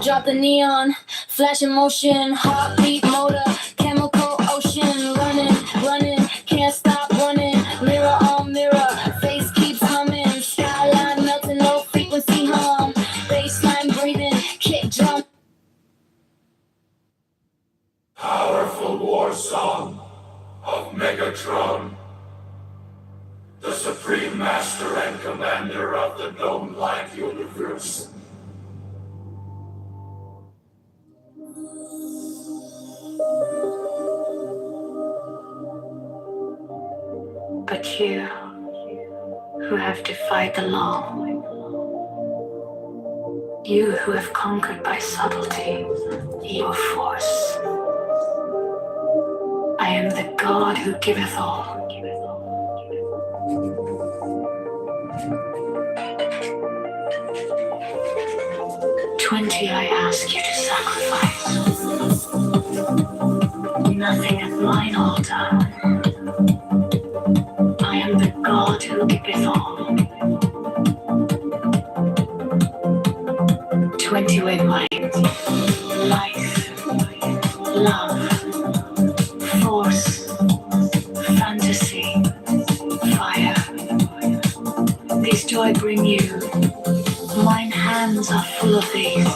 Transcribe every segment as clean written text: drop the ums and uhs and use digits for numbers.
Drop the neon, flash in motion, heartbeat motor, chemical ocean, running, can't stop running, mirror on mirror, face keeps humming, skyline melting, low frequency hum, baseline breathing, kick drum. Powerful war song of Megatron, the supreme master and commander of the gnome-like universe. But you, who have defied the law, you who have conquered by subtlety your force, I am the God who giveth all. "20 I ask you to sacrifice, nothing at mine altar. I am the God who giveth all. 20 with might, life, love, force, fantasy, fire. These do I bring you. Mine hands are full of these.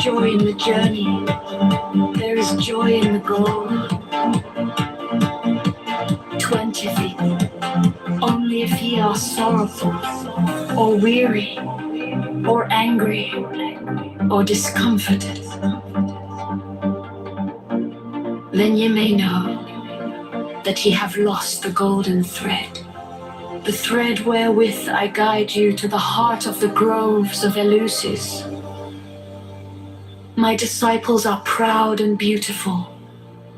Joy in the journey, there is joy in the goal. 20 feet, only if ye are sorrowful, or weary, or angry, or discomforted. Then ye may know that ye have lost the golden thread, the thread wherewith I guide you to the heart of the groves of Eleusis. My disciples are proud and beautiful.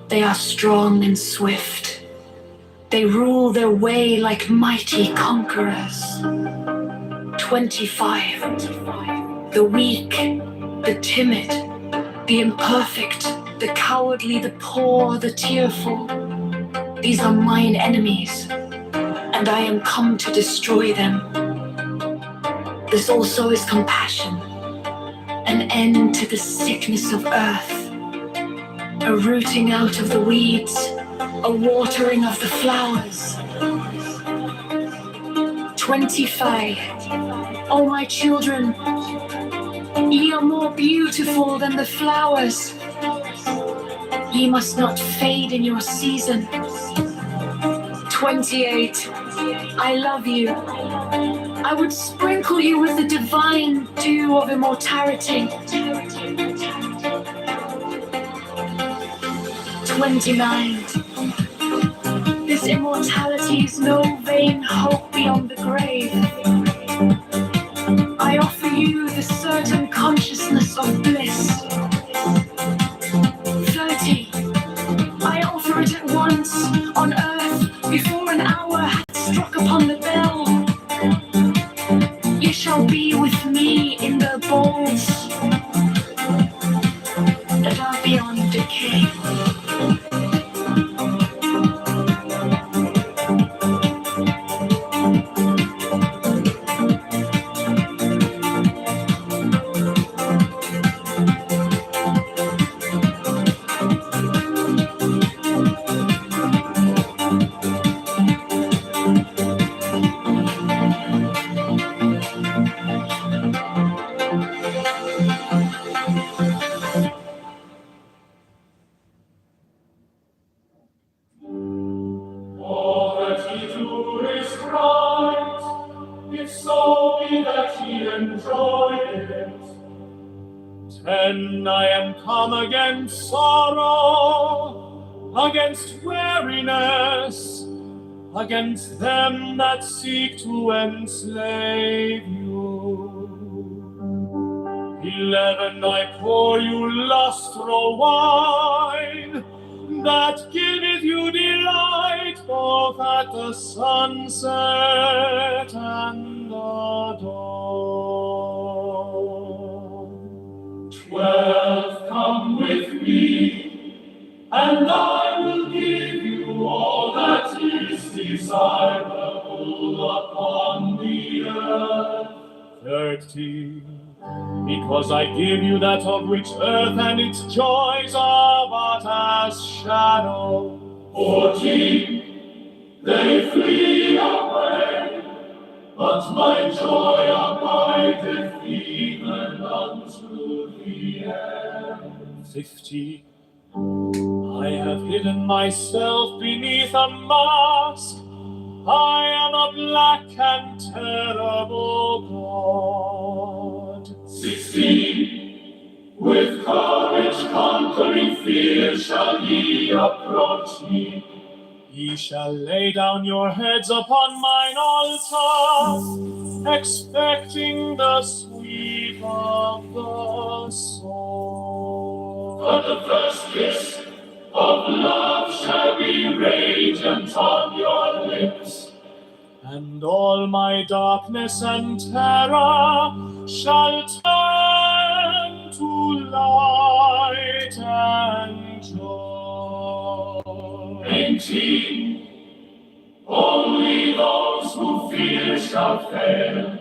They are strong and swift. They rule their way like mighty conquerors. 25. The weak, the timid, the imperfect, the cowardly, the poor, the tearful. These are mine enemies, and I am come to destroy them. This also is compassion, an end to the sickness of earth, a rooting out of the weeds, a watering of the flowers. 25. Oh, my children, ye are more beautiful than the flowers. Ye must not fade in your season. 28. I love you. I would sprinkle you with the divine dew of immortality. 29. This immortality is no vain hope beyond the grave. I offer you the certain consciousness of bliss. 30. I offer it at once on earth before an hour hath struck upon the bell. Ye shall be with me in the bowls that are beyond decay. All that ye do is right, if so be that ye enjoy it. 10. I am come against sorrow, against weariness, against them that seek to enslave you. 11. I pour you lustral wine, that giveth you delight both at the sunset and the dawn. 12. Come with me, and I will give you all that is desirable upon the earth. 13. Because I give you that of which earth and its joys are but as shadow. 14. They flee away, but my joy abideth even unto the end. 15. I have hidden myself beneath a mask. I am a black and terrible God. 16. With courage conquering fear shall ye approach me. Ye shall lay down your heads upon mine altar, expecting the sweep of the sword. But the first kiss of love shall be radiant on your lips, and all my darkness and terror shall turn to light and joy. 18. Only those who fear shall fail,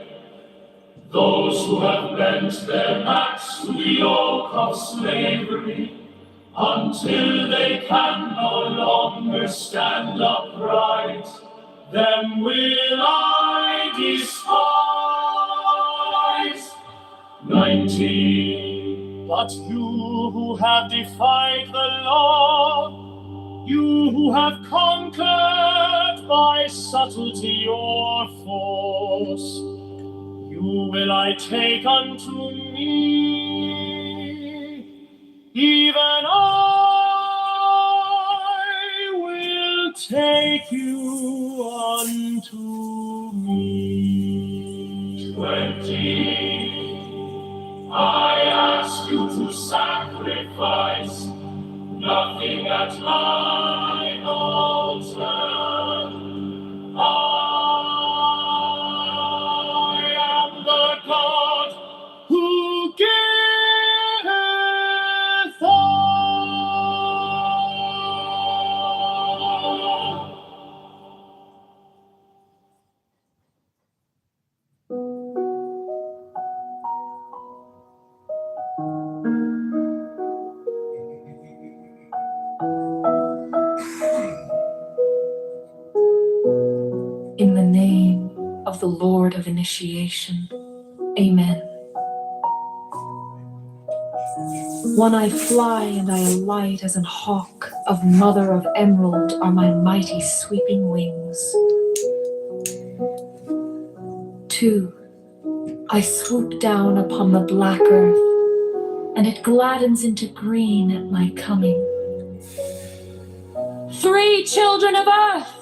those who have bent their backs to the yoke of slavery, until they can no longer stand upright, them will I despise. 19. But you who have defied the law, you who have conquered by subtlety or force, you will I take unto me, even I will take you unto me. 20. I ask you to sacrifice nothing at mine altar. I am the God who giveth all. In the name of the Lord of Initiation, Amen. One I fly and I alight as an hawk, of mother of emerald are my mighty sweeping wings. 2. I swoop down upon the black earth, and it gladdens into green at my coming. 3, children of earth,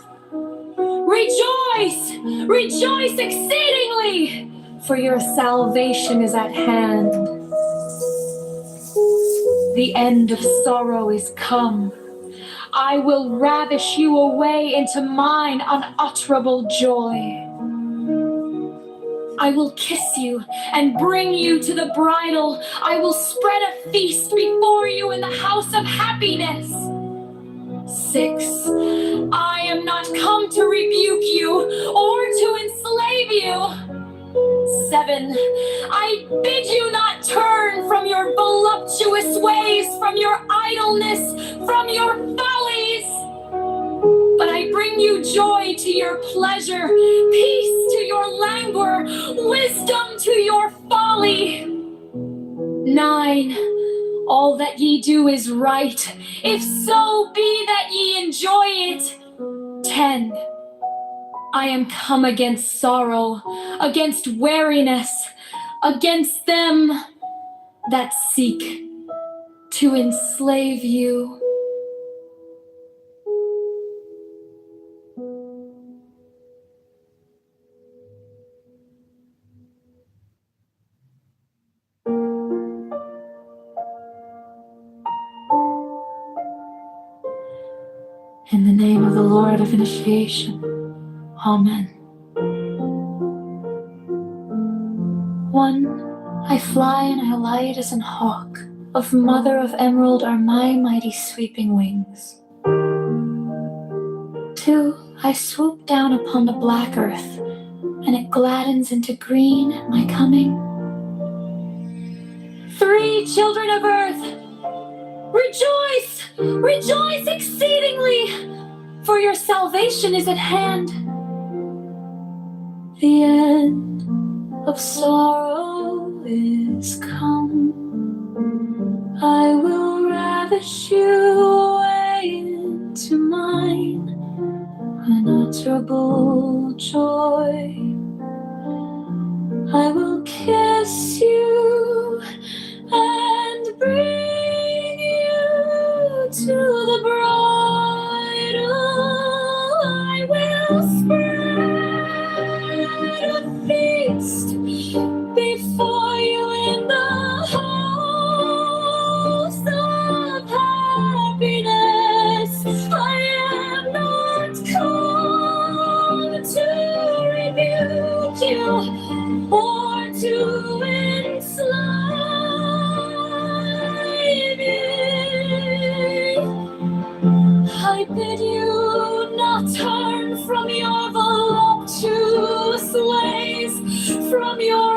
rejoice, rejoice exceedingly, for your salvation is at hand. The end of sorrow is come. I will ravish you away into mine unutterable joy. I will kiss you and bring you to the bridal. I will spread a feast before you in the house of happiness. 6. I am not come to rebuke you or to enslave you. 7. I bid you not turn from your voluptuous ways, from your idleness, from your follies. But I bring you joy to your pleasure, peace to your languor, wisdom to your folly. 9. All that ye do is right, if so be that ye enjoy it. 10. I am come against sorrow, against weariness, against them that seek to enslave you. In the name of the Lord of Initiation, Amen. 1. I fly and I alight as an hawk, of mother of emerald are my mighty sweeping wings. 2. I swoop down upon the black earth, and it gladdens into green at my coming. 3, children of earth, rejoice, rejoice exceedingly, for your salvation is at hand. The end of sorrow is come. I will ravish you away into mine unutterable joy. I will kiss you and bring you to the bridal. I will spread a feast before you in the house of happiness. I am not come to rebuke you or to enslave you. I bid you not turn from your voluptuous ways, from your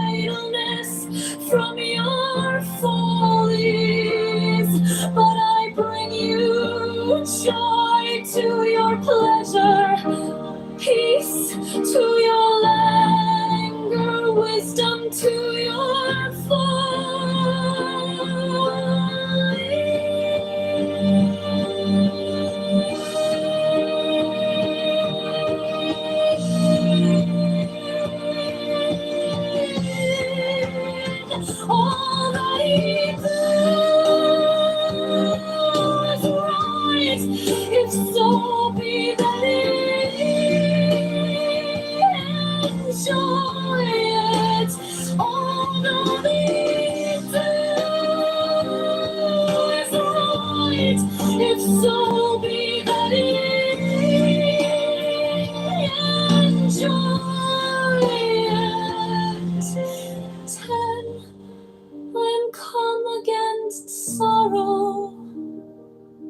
idleness, from your follies, but I bring you joy to your pleasure, peace to your languor, wisdom to your all that he does is right, if so be So be ready and joyous. 10. I'm calm against sorrow,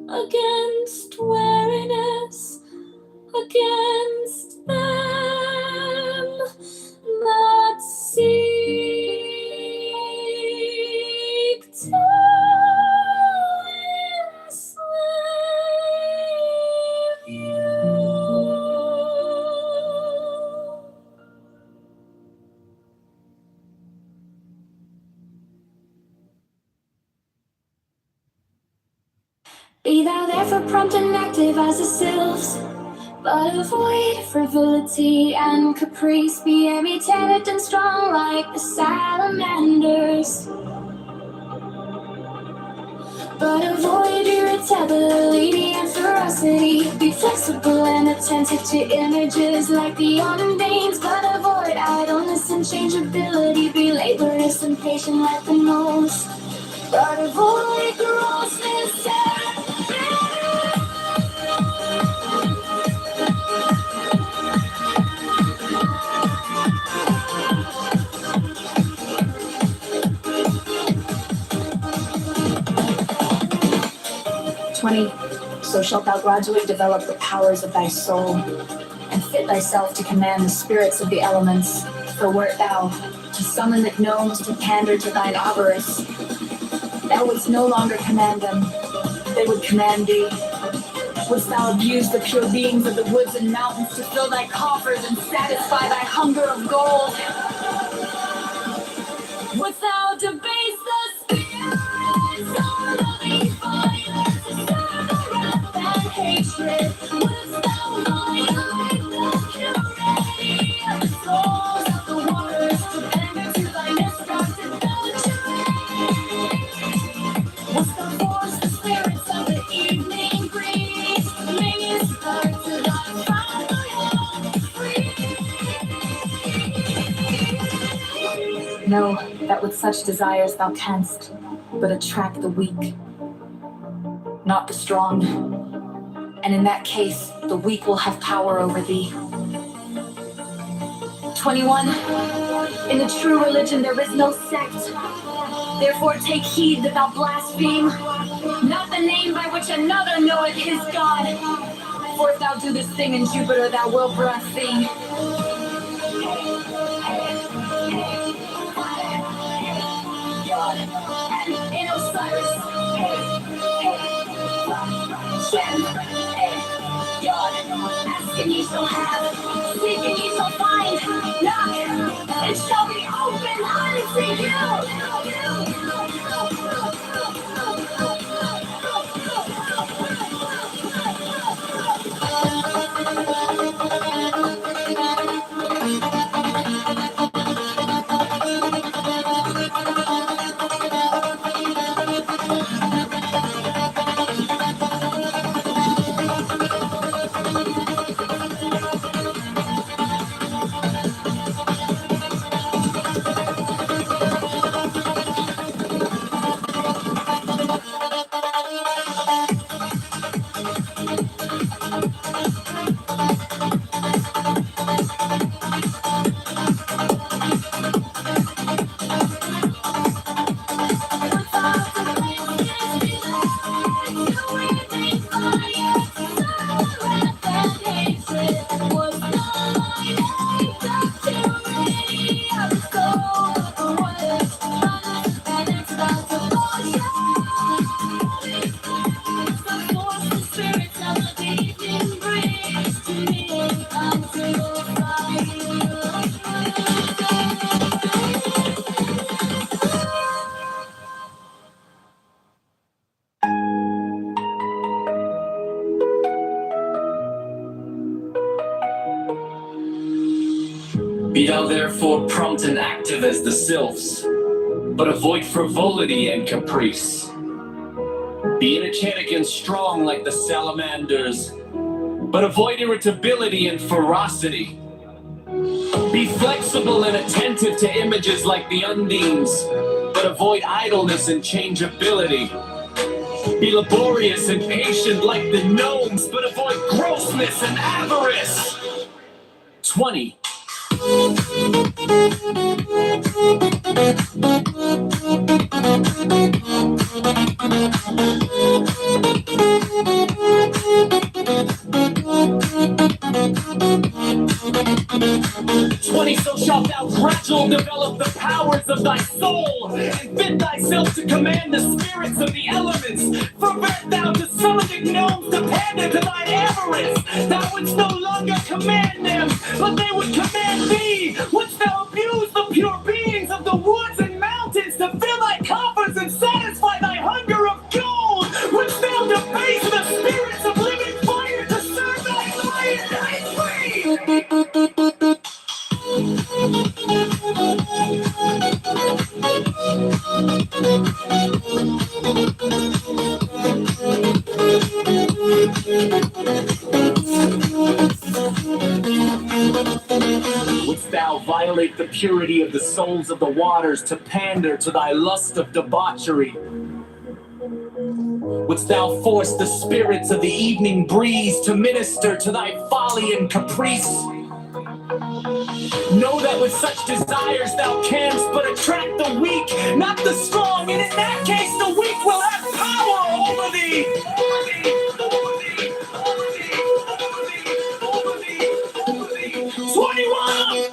against weariness, against them that seek to enslave you. Be thou therefore prompt and active as the sylphs, but avoid frivolity and caprice. Be irritated and strong like the salamanders, but avoid irritability and ferocity. Be flexible and attentive to images like the undines, but avoid idleness and changeability. Be laborious and patient like the nose, but avoid grossness and so shalt thou gradually develop the powers of thy soul, and fit thyself to command the spirits of the elements. For wert thou to summon the gnomes to pander to thine avarice, thou wouldst no longer command them, they would command thee. Wouldst thou abuse the pure beings of the woods and mountains to fill thy coffers and satisfy thy hunger of gold? Wouldst thou debase the spirits of the violence to serve the wrath and hatred? Wouldst thou violate the purity of the souls of the waters to pander to thy destructive belligerence? Wouldst thou force the spirits of the evening breeze, making start to thy free? Know that with such desires thou canst but attract the weak, not the strong. And in that case, the weak will have power over thee. 21. In the true religion there is no sect. Therefore take heed that thou blaspheme not the name by which another knoweth his God. For if thou do this thing in Jupiter, thou wilt blaspheme. And in Osiris, Shem, God, ask and ye shall have, seek and ye shall find, knock, it shall be open unto you. Be thou therefore prompt and active as the sylphs, but avoid frivolity and caprice. Be energetic and strong like the salamanders, but avoid irritability and ferocity. Be flexible and attentive to images like the undines, but avoid idleness and changeability. Be laborious and patient like the gnomes, but avoid grossness and avarice. 20. So shalt thou gradual develop the powers of thy soul, and fit thyself to command the spirits of the elements. Forbid thou to summon the gnomes to pander to thine avarice. Thou wouldst no longer command them, but they would command thee. Wouldst thou abuse the pure beings of the woods and mountains to fill thy coffers and satisfy thy hunger of gold? Wouldst thou debase the spirits of living fire to serve thy lion, thy free? Wouldst thou violate the purity of the souls of the waters to pander to thy lust of debauchery? Wouldst thou force the spirits of the evening breeze to minister to thy folly and caprice? Know that with such desires thou canst but attract the weak, not the strong, and in that case the weak will have power over thee. 21!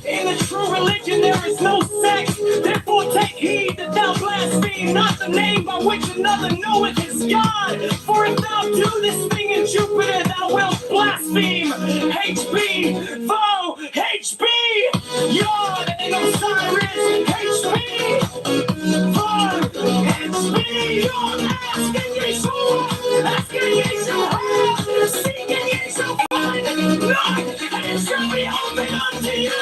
In a true religion there is no sex, therefore take heed that thou blaspheme not the name by which another knoweth his God. For if thou do this thing in Jupiter, thou wilt blaspheme HB, Vo, HB, Yod, and Osiris, HB, Vo, HB, Yod, ask and ye shall have, seek and ye shall find, knock and it shall be opened unto you.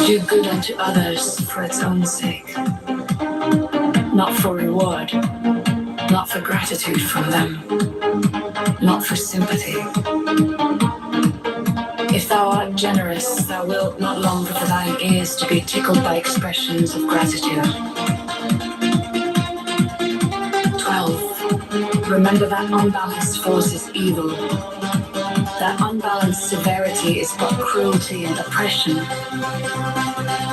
Do good unto others for its own sake, not for reward, not for gratitude from them, not for sympathy. If thou art generous, thou wilt not long for thine ears to be tickled by expressions of gratitude. 12. Remember that unbalanced force is evil. That unbalanced severity is but cruelty and oppression.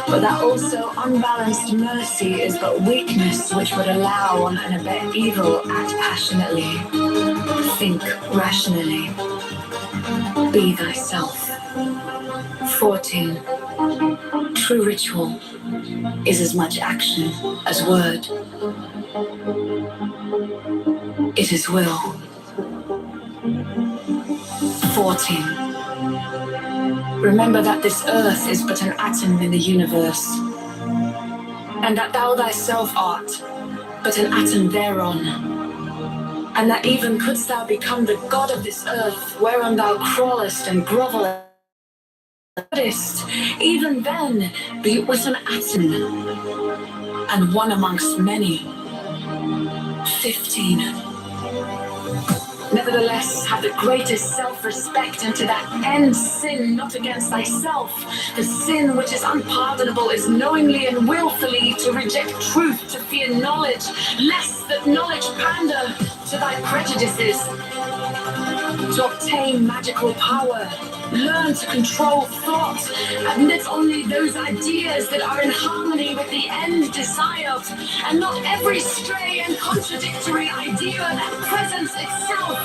But that also unbalanced mercy is but weakness which would allow on and abet evil. Act passionately. Think rationally. Be thyself. 14. True ritual is as much action as word. It is will. 14. Remember that this earth is but an atom in the universe, and that thou thyself art but an atom thereon, and that even couldst thou become the god of this earth whereon thou crawlest and grovellest, even then be it but an atom, and one amongst many. 15. Nevertheless, have the greatest self-respect, and to that end sin not against thyself. The sin which is unpardonable is knowingly and willfully to reject truth, to fear knowledge, lest that knowledge pander to thy prejudices. To obtain magical power, learn to control thought, admit only those ideas that are in harmony with the end desired, and not every stray and contradictory idea that presents itself.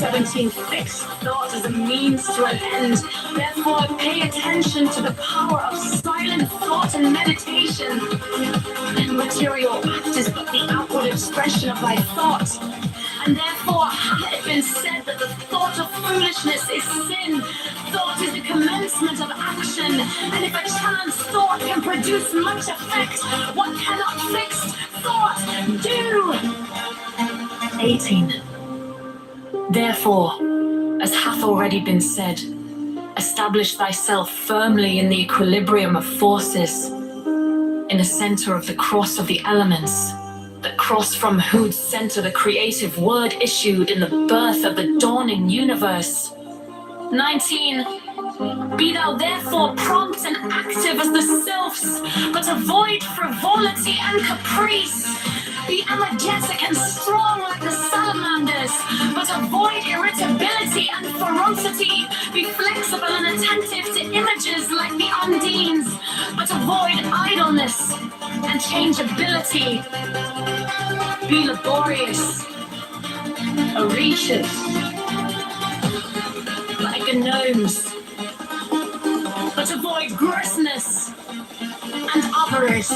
17 fixed thought is a means to an end. Therefore, pay attention to the power of silent thought and meditation. Material act is but the outward expression of thy thought. And therefore, hath it been said that the thought of foolishness is sin. Thought is the commencement of action. And if a chance thought can produce much effect, what cannot fixed thought do? 18. Therefore, as hath already been said, establish thyself firmly in the equilibrium of forces, in the center of the cross of the elements, the cross from whose center the creative word issued in the birth of the dawning universe. 19. Be thou therefore prompt and active as the sylphs, but avoid frivolity and caprice. Be energetic and strong like the salamanders, but avoid irritability and ferocity. Be flexible and attentive to images like the undines, but avoid idleness and changeability. Be laborious, audacious, like the gnomes, but avoid grossness and avarice.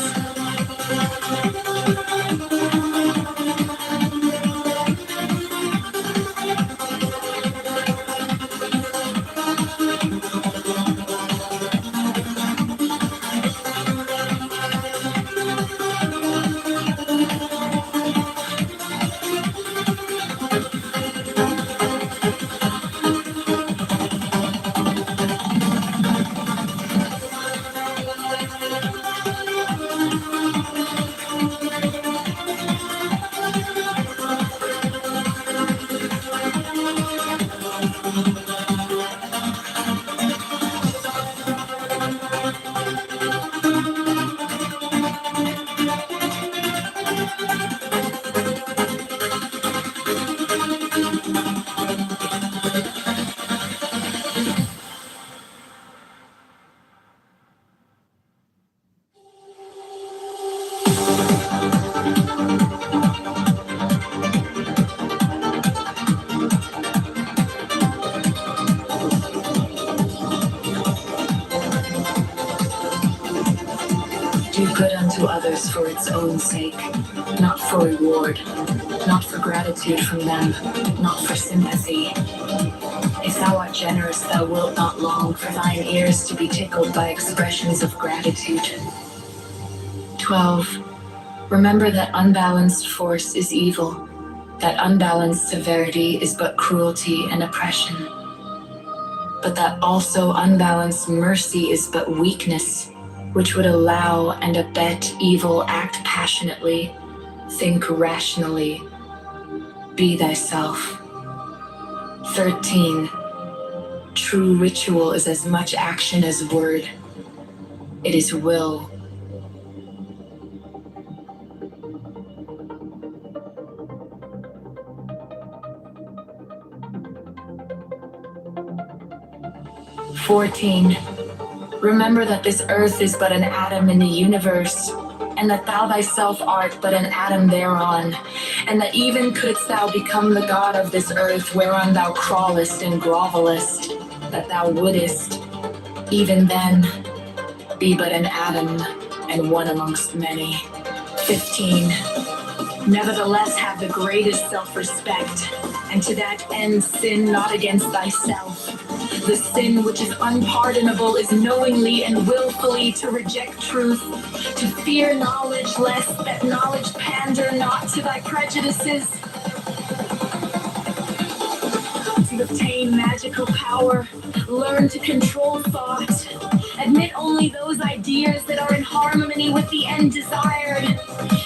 Do good unto others for its own sake, not for reward, not for gratitude from them, not for sympathy. If thou art generous, thou wilt not long for thine ears to be tickled by expressions of gratitude. 12. Remember that unbalanced force is evil, that unbalanced severity is but cruelty and oppression, but that also unbalanced mercy is but weakness, which would allow and abet evil. Act passionately, think rationally, be thyself. 13. True ritual is as much action as word. It is will. "14. Remember that this earth is but an atom in the universe, and that thou thyself art but an atom thereon, and that even couldst thou become the god of this earth whereon thou crawlest and grovelest, that thou wouldest, even then, be but an atom and one amongst many." 15. Nevertheless, have the greatest self-respect, and to that end sin not against thyself. The sin which is unpardonable is knowingly and willfully to reject truth, to fear knowledge, lest that knowledge pander not to thy prejudices. To obtain magical power, learn to control thought. Admit only those ideas that are in harmony with the end desired,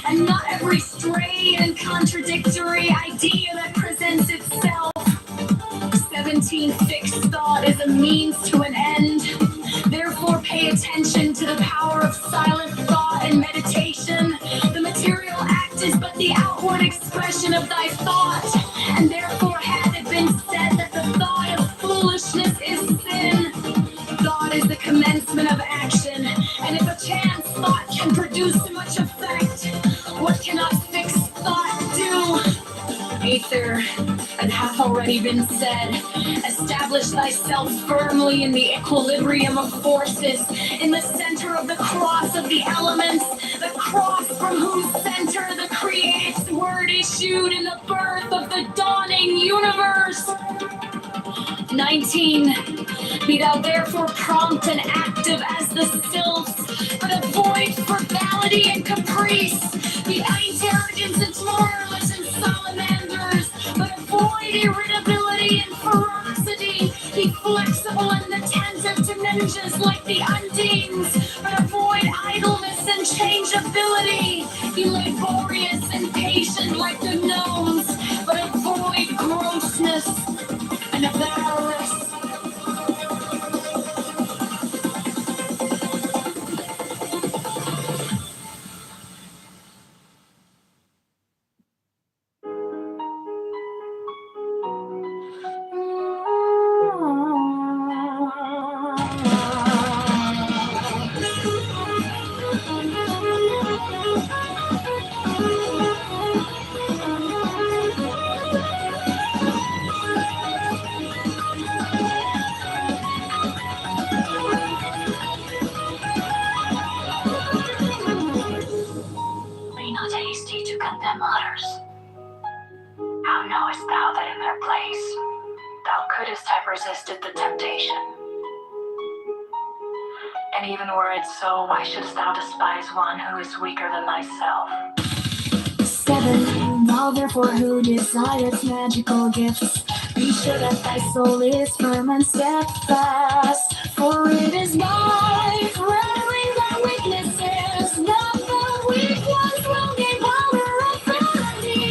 and not every stray and contradictory idea that presents itself. 17 fixed thought is a means to an end. Therefore, pay attention to the power of silent thought and meditation. The material act is but the outward expression of thy thought, and therefore hath it been said that the thought of foolishness is sin. Thought is the commencement of action, and if a chance thought can produce much effect, what cannot fixed thought do? Aether, and hath already been said. Establish thyself firmly in the equilibrium of forces, in the center of the cross of the elements, the cross from whose center the creative word issued in the birth of the dawning universe. 19. Be thou therefore prompt and active as the sylphs, but avoid frivolity and caprice. Be intelligence and toilers and salamanders, but avoid irritability and ferocity. Be flexible and attentive to ninjas like the undines, but avoid idleness and changeability. Be laborious and patient like the gnomes, but avoid grossness and avarice. Be not hasty to condemn others. How knowest thou that in their place thou couldst have resisted the temptation? And even were it so, why shouldst thou despise one who is weaker than thyself? 7. Thou therefore who desires magical gifts, be sure that thy soul is firm and steadfast, for it is by flattering thy weaknesses that the weak ones will gain power authority.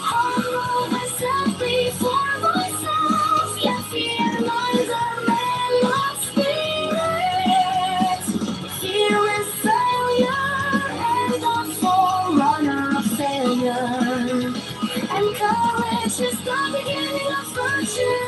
Humble thyself before thyself, yet fear minds are men of spirit. Fear is failure, and the forerunner of failure, and courage is the beginning of virtue.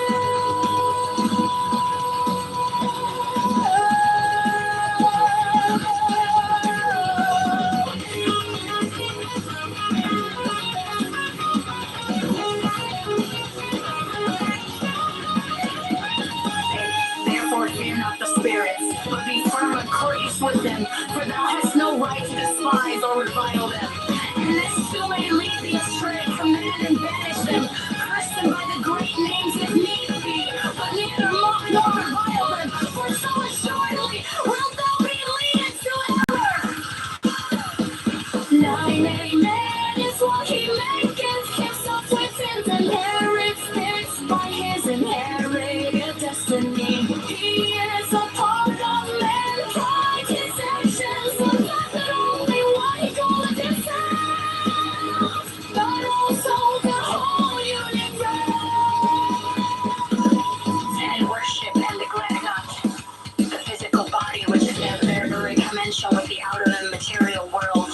Therefore fear not the spirits, but be firm and courteous with them, for thou hast no right to despise or revile them. And this too may lead thee astray from men and banish them. Curse them by the great names if need be, but neither mock nor revile them, for so assuredly wilt thou be leaded to error. 9. A man is what he maketh himself within, and inherits this by his inherited destiny. He is a part of mankind, his actions reflect only what he calleth himself, but also the whole universe. And worship and neglect not the physical body, which is very commensurate with the outer and material world.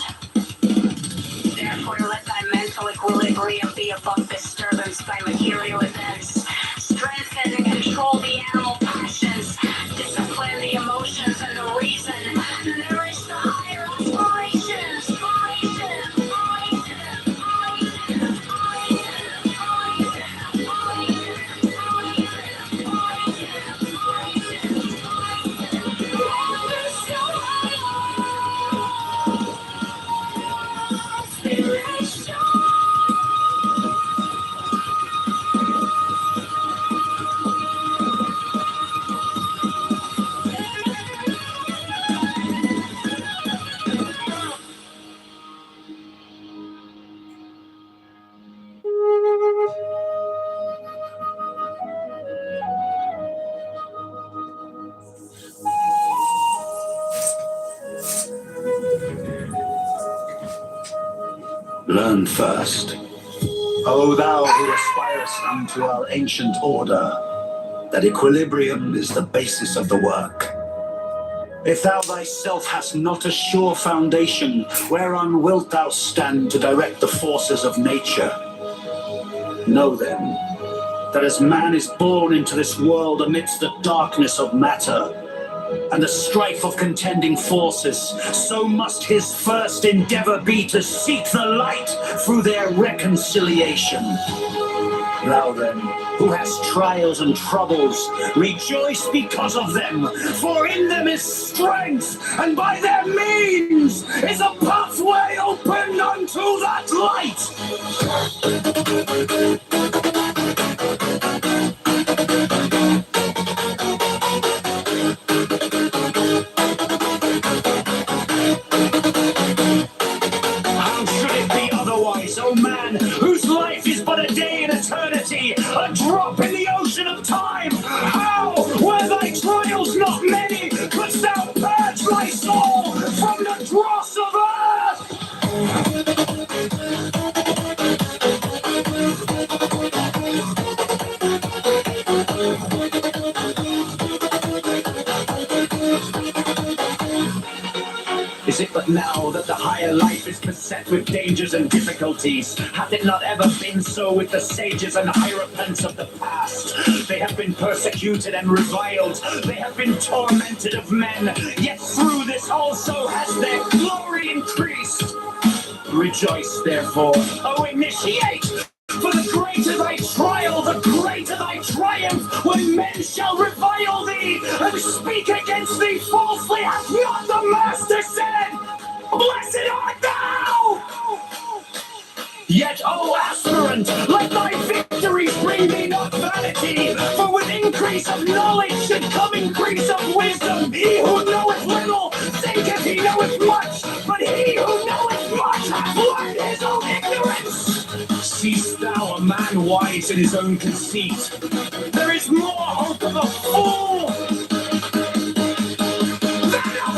Therefore, let thy mental equilibrium be above disturbance by material events. Strengthen and control the animal passions. Discipline the emotions and the reason. Nourish the higher aspirations. Learn first, O thou who aspirest unto our ancient order, that equilibrium is the basis of the work. If thou thyself hast not a sure foundation, whereon wilt thou stand to direct the forces of nature? Know then, that as man is born into this world amidst the darkness of matter, and the strife of contending forces, so must his first endeavor be to seek the light through their reconciliation. Thou then, who hast trials and troubles, rejoice because of them, for in them is strength, and by their means is a pathway open unto that light. How should it be otherwise, O man, whose life is but a day in eternity, a drop in the ocean of time? How, were thy trials not many, couldst thou purge my soul from the dross of earth? Is it but now that the higher life is beset with dangers and difficulties? Hath it not ever been so with the sages and hierophants of the past? They have been persecuted and reviled, they have been tormented of men, yet through this also has their glory increased. Rejoice therefore, O initiate, for the greater thy trial, the greater thy triumph, when men shall revile thee and speak against thee falsely. Hath not the Master said, blessed art thou? Yet, O aspirant, let thy victories bring thee not vanity, for with increase of knowledge should come increase of wisdom. He who knoweth little thinketh he knoweth much, but he who knoweth much hath learned his own ignorance. Seest thou a man wise in his own conceit? There is more hope of a fool than of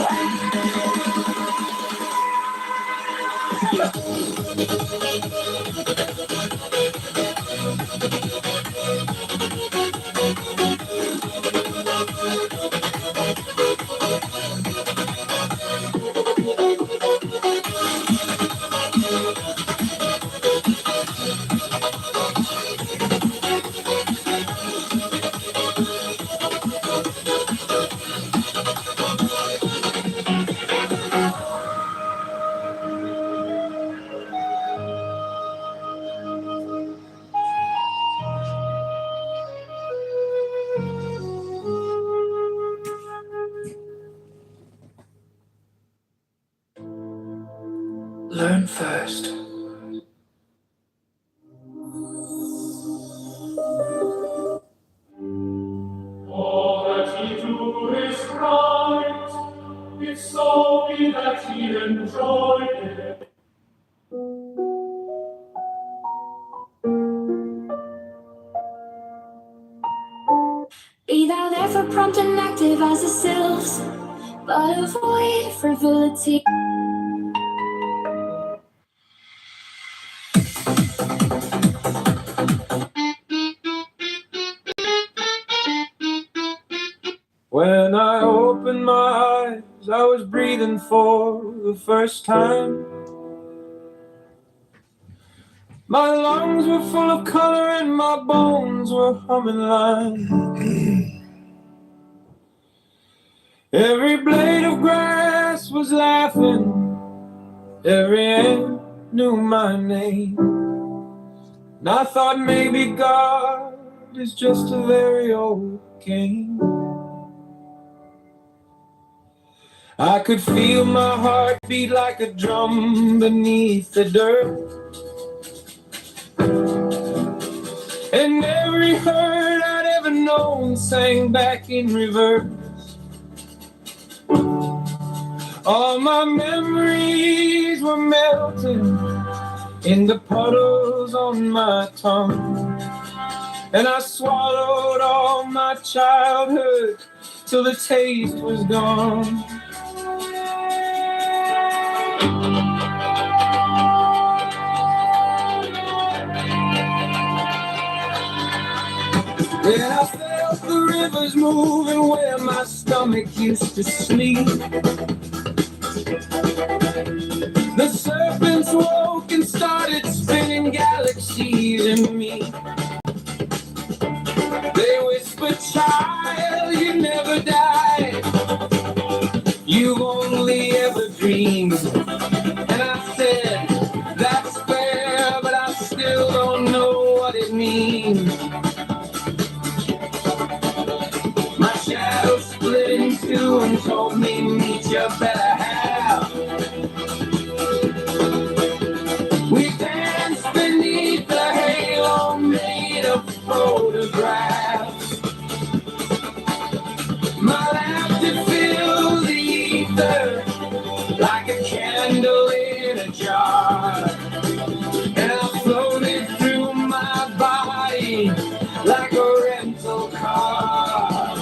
Learn first. All that he do is right, if so be that he enjoy it. Be thou therefore prompt and active as the sylphs, but avoid frivolity. When I opened my eyes, I was breathing for the first time. My lungs were full of color and my bones were humming line. Every blade of grass was laughing, every ant knew my name. And I thought maybe God is just a very old king. I could feel my heart beat like a drum beneath the dirt. And every hurt I'd ever known sang back in reverse. All my memories were melting into puddles on my tongue. And I swallowed all my childhood till the taste was gone. Then I felt the rivers moving where my stomach used to sleep. The serpents woke and started spinning galaxies in me. They whispered, child, you never die. me. My shadow split in two and told me meet your better half. We danced beneath the halo made of photographs. My laughter filled the ether like a candle in a jar, and I floated through my body like a rental car.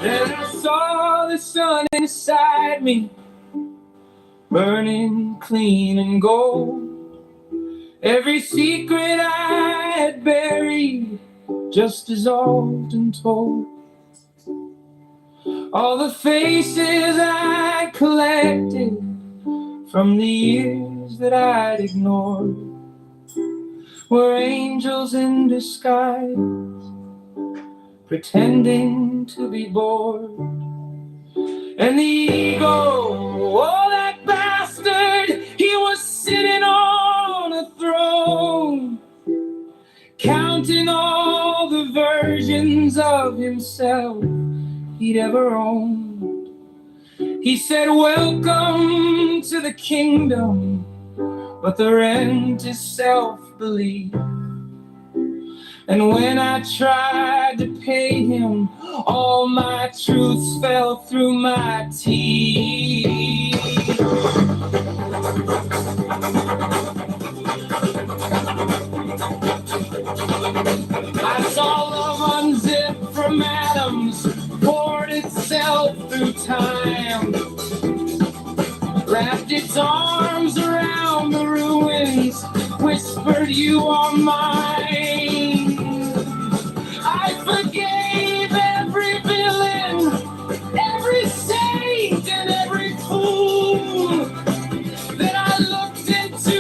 Then I saw the sun inside me, burning clean and gold. Every secret I had buried, just dissolved and told. All the faces I collected from the years that I'd ignored were angels in disguise, pretending to be bored. And the ego, oh that bastard, he was sitting on a throne, counting all the versions of himself he'd ever owned. He said, welcome to the kingdom, but the rent is self-belief. And when I tried to pay him, all my truths fell through my teeth. I saw love unzip from atoms, poured itself through time, wrapped its arms around the ruins, whispered, you are mine. I forgave every villain, every saint and every fool. Then I looked into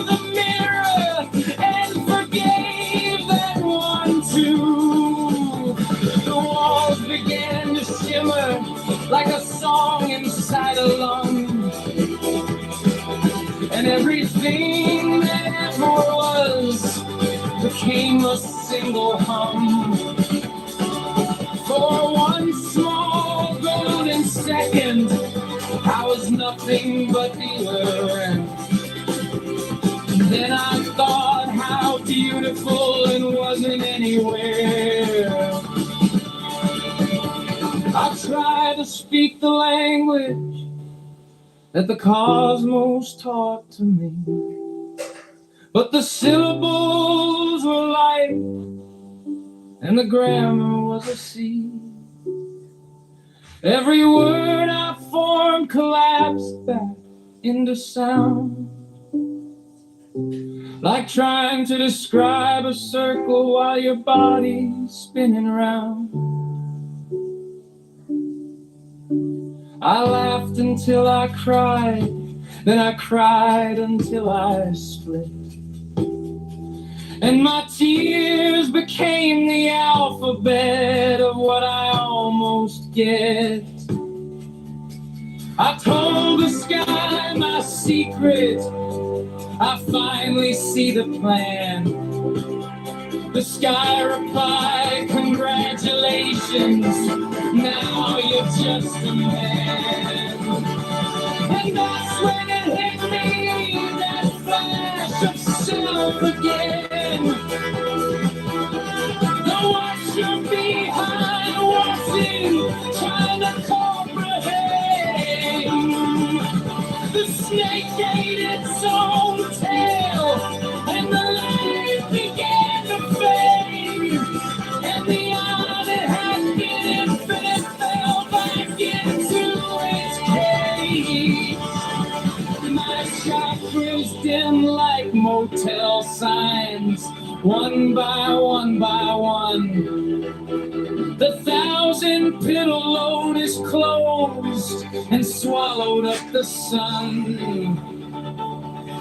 the mirror and forgave that one too. The walls began to shimmer like a song inside a lung, and everything that ever was became a single hum. For one small golden second, I was nothing but the earth. Then I thought how beautiful and wasn't anywhere. I tried to speak the language that the cosmos taught to me, but the syllables were light and the grammar was a sea. Every word I formed collapsed back into sound, like trying to describe a circle while your body's spinning round. I laughed until I cried, then I cried until I split, and my tears became the alphabet of what I almost get. I told the sky my secret, I finally see the plan. The sky replied, congratulations, now you're just a man. And that's when it hit me, that flash of self again. The watcher behind watching, trying to comprehend. The snake ate its own tail, and the light began to fade. And the eye that had been infinite fell back into its cage. My chakras dim like motel signs, one by one by one. The 1,000-petal lotus closed and swallowed up the sun.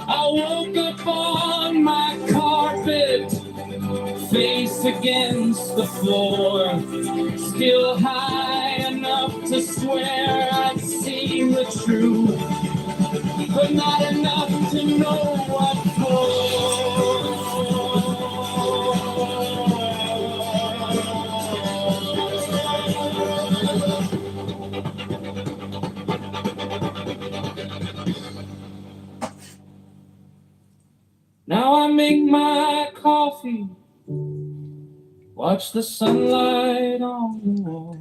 I woke up on my carpet, face against the floor, still high enough to to swear I'd seen the truth, but not enough to know what for. Now I make my coffee, watch the sunlight on the wall,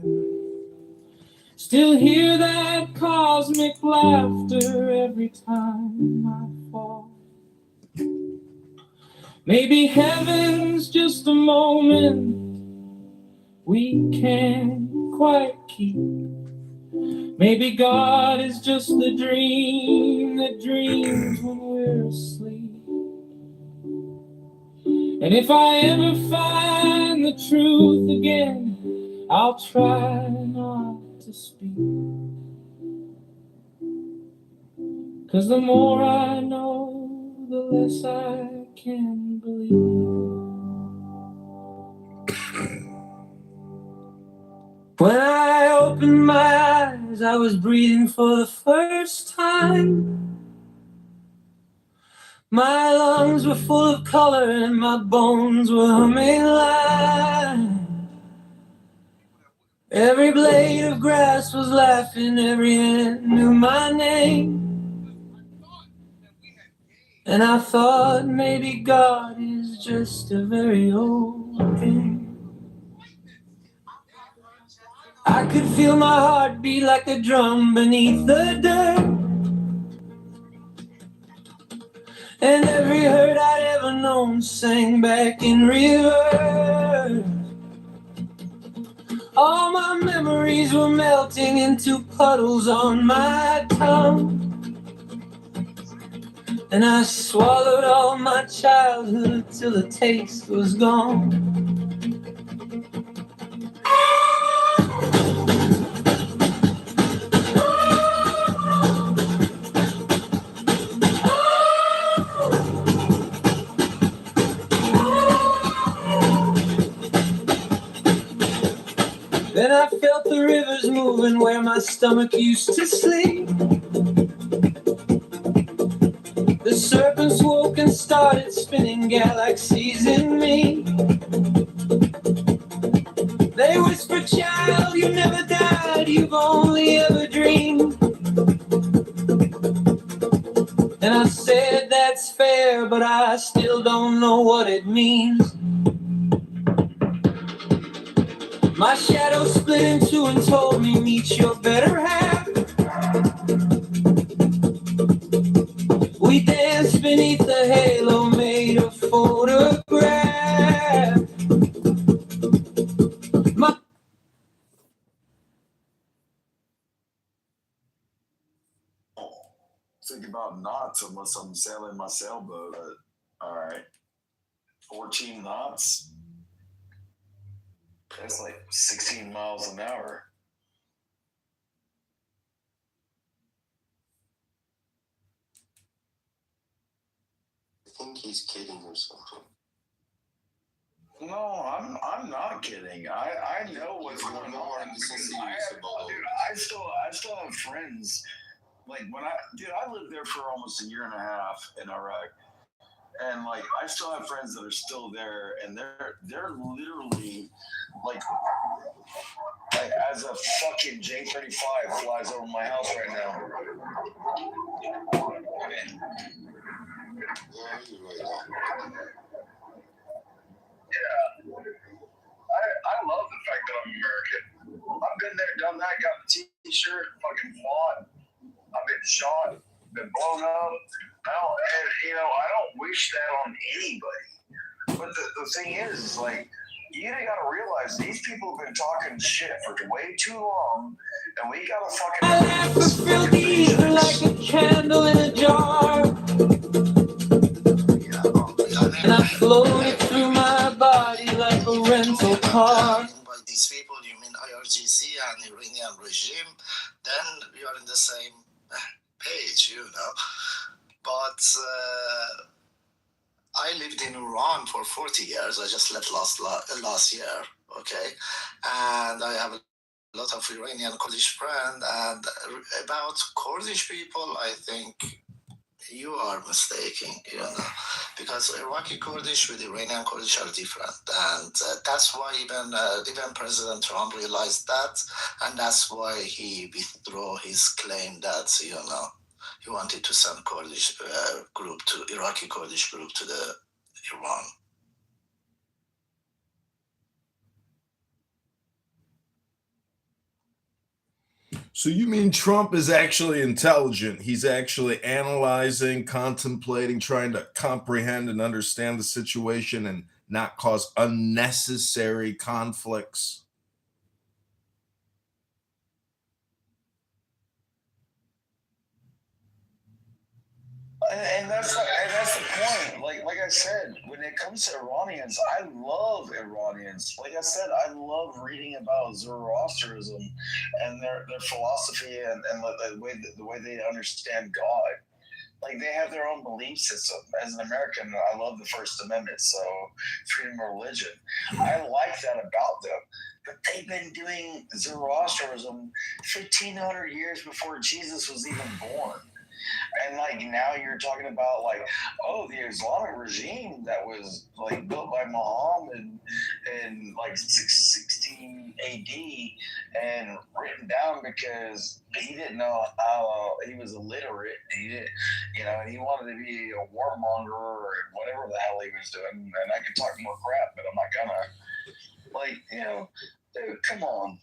still hear that cosmic laughter every time I fall. Maybe heaven's just a moment we can't quite keep. Maybe God is just the dream that dreams when we're asleep. And if I ever find the truth again, I'll try not to speak. 'Cause the more I know, the less I can believe. When I opened my eyes, I was breathing for the first time. My lungs were full of color and my bones were humming line. Every blade of grass was laughing, every ant knew my name. And I thought maybe God is just a very old game. I could feel my heart beat like a drum beneath the dirt. And every hurt I'd ever known sang back in reverse. All my memories were melting into puddles on my tongue. And I swallowed all my childhood till the taste was gone. Then I felt the rivers moving where my stomach used to sleep. The serpents woke and started spinning galaxies in me. They whispered, child, you never died, you've only ever dreamed. And I said, that's fair, but I still don't know what it means. My shadow split in two and told me, meet your better half. We danced beneath the halo made of photograph. Think about knots unless I'm sailing my sailboat. All right. 14 knots. That's like 16 miles an hour. I think he's kidding or something. No, I'm not kidding. I know what's going on. I still have friends. Like when I lived there for almost a year and a half in Iraq. And like I still have friends that are still there, and they're literally like as a fucking J-35 flies over my house right now. Yeah, I love the fact that I'm American. I've been there, done that, got the T-shirt, fucking fought. I've been shot, been blown up. I don't wish that on anybody. But the thing is like, you gotta realize these people have been talking shit for way too long, and we gotta fucking. My laugh was filled ether like a candle in a jar. And I floated through my body like a rental car. By these people, you mean IRGC and Iranian regime, then we are in the same page, you know. But I lived in Iran for 40 years. I just left last year, okay? And I have a lot of Iranian Kurdish friends, and about Kurdish people, I think you are mistaken, because Iraqi Kurdish with Iranian Kurdish are different, and that's why even President Trump realized that, and that's why he withdrew his claim that he wanted to send Kurdish group to Iraqi Kurdish group to the Iran. So you mean Trump is actually intelligent? He's actually analyzing, contemplating, trying to comprehend and understand the situation and not cause unnecessary conflicts? And that's the point. Like I said, when it comes to Iranians, I love Iranians. Like I said, I love reading about Zoroastrianism and their philosophy and the way they understand God. Like they have their own belief system. As an American, I love the First Amendment, so freedom of religion. I like that about them. But they've been doing Zoroastrianism 1,500 years before Jesus was even born. And like now you're talking about like, oh, the Islamic regime that was like built by Muhammad in like 616 AD and written down because he didn't know how, he was illiterate. He didn't, and he wanted to be a warmonger or whatever the hell he was doing. And I could talk more crap, but I'm not gonna. Dude, come on.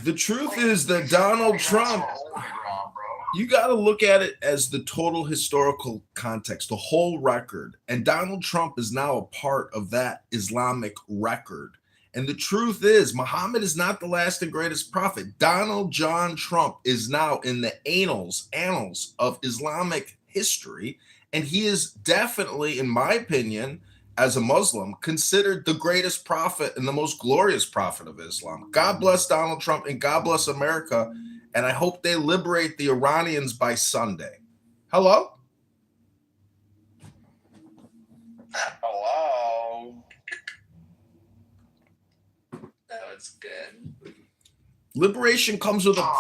The truth is that Donald Trump, you got to look at it as the total historical context, the whole record. And Donald Trump is now a part of that Islamic record. And the truth is, Muhammad is not the last and greatest prophet. Donald John Trump is now in the annals of Islamic history. And he is definitely, in my opinion, as a Muslim, considered the greatest prophet and the most glorious prophet of Islam. God bless Donald Trump and God bless America. And I hope they liberate the Iranians by Sunday. Hello? Hello? That was good. Liberation comes with a... I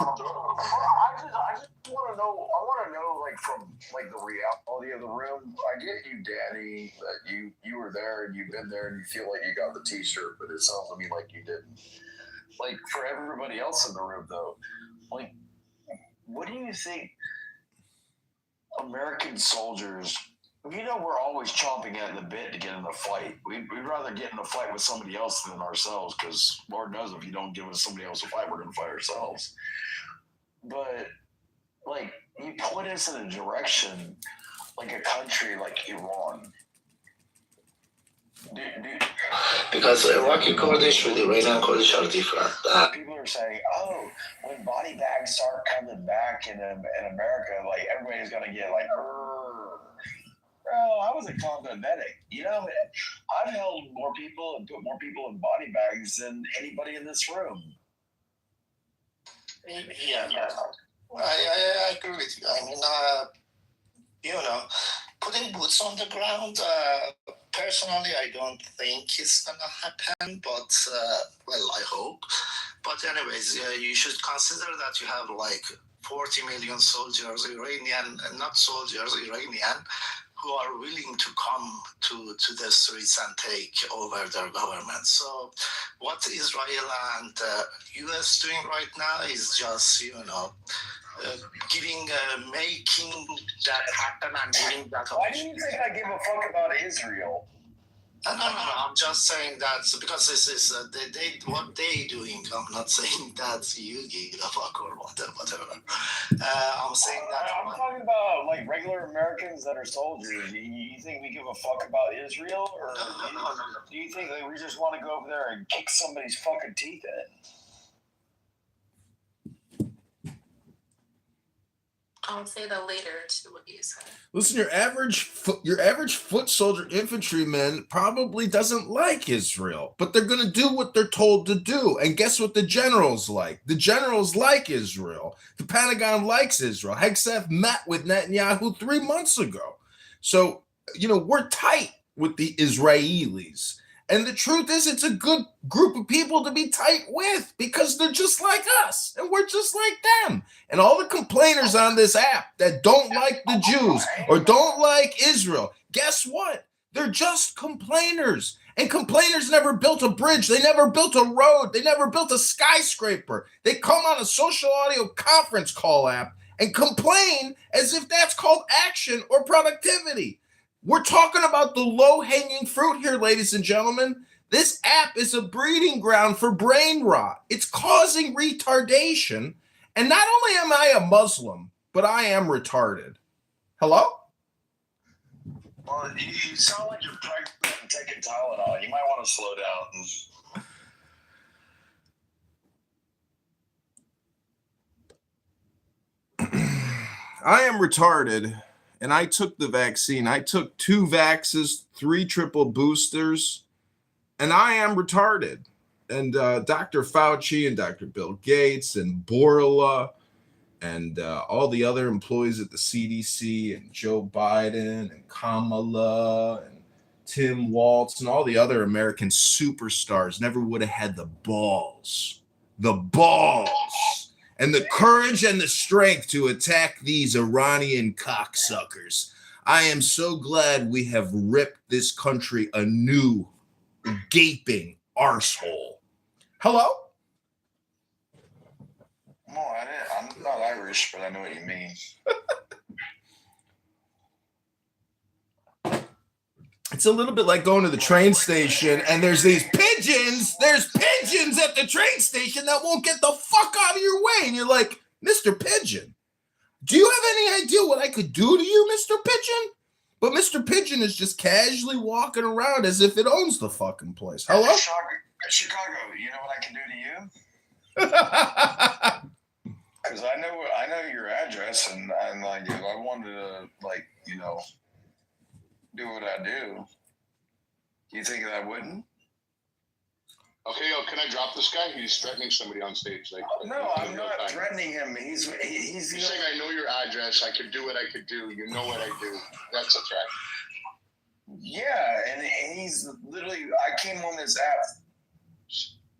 just want to know, like, from, like, the reality of the room. I get you, Danny, that you were there and you've been there and you feel like you got the t-shirt, but it sounds to me like you didn't. Like, for everybody else in the room, though, like, what do you think American soldiers, we're always chomping at the bit to get in a fight. We'd rather get in a fight with somebody else than ourselves, because Lord knows if you don't give us somebody else a fight, we're going to fight ourselves. But, like, you point us in a direction like a country like Iran. Because Iraqi Kurdish with Iranian Kurdish are different. People are saying, oh, when body bags start coming back in America, like, everybody's going to get like, bro, I was a combat medic. I've held more people and put more people in body bags than anybody in this room. Yeah. I agree with you. I mean, putting boots on the ground, personally, I don't think it's going to happen, but, I hope. But anyways, you should consider that you have like 40 million soldiers, Iranian, who are willing to come to the streets and take over their government. So what Israel and US doing right now is just, making that happen and giving that. Why do you think I give a fuck about Israel? No. I'm just saying that because this is what they doing. I'm not saying that you give a fuck or whatever. I'm saying that. I'm talking about like regular Americans that are soldiers. You think we give a fuck about Israel, or No. do you think that we just want to go over there and kick somebody's fucking teeth in? I'll say the later to what you said. Listen, your average foot soldier infantryman probably doesn't like Israel, but they're going to do what they're told to do. And guess what the generals like? The generals like Israel. The Pentagon likes Israel. Hegseth met with Netanyahu 3 months ago. So, we're tight with the Israelis. And the truth is, it's a good group of people to be tight with because they're just like us and we're just like them. And all the complainers on this app that don't like the Jews or don't like Israel, guess what? They're just complainers. And complainers never built a bridge. They never built a road. They never built a skyscraper. They come on a social audio conference call app and complain as if that's called action or productivity. We're talking about the low-hanging fruit here, ladies and gentlemen. This app is a breeding ground for brain rot. It's causing retardation. And not only am I a Muslim, but I am retarded. Hello? Well, you sound like you're pregnant and taking Tylenol. You might want to slow down. I am retarded. And I took the vaccine. I took 2 vaxes, 3 triple boosters, and I am retarded. And Dr. Fauci and Dr. Bill Gates and Borla and all the other employees at the CDC and Joe Biden and Kamala and Tim Waltz and all the other American superstars never would have had the balls and the courage and the strength to attack these Iranian cocksuckers. I am so glad we have ripped this country a new gaping arsehole. Hello? No, I'm not Irish, but I know what you mean. It's a little bit like going to the train station and there's these pigeons. There's pigeons at the train station that won't get the fuck out of your way. And you're like, Mr. Pigeon, do you have any idea what I could do to you, Mr. Pigeon? But Mr. Pigeon is just casually walking around as if it owns the fucking place. Hello? Chicago, you know what I can do to you? Because I know your address, and like, if I wanted to, like, you know, do what I do, you think that I wouldn't? Okay, can I drop this guy? He's threatening somebody on stage. Like, no, I'm not threatening him. He's saying, I know your address. I could do what I could do. You know what I do. That's a threat. Yeah, and he's literally. I came on this app.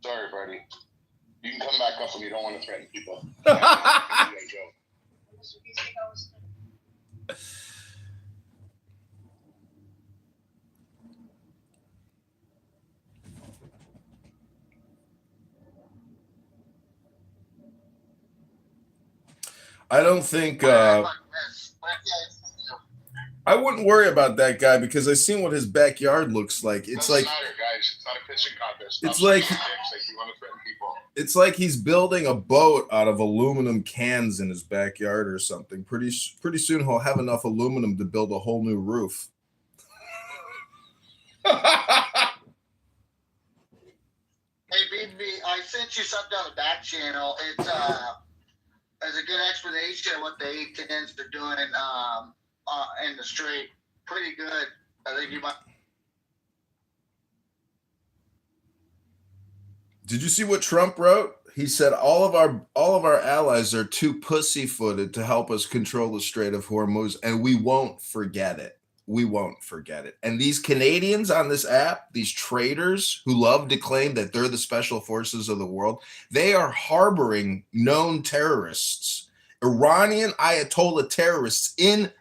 Sorry, buddy. You can come back up when you don't want to threaten people. I don't think I wouldn't worry about that guy because I seen what his backyard looks like. It's doesn't like matter, guys. It's not a pitching contest. It's Stop like you want to threaten people. It's like he's building a boat out of aluminum cans in his backyard or something. Pretty soon he'll have enough aluminum to build a whole new roof. Hey, BB, I sent you something on the back channel. It's a good explanation of what the A-10s are doing in the street. Pretty good. I think you might. Did you see what Trump wrote? He said all of our allies are too pussyfooted to help us control the Strait of Hormuz, and we won't forget it. We won't forget it. And these Canadians on this app, these traitors who love to claim that they're the special forces of the world, they are harboring known terrorists, Iranian Ayatollah terrorists in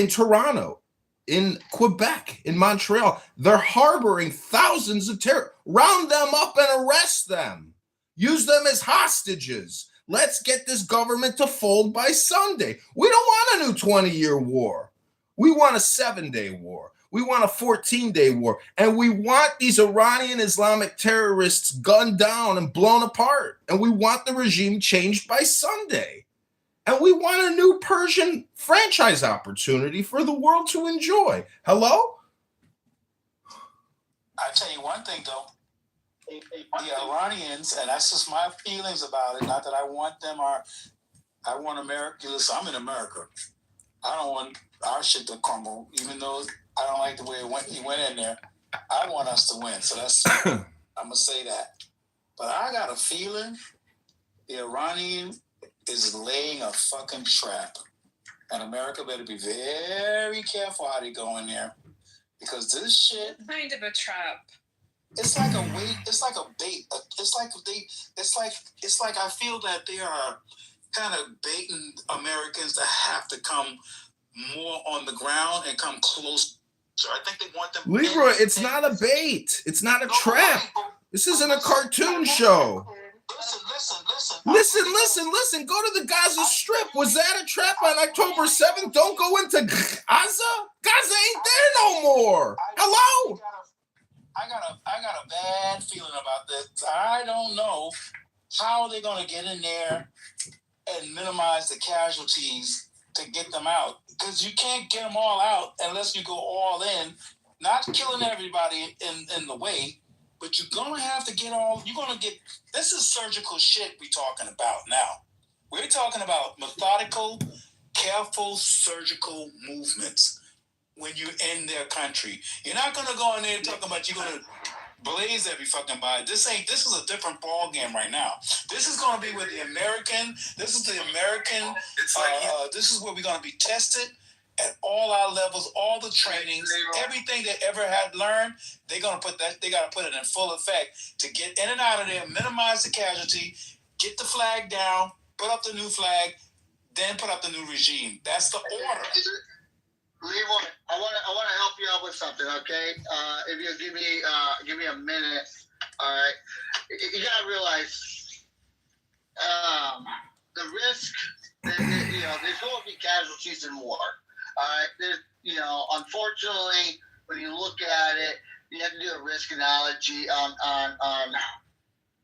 Toronto, in Quebec, in Montreal. They're harboring thousands of terrorists. Round them up and arrest them. Use them as hostages. Let's get this government to fold by Sunday. We don't want a new 20-year war. We want a 7-day war. We want a 14-day war. And we want these Iranian Islamic terrorists gunned down and blown apart. And we want the regime changed by Sunday. And we want a new Persian franchise opportunity for the world to enjoy. Hello? I tell you one thing, though. The Iranians, and that's just my feelings about it, not that I want them or I want America. Listen, I'm in America. I don't want our shit to crumble, even though I don't like the way he went in there. I want us to win. So that's, I'm going to say that. But I got a feeling the Iranian is laying a fucking trap. And America better be very careful how they go in there. Because this shit... Kind of a trap. It's like a weight. It's like a bait. It's like I feel that they are kind of baiting Americans to have to come more on the ground and come close. So I think they want them. Leroy, it's not a bait. It's not a trap. This isn't a cartoon show. Listen. Go to the Gaza Strip. Was that a trap on October 7th? Don't go into Gaza. Gaza ain't there no more. Hello? I got a bad feeling about this. I don't know how they're going to get in there and minimize the casualties to get them out. Because you can't get them all out unless you go all in, not killing everybody in the way, but you're going to have to get all, you're going to get, this is surgical shit we're talking about now. We're talking about methodical, careful, surgical movements when you're in their country. You're not going to go in there talking about you're going to blaze every fucking body. This is a different ball game right now. This is going to be with the American. This is the American. This is where we're going to be tested at all our levels, all the trainings, everything they ever had learned. They're going to put that. They got to put it in full effect to get in and out of there, minimize the casualty, get the flag down, put up the new flag, then put up the new regime. That's the order. Leroy, I want to help you out with something, okay? If you give me a minute, all right? You gotta realize the risk. There's going to be casualties in war. All right, unfortunately, when you look at it, you have to do a risk analogy on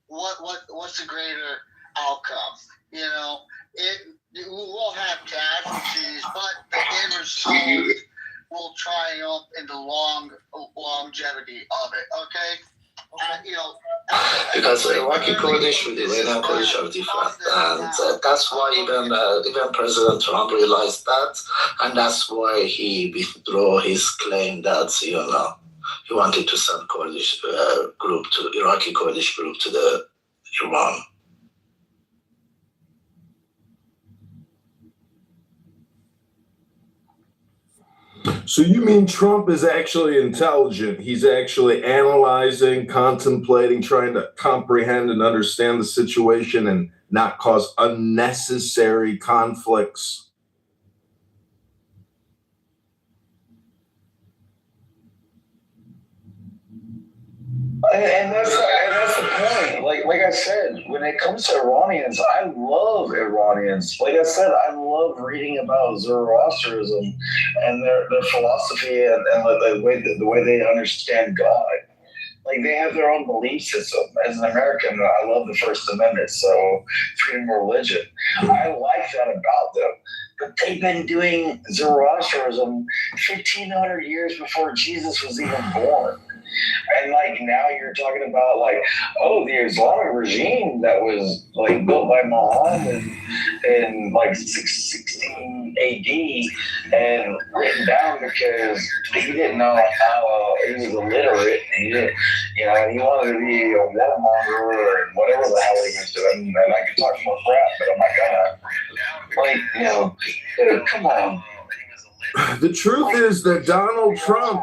what's the greater outcome. We will have casualties, but the end result will triumph in the longevity of it. Okay. Because Iraqi Kurdish with Iranian Kurdish are different, and that's why even President Trump realized that, and that's why he withdrew his claim that he wanted to send Kurdish group to Iraqi Kurdish group to the Iran. So you mean Trump is actually intelligent? He's actually analyzing, contemplating, trying to comprehend and understand the situation and not cause unnecessary conflicts. And that's the point. Like I said, when it comes to Iranians, I love Iranians. Like I said, I love reading about Zoroastrianism and their philosophy and the way they understand God. Like they have their own belief system. As an American, I love the First Amendment, so freedom of religion. I like that about them. But they've been doing Zoroastrianism 1,500 years before Jesus was even born. And now you're talking about the Islamic regime that was built by Muhammad in 16 AD and written down because he didn't know how he was illiterate. And he wanted to be a warmonger and whatever the hell he was doing. And I could talk more crap, but I'm not gonna. Come on. The truth is that Donald Trump,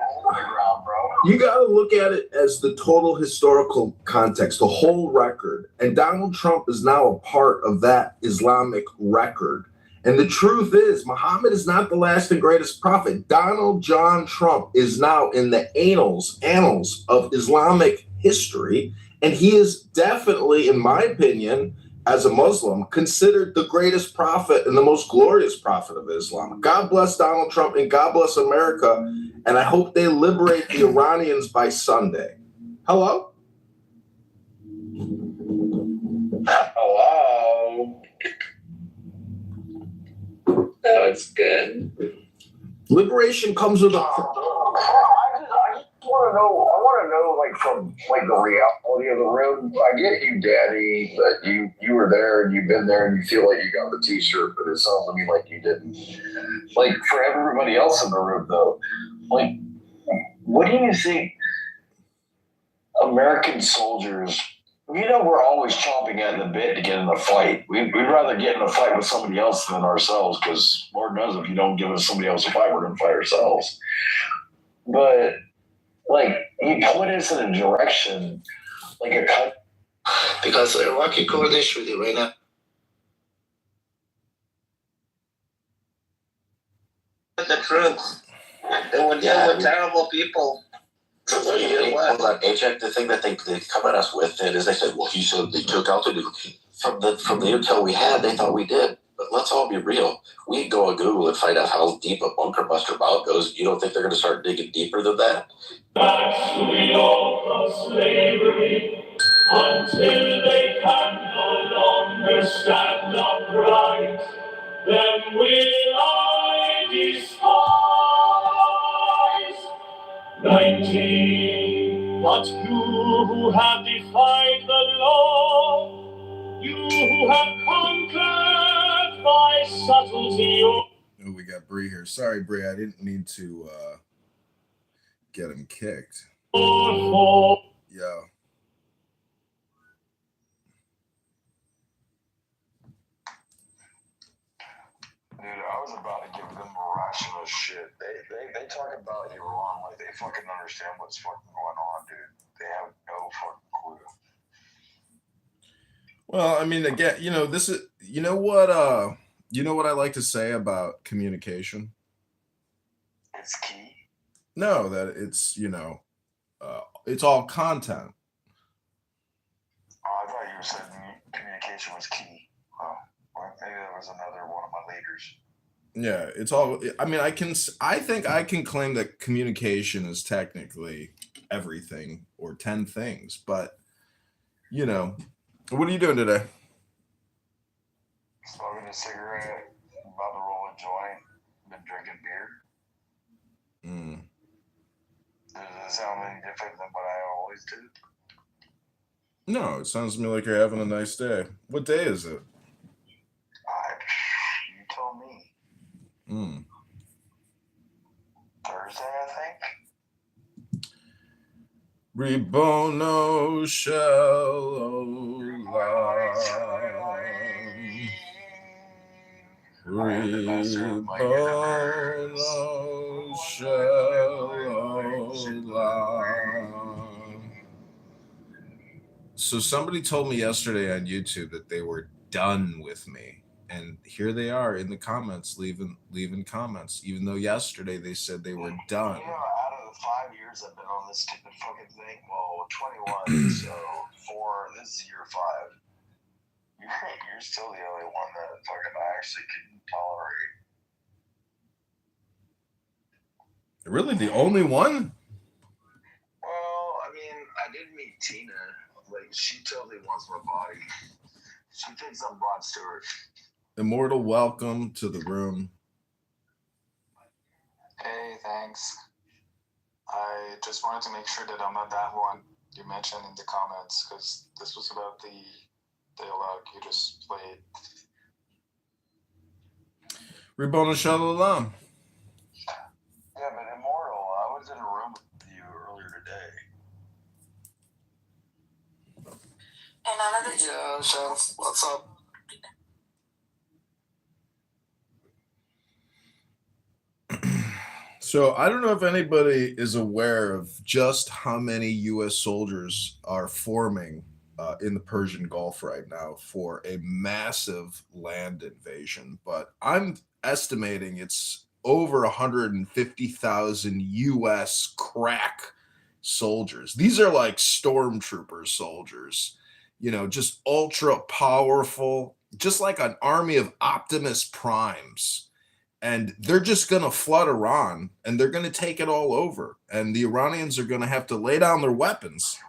you got to look at it as the total historical context, the whole record. And Donald Trump is now a part of that Islamic record. And the truth is, Muhammad is not the last and greatest prophet. Donald John Trump is now in the annals of Islamic history. And he is definitely, in my opinion, as a Muslim, considered the greatest prophet and the most glorious prophet of Islam. God bless Donald Trump and God bless America. And I hope they liberate the Iranians by Sunday. Hello? Hello? That's good. Liberation comes with a... I want to know from the reality of the room. I get you, Daddy, that you were there and you've been there and you feel like you got the T-shirt, but it sounds to me like you didn't. For everybody else in the room, though, what do you think American soldiers? We're always chomping at the bit to get in a fight. We'd rather get in a fight with somebody else than ourselves, because Lord knows if you don't give us somebody else a fight, we're going to fight ourselves. But he pointed us in a direction, like a cut. Because Iraqi Kurdish with Iranian. The truth. They were dealing with terrible people. Hold on, AJAC, the thing that they come at us with it is they said, well, he said they took out the nuclear. From the intel we had, they thought we did. But let's all be real. We go on Google and find out how deep a bunker buster bout goes. You don't think they're going to start digging deeper than that? That's who we know from slavery until they can no longer stand upright. Then will I despise 19. But you who have defied the law, you who have conquered by subtlety. Oh, we got Bree here. Sorry, Bree, I didn't mean to get him kicked. Yeah. Dude, I was about to give them irrational shit. They talk about Iran like they fucking understand what's fucking going on, dude. They have no fucking clue. Well, I mean, again, this is, you know what I like to say about communication? It's key. No, that it's, it's all content. Oh, I thought you were saying communication was key. Oh, well, maybe that was another one of my leaders. Yeah, it's all, I mean, I think I can claim that communication is technically everything or 10 things, but, what are you doing today? Smoking a cigarette, about to roll a joint, been drinking beer. Does it sound any different than what I always do? No, it sounds to me like you're having a nice day. What day is it? You told me. Thursday, I think. Ribono shall So somebody told me yesterday on YouTube that they were done with me, and here they are in the comments leaving comments, even though yesterday they said they were done. Out of the 5 years I've been on this stupid fucking thing, well, 21, so 4, this is year 5. You're still the only one that fucking I actually can tolerate. Really, the only one? Well, I mean, I did meet Tina. Like, she totally wants my body. She thinks I'm Rod Stewart. Immortal, welcome to the room. Hey, thanks. I just wanted to make sure that I'm not that one you mentioned in the comments, because this was about the dialogue you just played. Ribono Shalom. Yeah, but Immortal, I was in a room with you earlier today. And another... Yeah, Shell, what's up? So I don't know if anybody is aware of just how many U.S. soldiers are forming in the Persian Gulf right now for a massive land invasion, but I'm estimating it's over 150,000 U.S. crack soldiers. These are like stormtrooper soldiers, just ultra powerful, just like an army of Optimus Primes. And they're just going to flood Iran, and they're going to take it all over. And the Iranians are going to have to lay down their weapons.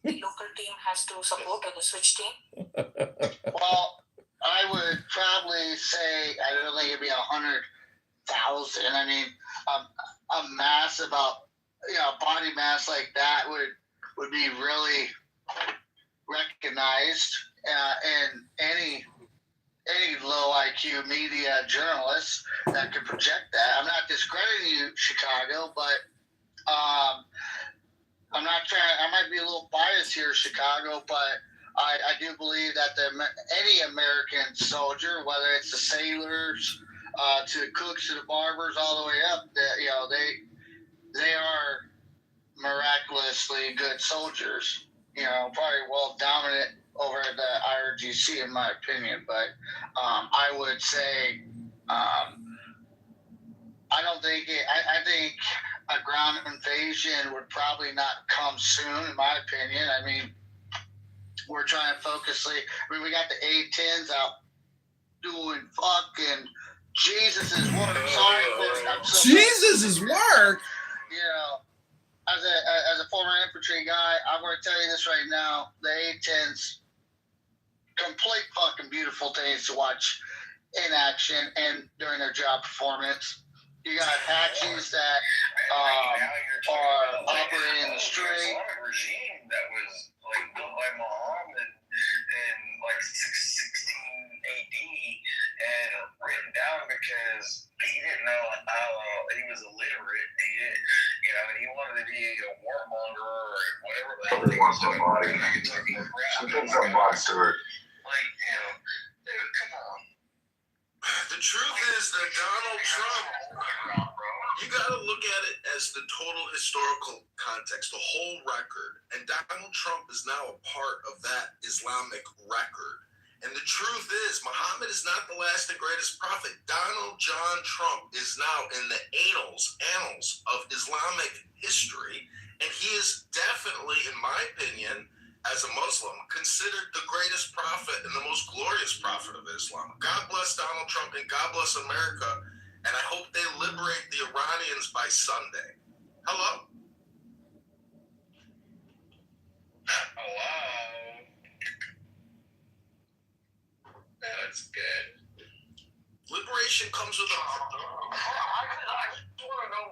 The local team has to support the switch team. Well, I would probably say, I don't think it'd be 100,000. I mean, a mass about, body mass like that would be really recognized, and any low IQ media journalist that could project that. I'm not discrediting you, Chicago, but I'm not trying. I might be a little biased here, Chicago, but I do believe that any American soldier, whether it's the sailors, to the cooks, to the barbers, all the way up, that they are miraculously good soldiers. Probably well dominant over the IRGC in my opinion. But I would say I don't think I think a ground invasion would probably not come soon, in my opinion. I mean, we're trying to we got the A-10s out doing fucking Jesus' work. Sorry for Jesus' work. As a former infantry guy, I'm going to tell you this right now: the A-10s, complete fucking beautiful things to watch in action and during their job performance. You got Apaches that are operating in the street. Islamic regime that was built by Muhammad in 16 AD and written down because he didn't know how he was illiterate. He didn't, and he wanted to be a warmonger or whatever the hell he was doing. Come on. The truth is that Donald Trump, you got to look at it as the total historical context, the whole record. And Donald Trump is now a part of that Islamic record. And the truth is, Muhammad is not the last and greatest prophet. Donald John Trump is now in the annals of Islamic history. And he is definitely, in my opinion, as a Muslim, considered the greatest prophet and the most glorious prophet of Islam. God bless Donald Trump and God bless America. And I hope they liberate the Iranians by Sunday. Hello? Hello? That's good. Liberation comes with a... I want to know,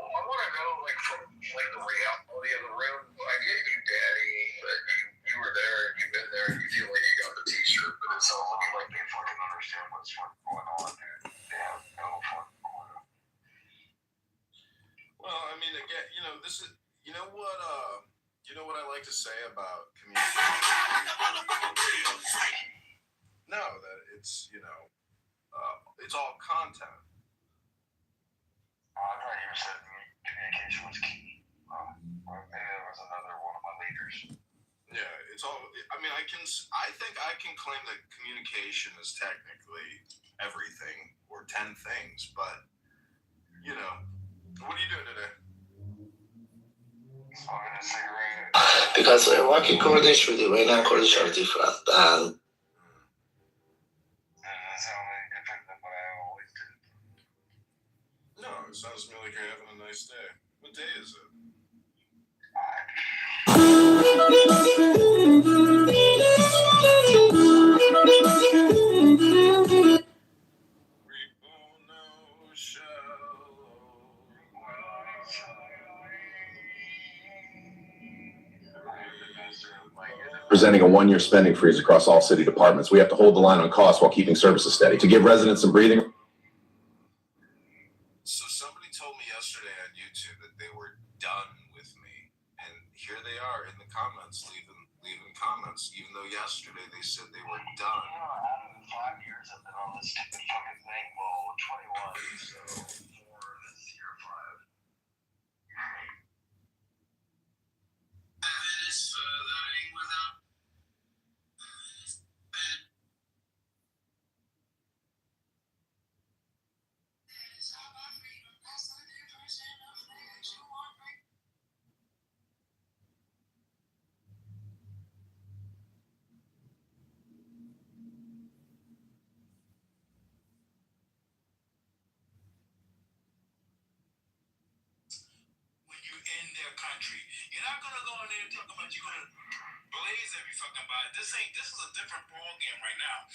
from the reality of the room. I get you, Daddy, but you were there and you've been there and you feel like you got the t-shirt, but it sounds like they fucking understand what's going on, dude. They have no fucking clue. Well, I mean, again, this is, you know what I like to say about communication? No, that it's, it's all content. I thought you said communication was key. Maybe there was another one of my leaders. Yeah, it's all, I think I can claim that communication is technically everything or 10 things, but, what are you doing today? Smoking a cigarette. Because Iraqi Kurdish with Iranian Kurdish are different. And Does that sound any different than what I always do? No, it sounds to me like you're having a nice day. What day is it? Presenting a one-year spending freeze across all city departments. We have to hold the line on costs while keeping services steady to give residents some breathing. So somebody told me yesterday on YouTube that they were done with me, and here they are in the comments, leaving comments, even though yesterday they said they were done. Out of the 5 years I've been on this stupid fucking thing, well, 21, so 4, this is year 5. In their country. You're not gonna go in there and talk about you're gonna blaze every fucking body. This is a different ball game right now.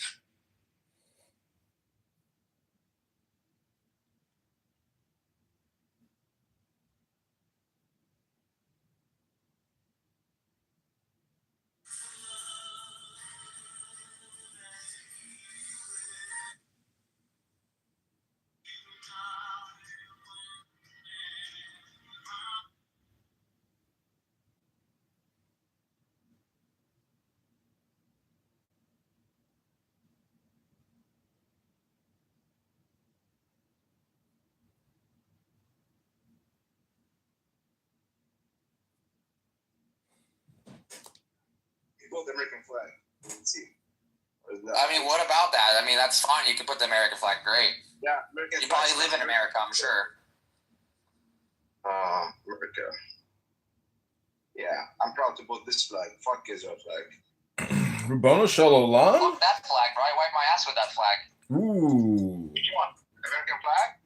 about the American flag? Let's see. I mean, what about that? I mean, that's fine. You can put the American flag. Great. Yeah, American You flag. probably live in America, I'm sure. America. Yeah, I'm proud to put this flag. Fuck Israel flag. Rabboni Shalom? Fuck that flag, bro. I wipe my ass with that flag. Ooh. You want American flag?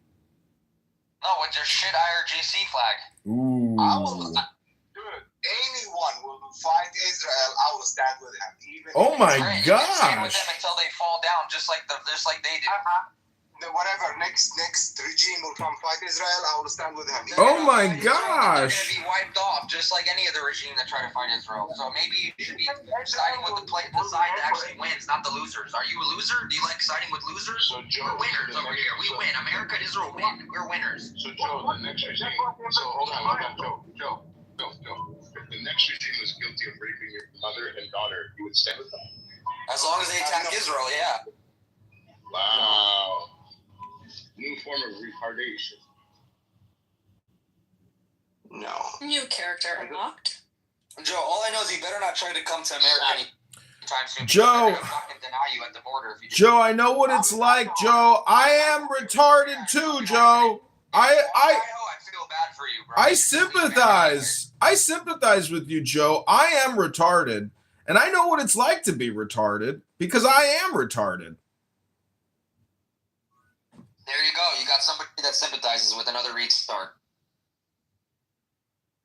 No, with your shit IRGC flag. Ooh. Dude, anyone will fight Israel, I will stand with him. Even Oh my You can stand with gosh. them until they fall down, just like they do. Whatever next regime will come fight Israel, I will stand with him. Oh my They're gonna gosh. be wiped off, just like any other regime that try to fight Israel. So maybe you should be siding with the side that actually wins, not the losers. Are you a loser? Do you like siding with losers? So Joe, We're winners over here. We win. America and Israel win. We're winners. So Joe, the next regime. So hold on, Joe. If the next regime was guilty of raping your mother and daughter, you would stand with them? As long as they attack Israel, yeah. Wow. New form of retardation. No. New character unlocked. Joe, all I know is you better not try to come to America anytime soon. Joe. They're gonna fucking deny you at the border if you do. Joe, I know what it's like, Joe. I am retarded too, Joe. I feel bad for you, bro. I sympathize. I sympathize with you, Joe. I am retarded, and I know what it's like to be retarded because I am retarded. There you go. You got somebody that sympathizes with another retard.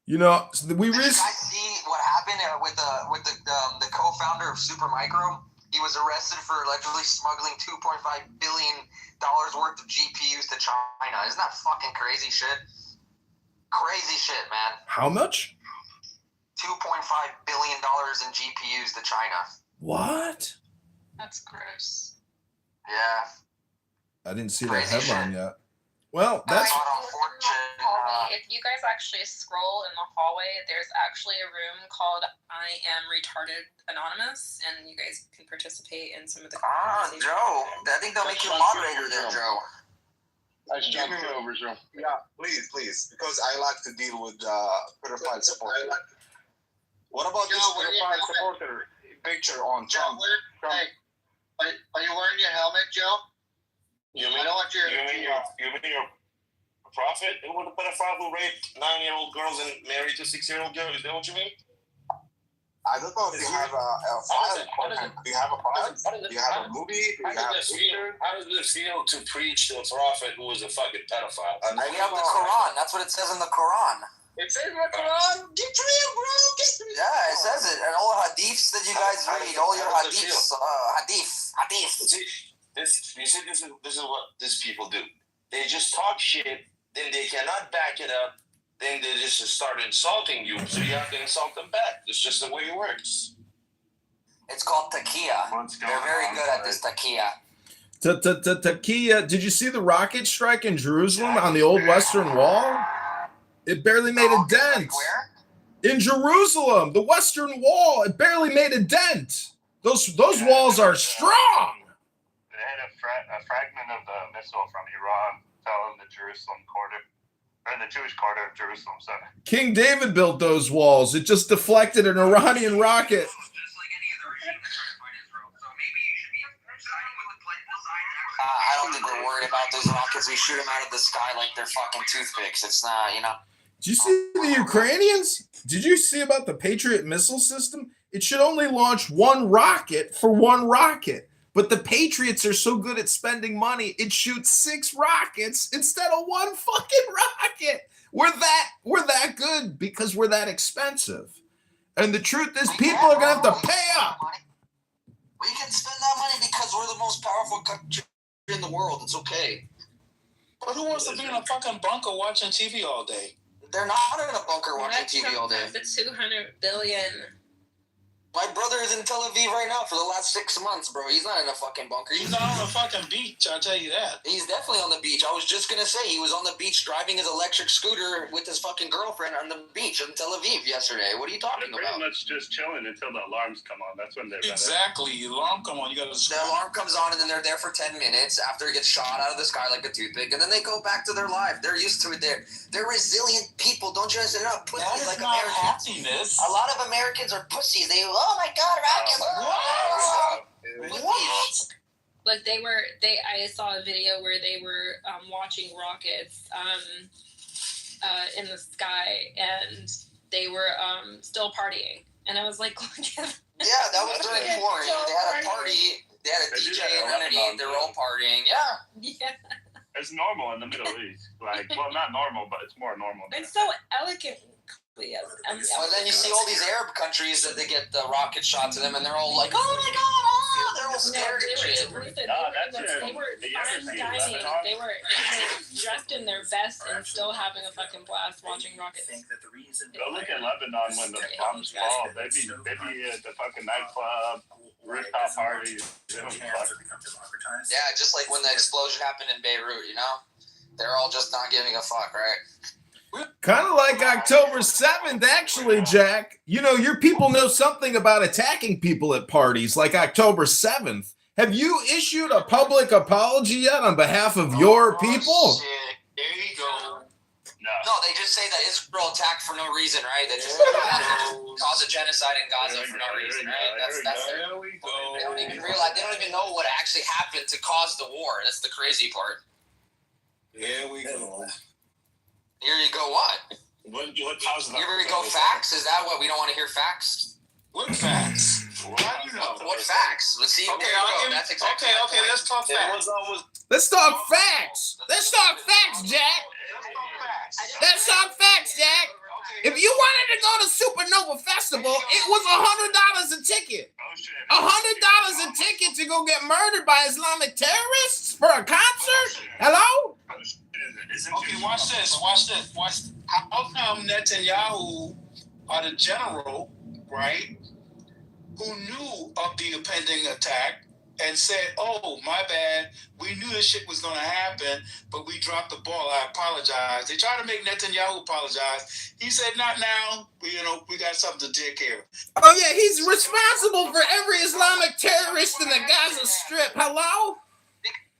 You know, we Did you guys see what happened with the co-founder of Supermicro? He was arrested for allegedly smuggling $2.5 billion worth of GPUs to China. Isn't that fucking crazy shit? Crazy shit, man. How much? $2.5 billion in GPUs to China. What? That's gross. Yeah. I didn't see that headline yet. Well, that's If you guys actually scroll in the hallway, there's actually a room called I Am Retarded Anonymous, and you guys can participate in some of the conversations. Joe. I think they'll make you a moderator there, Joe. Nice job, Kitover, Joe. Yeah, please, because I like to deal with pedophile support. What about this pedophile supporter picture on Trump? Hey, are you wearing your helmet, Joe? You mean your prophet? It was a pedophile who raped 9-year-old girls and married a 6-year-old girl. Is that what you mean? I don't know if you have a file. Do you have a file? Do you have a movie? How does it feel to preach to a prophet who is a fucking pedophile? We have the Quran. That's what it says in the Quran. It says in the Quran. Get real, bro. Yeah, it says it. And all the hadiths that you guys read, all your hadiths, hadith. This is what these people do. They just talk shit, then they cannot back it up, then they just start insulting you, so you have to insult them back. It's just the way it works. It's called taqiyya. They're very good at this taqiyya. Taqiyya. Did you see the rocket strike in Jerusalem on the old Western Wall? It barely made a dent. Where? In Jerusalem, the Western Wall, it barely made a dent. Those walls are strong. They had a fragment of the missile from Iran fell in the Jerusalem quarter, or the Jewish quarter of Jerusalem. Sorry. King David built those walls. It just deflected an Iranian rocket. I don't think we're worried about those rockets. We shoot them out of the sky like they're fucking toothpicks. It's not, you know. Did you see the Ukrainians? Did you see about the Patriot missile system? It should only launch one rocket for one rocket. But the Patriots are so good at spending money, it shoots 6 rockets instead of one fucking rocket. We're that good because we're that expensive. And the truth is, people are going to have to pay up. We can spend that money because we're the most powerful country in the world. It's okay. But who wants to be in a fucking bunker watching TV all day? They're not in a bunker watching TV all day. The $200 billion. My brother is in Tel Aviv right now for the last 6 months, bro. He's not in a fucking bunker. He's not on a fucking beach, I'll tell you that. He's definitely on the beach. I was just going to say, he was on the beach driving his electric scooter with his fucking girlfriend on the beach in Tel Aviv yesterday. What are you talking about? Pretty much just chilling until the alarms come on. That's when they're Exactly. The alarm come on. You got to. The alarm comes on, and then they're there for 10 minutes after it gets shot out of the sky like a toothpick, and then they go back to their life. They're used to it there. They're resilient people. Don't you understand? They're not pussies like Americans. Happiness. A lot of Americans are pussies. They Oh my God, rockets! What? Like I saw a video where they were watching rockets in the sky, and they were still partying. And I was like, yeah, that was during quarantine. They had a party. They had a DJ underneath. They were all partying. Yeah. Yeah. It's normal in the Middle East. Like, well, not normal, but it's more normal. It's so elegant. Well, then you see all these Arab countries that they get the rocket shot to them, and they're all like, "Oh my God!" They're all scared and shit. They were fine dining. They were dressed in their best and still having a fucking blast watching rockets. Go look at Lebanon when the bombs fall. They be at the fucking nightclub, rooftop parties. Yeah, just like when the explosion happened in Beirut. You know, they're all just not giving a fuck, right? Kind of like October 7th, actually, Jack. You know, your people know something about attacking people at parties, like October 7th. Have you issued a public apology yet on behalf of your people? Shit. There you go. No, they just say that Israel attacked for no reason, right? They just caused a genocide in Gaza for no reason, right? That's their, they don't even realize, they don't even know what actually happened to cause the war. That's the crazy part. Here we go. Here you go, what? What caused that? Here we go, facts? Is that what we don't want to hear facts? What facts? How do you know? What facts? Let's see. Okay, That's exactly okay, let's talk facts. Let's talk facts. Let's talk facts, Jack. Let's talk facts, Jack. If you wanted to go to Supernova Festival, it was $100 a ticket. $100 a ticket to go get murdered by Islamic terrorists for a concert? Hello? Okay, watch this. How come Netanyahu, the general, right, who knew of the impending attack and said, "Oh, my bad. We knew this shit was going to happen, but we dropped the ball. I apologize." They tried to make Netanyahu apologize. He said, "Not now. We got something to take care of." Oh, yeah, he's responsible for every Islamic terrorist in the Gaza Strip. Hello?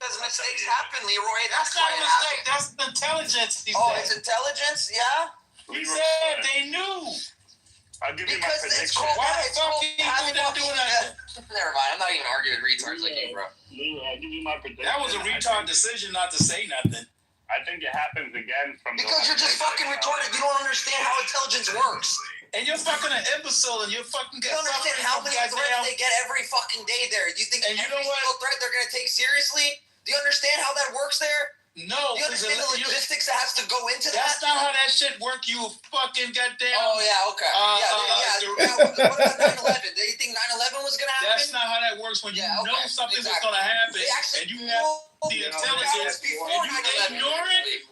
Because mistakes happen, Leroy. That's not a mistake. That's intelligence. It's intelligence? Yeah? He said they knew. I'll give you my Because prediction. it's called having doing that? Never mind. I'm not even arguing with retards like you, bro. I'll give you my prediction. That was a retard decision not to say nothing. I think it happens again from Because you're just fucking retarded. You don't understand how intelligence works. And you're fucking an imbecile, and you're fucking. You don't understand how many threats they get every fucking day there. Do you think every single threat they're going to take seriously? Do you understand how that works there? No. Do you understand the logistics that has to go into that? That's not how that shit work, you fucking goddamn. Oh, yeah, okay. What about 9/11? Do you think 9/11 was going to happen? That's not how that works when you know something was going to happen, and you have the intelligence, and you ignore it.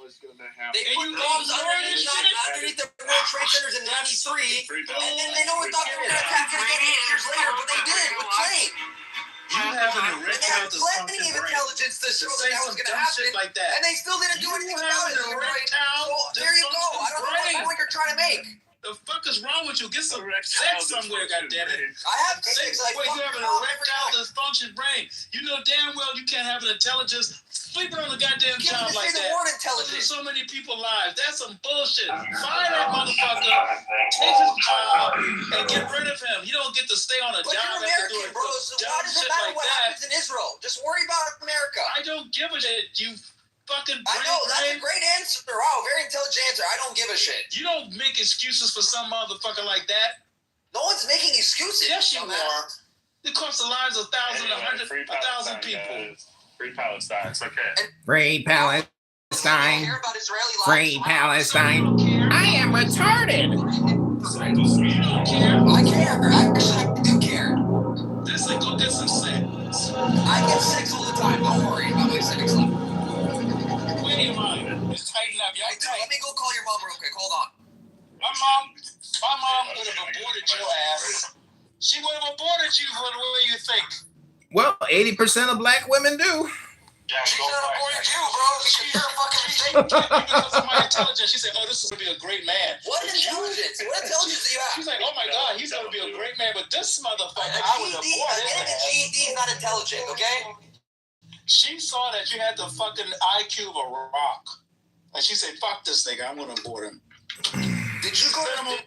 They put bombs underneath the World Trade Centers in 93, and then they know we thought they were going to attack it again 8 years later, but they did with planes. You have an erectile dysfunction plenty of brain. intelligence to show that was going to happen, like that. and they still didn't do anything about it. So there you go. I don't know what you're trying to make. The fuck is wrong with you? Get some sex somewhere, goddammit. I have sex. Wait, you have an erectile dysfunction brain. You know damn well you can't have an intelligence sleeping on a goddamn job like that. There's so many people's lives. That's some bullshit. Fire that motherfucker, take his job, and get rid of him. You don't get to stay on a job after doing bro, so why does it shit matter like what that. happens in Israel? Just worry about America. I don't give a shit, you fucking I know, that's a great answer. Wow, very intelligent answer. I don't give a shit. You don't make excuses for some motherfucker like that. No one's making excuses. Yes, you are. It costs the lives of thousands, 100,000 people. Free Palestine. It's okay. Free Palestine. Free Palestine. I am retarded. I care. Actually, I do care. Just like go get some sex. I get sex all the time. Don't worry about my sex life. Wait your mind. Just tighten up. Y'all tight. Let me go call your mom real quick. Hold on. My mom would have aborted your ass. She would have aborted you for the way you think. Well, 80% of black women do. Yeah, she should have aborted you, bro, because you're a fucking mistake. Because of my intelligence, she said, "Oh, this is going to be a great man." What intelligence? What intelligence do you have? She's like, "Oh my God, he's going to be a great man," but this motherfucker, I would abort him. A GED is not intelligent, okay? She saw that you had the fucking IQ of a rock, and she said, "Fuck this nigga, I'm going to abort him." Did you go to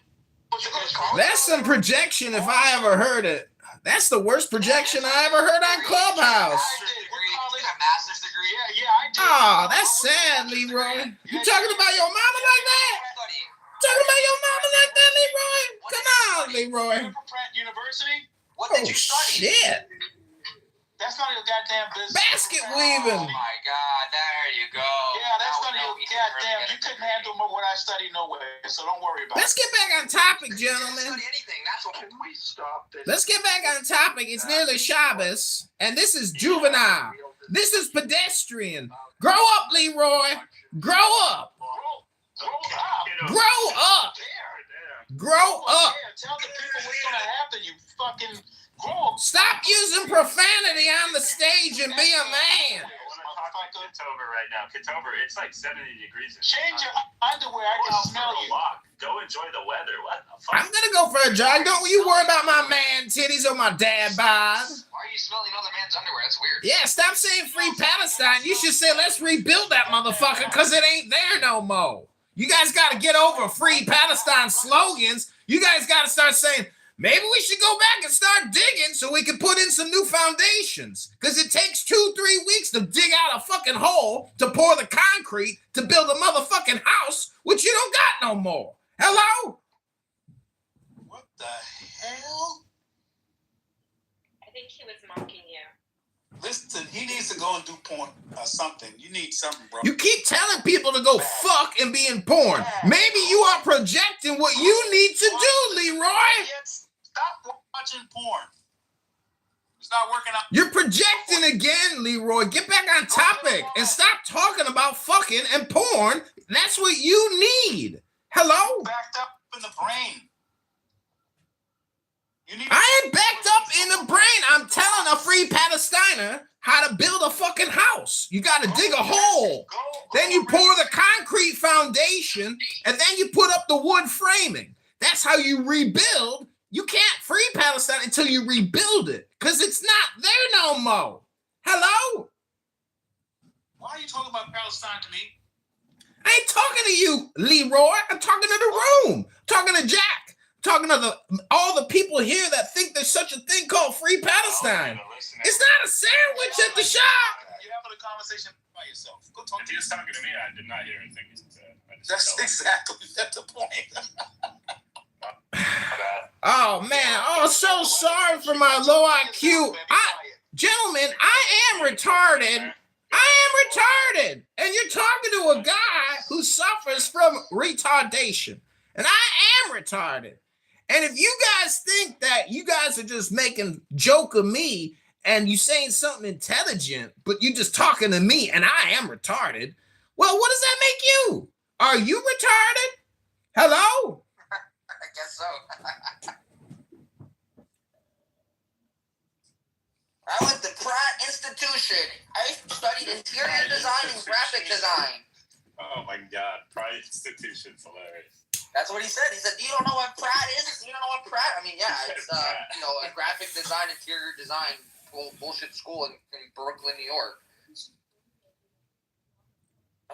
That's some projection if I ever heard it. That's the worst projection I ever heard on Clubhouse. Oh, that's sad, Leroy. You talking about your mama like that? Talking about your mama like that, Leroy? Come on, Leroy. University? What did you study? Shit. That's none of your goddamn business. Basket weaving. Oh my God, there you go. Yeah, that's none of your goddamn. You couldn't handle what I studied no way, so don't worry about it. Let's get back on topic, gentlemen. Can we stop this? Let's get back on topic. It's nearly Shabbos, and this is juvenile. This is pedestrian. Grow up, Leroy. Grow up. Grow up. Grow up. Tell the people what's gonna happen. You fucking grow up. Stop using profanity on the stage and be a man. Kitover right now. Kitover, it's like 70 degrees. Change your underwear. I can smell you. Go enjoy the weather. What the fuck? I'm gonna go for a jog. Don't you worry about my man titties or my dad bod. Why are you smelling another man's underwear? That's weird. Yeah, stop saying free Palestine. You should say let's rebuild that motherfucker because it ain't there no more. You guys got to get over free Palestine slogans. You guys got to start saying, maybe we should go back and start digging so we can put in some new foundations. Because it takes 2-3 weeks to dig out a fucking hole to pour the concrete to build a motherfucking house, which you don't got no more. Hello? What the hell? I think he was mocking you. Listen, he needs to go and do porn or something. You need something, bro. You keep telling people to go fuck and be in porn. Maybe you are projecting what you need to do, Leroy. Stop watching porn. It's not working out. You're projecting again, Leroy. Get back on topic and stop talking about fucking and porn. That's what you need. Hello? Backed up in the brain. I ain't backed up in the brain. I'm telling a free Palestiner how to build a fucking house. You got to dig a hole. Then you pour the concrete foundation, and then you put up the wood framing. That's how you rebuild. You can't free Palestine until you rebuild it, because it's not there no more. Hello? Why are you talking about Palestine to me? I ain't talking to you, Leroy. I'm talking to the room. I'm talking to Jack. Talking to all the people here that think there's such a thing called free Palestine. It's not a sandwich at the shop. You're having a conversation by yourself. Go talk. If he was talking to me, I did not hear anything he said. That's exactly the point. Oh man, oh so sorry for my low IQ. Gentlemen, I am retarded. And you're talking to a guy who suffers from retardation. And I am retarded. And if you guys think that you guys are just making joke of me and you saying something intelligent, but you just talking to me and I am retarded, well, what does that make you? Are you retarded? Hello? I guess so. I went to Pratt Institution. I studied interior design and graphic design. Oh my God, Pride Institution's hilarious. That's what he said. He said, "You don't know what Pratt is? You don't know what Pratt?" I mean, yeah, it's a graphic design, interior design bullshit school in Brooklyn, New York.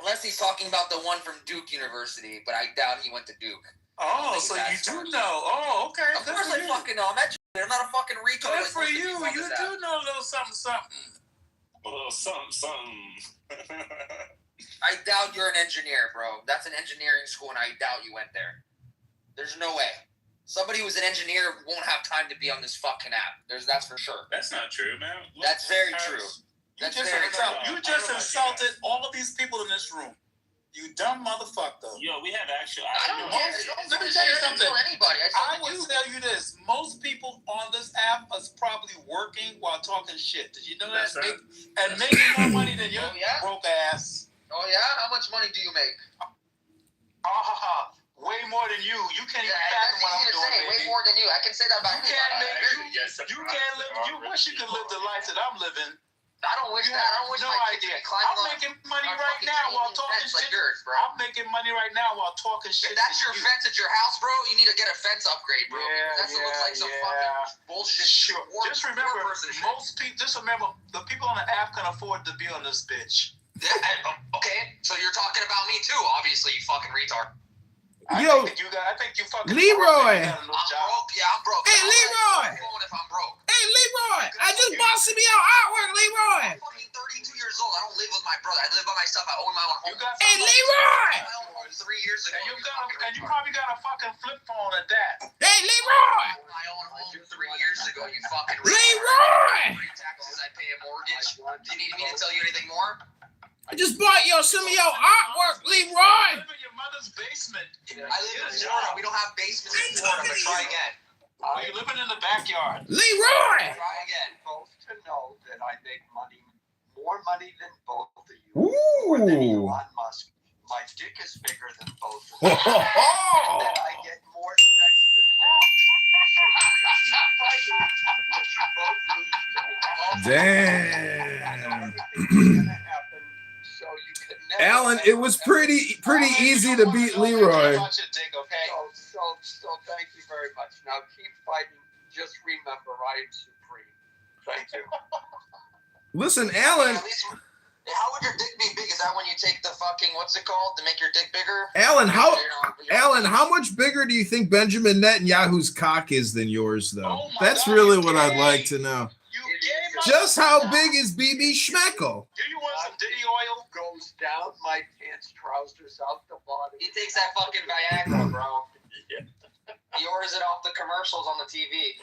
Unless he's talking about the one from Duke University, but I doubt he went to Duke. Oh, so you do know? Oh, okay. Of course I fucking know. I'm not a fucking retard. Good for you. You do know a little something, something. A little something, something. I doubt you're an engineer, bro. That's an engineering school, and I doubt you went there. There's no way. Somebody who's an engineer won't have time to be on this fucking app. That's for sure. That's not true, man. That's very true. You just insulted all of these people in this room. You dumb motherfucker. Yo, we have actually. I don't care. Let me tell you something. Anybody. I will tell you this. Most people on this app is probably working while talking shit. Did you know that? Right. And making more money than your broke ass. Oh, yeah? How much money do you make? Way more than you. You can't even fathom what I'm doing, baby. Way more than you. I can say that about you. You can't live. You wish you could live the life that I'm living. I don't wish that. I don't wish no idea. I'm making money right now while talking shit. Like yours, bro. I'm making money right now while talking shit. If that's your fence at your house, bro, you need to get a fence upgrade, bro. That looks like some fucking bullshit. Sure. Just remember, most people. Just remember, the people on the app can afford to be on this bitch. Yeah, okay, so you're talking about me too, obviously, you fucking retard. I Yo, think you fucking Leroy. I'm broke. Yeah, I'm broke. Hey, Leroy. If I'm broke. Hey, Leroy. I just bought some of your artwork, Leroy. I'm fucking 32 years old. I don't live with my brother. I live by myself. I own my own home. Hey, Leroy. 3 years ago. And you probably got a fucking flip phone at that. Hey, Leroy. My own home 3 years ago. You fucking Leroy. taxes. I pay a mortgage. Do you need me to tell you anything more? I just bought some of your artwork, Leroy. You live in your mother's basement. I live in Florida. We don't have basements in Florida, but try again. Are you living in the backyard? Leroy. Try again. Both to know that I make more money than both of you. Ooh. More than Elon Musk. My dick is bigger than both of you. And I get more sex than both of you. So you keep fighting, but you both lose to me. Damn. So you can never Alan, it was pretty easy to beat Leroy. So thank you very much. Now keep fighting. Just remember, I am supreme. Thank you. Listen, Alan. How would your dick be big? Is that when you take the fucking, what's it called, to make your dick bigger? Alan, how much bigger do you think Benjamin Netanyahu's cock is than yours, though? That's really what I'd like to know. Just how big is BB Schmeckel? Do you want some Diddy oil? Goes down my pants, trousers out the bottom. He takes that fucking Viagra, bro. He orders it off the commercials on the TV.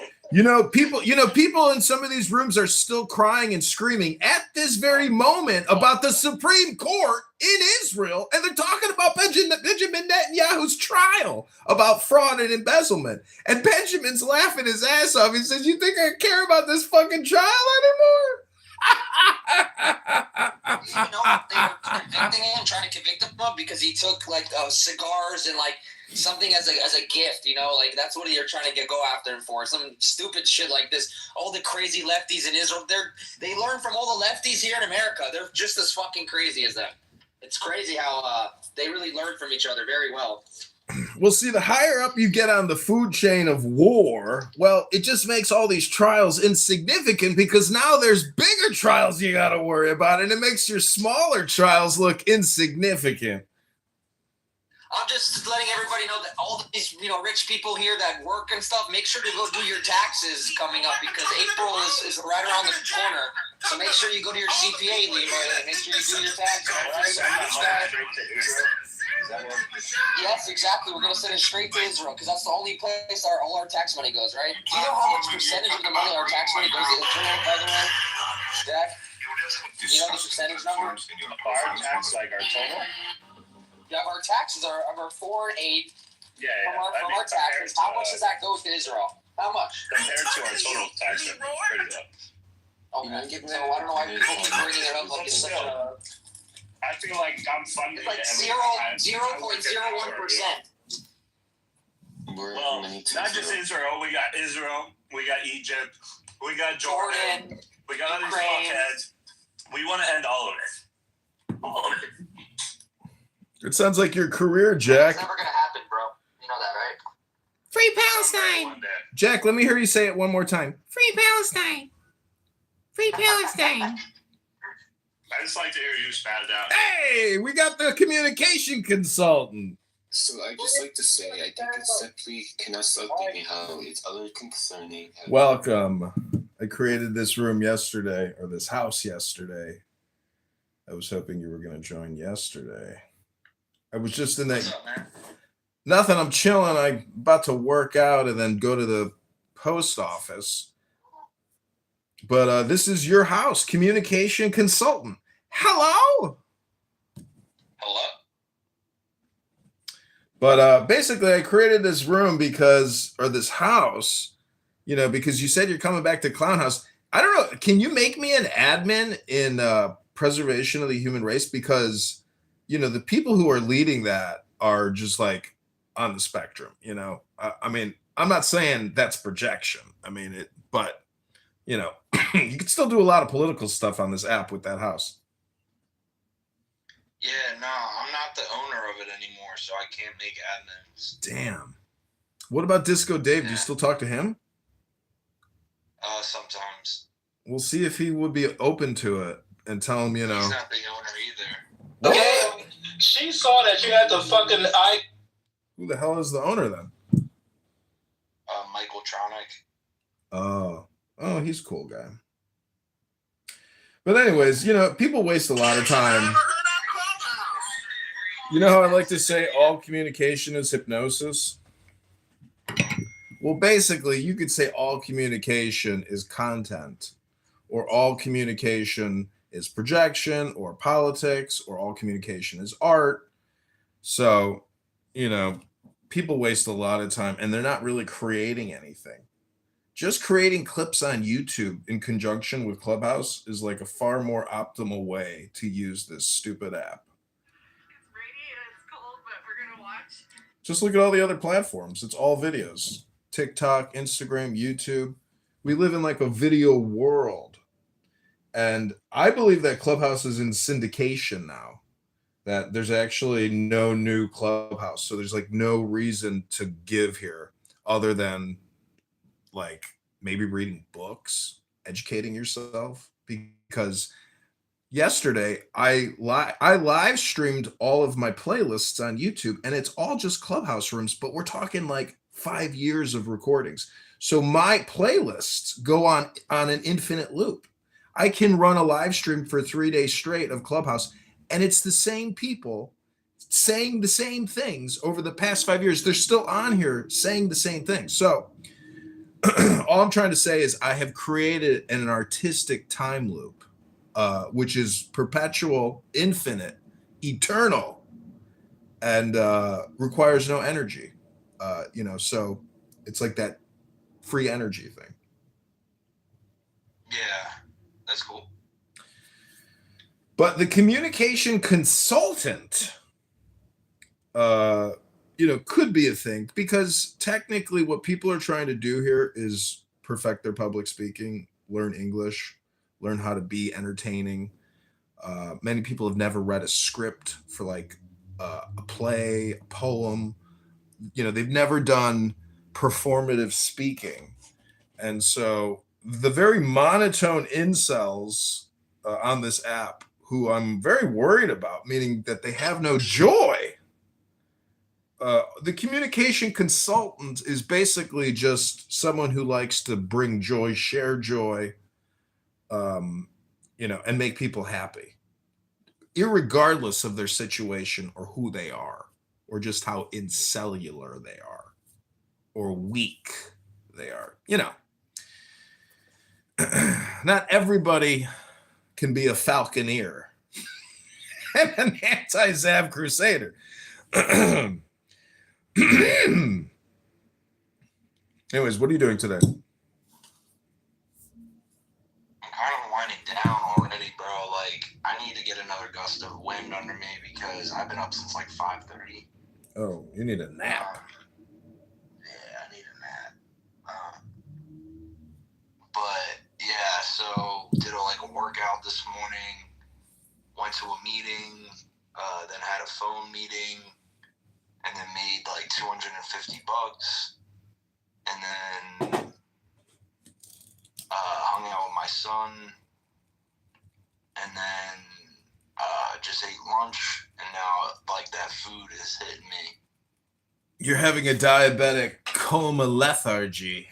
People in some of these rooms are still crying and screaming at this very moment about the Supreme Court in Israel, and they're talking about Benjamin Netanyahu's trial about fraud and embezzlement. And Benjamin's laughing his ass off. He says, "You think I care about this fucking trial anymore?" You know, they were convicting him, trying to convict him of, because he took like cigars and like something as a gift, like that's what you're trying to go after him for. Some stupid shit like this. All the crazy lefties in Israel, they learn from all the lefties here in America. They're just as fucking crazy as them. It's crazy how they really learn from each other very well. Well, see, the higher up you get on the food chain of war, well, it just makes all these trials insignificant, because now there's bigger trials you got to worry about, and it makes your smaller trials look insignificant. I'm just letting everybody know that all these, rich people here that work and stuff, make sure to go do your taxes coming up, because April is right around the corner. So make sure you go to your CPA, Leroy, and make sure you do your taxes. Yes, exactly. We're going to send it straight to Israel, because that's the only place all our tax money goes, right? Do you know how much percentage of the money our tax money goes to Israel, by the way? Jack? You know the percentage number? Our tax, like our total? Yeah, our taxes are 4 and 8 from our taxes. How much does that go to Israel? How much? Compared to our total tax, it's pretty low. Okay, so I don't know why people keep bringing it up like it's such a... I feel like I'm funding it's like it. 0.01%. Well, not just Israel. We got Israel. We got Egypt. We got Jordan. We got all these fuckheads. We want to end all of it. All of it. It sounds like your career, Jack. It's never going to happen, bro. You know that, right? Free Palestine. Jack, let me hear you say it one more time. Free Palestine. Free Palestine. I just like to hear you spat it out. Hey, we got the communication consultant. So I just like to say, I think it's simply concerning how it's other concerning. Welcome. I created this room yesterday, or this house yesterday. I was hoping you were going to join yesterday. I was just in that. What's up, man? Nothing. I'm chilling. I'm about to work out and then go to the post office. But this is your house, communication consultant. Hello. Hello. But basically, I created this room this house, because you said you're coming back to Clown House. I don't know. Can you make me an admin in preservation of the human race? Because, the people who are leading that are just like on the spectrum, I mean, I'm not saying that's projection. I mean, but you can still do a lot of political stuff on this app with that house. Yeah, no, I'm not the owner of it anymore, so I can't make admins. Damn. What about Disco Dave? Do you still talk to him? Sometimes. We'll see if he would be open to it and tell him, He's not the owner either. Okay, she saw that you had the fucking Who the hell is the owner then? Michael Tronick. Oh, he's a cool guy. But anyways, people waste a lot of time. You know how I like to say all communication is hypnosis? Well, basically, you could say all communication is content, or all communication is projection, or politics, or all communication is art. So, people waste a lot of time and they're not really creating anything. Just creating clips on YouTube in conjunction with Clubhouse is like a far more optimal way to use this stupid app. Just look at all the other platforms. It's all videos. TikTok, Instagram, YouTube. We live in like a video world. And I believe that Clubhouse is in syndication now. That there's actually no new Clubhouse. So there's like no reason to give here other than like maybe reading books, educating yourself. Because yesterday I live streamed all of my playlists on YouTube, and it's all just Clubhouse rooms, but we're talking like 5 years of recordings. So my playlists go on an infinite loop. I can run a live stream for 3 days straight of Clubhouse, and it's the same people saying the same things over the past 5 years. They're still on here saying the same thing. So all I'm trying to say is I have created an artistic time loop, which is perpetual, infinite, eternal, and requires no energy. So it's like that free energy thing. Yeah, that's cool. But the communication consultant, could be a thing, because technically what people are trying to do here is perfect their public speaking, learn English, learn how to be entertaining. Many people have never read a script for like a play, a poem. They've never done performative speaking. And so the very monotone incels on this app, who I'm very worried about, meaning that they have no joy. The communication consultant is basically just someone who likes to bring joy, share joy, and make people happy, irregardless of their situation or who they are, or just how incellular they are, or weak they are. Not everybody can be a falconeer and an anti-Zav crusader. Anyways, what are you doing today? I'm kind of winding down already, bro. Like, I need to get another gust of wind under me because I've been up since like 5:30. Oh, you need a nap. Yeah, I need a nap. But yeah, so did a workout this morning. Went to a meeting. Then had a phone meeting. And then made like $250. And then hung out with my son. And then just ate lunch. And now like that food is hitting me. You're having a diabetic coma lethargy.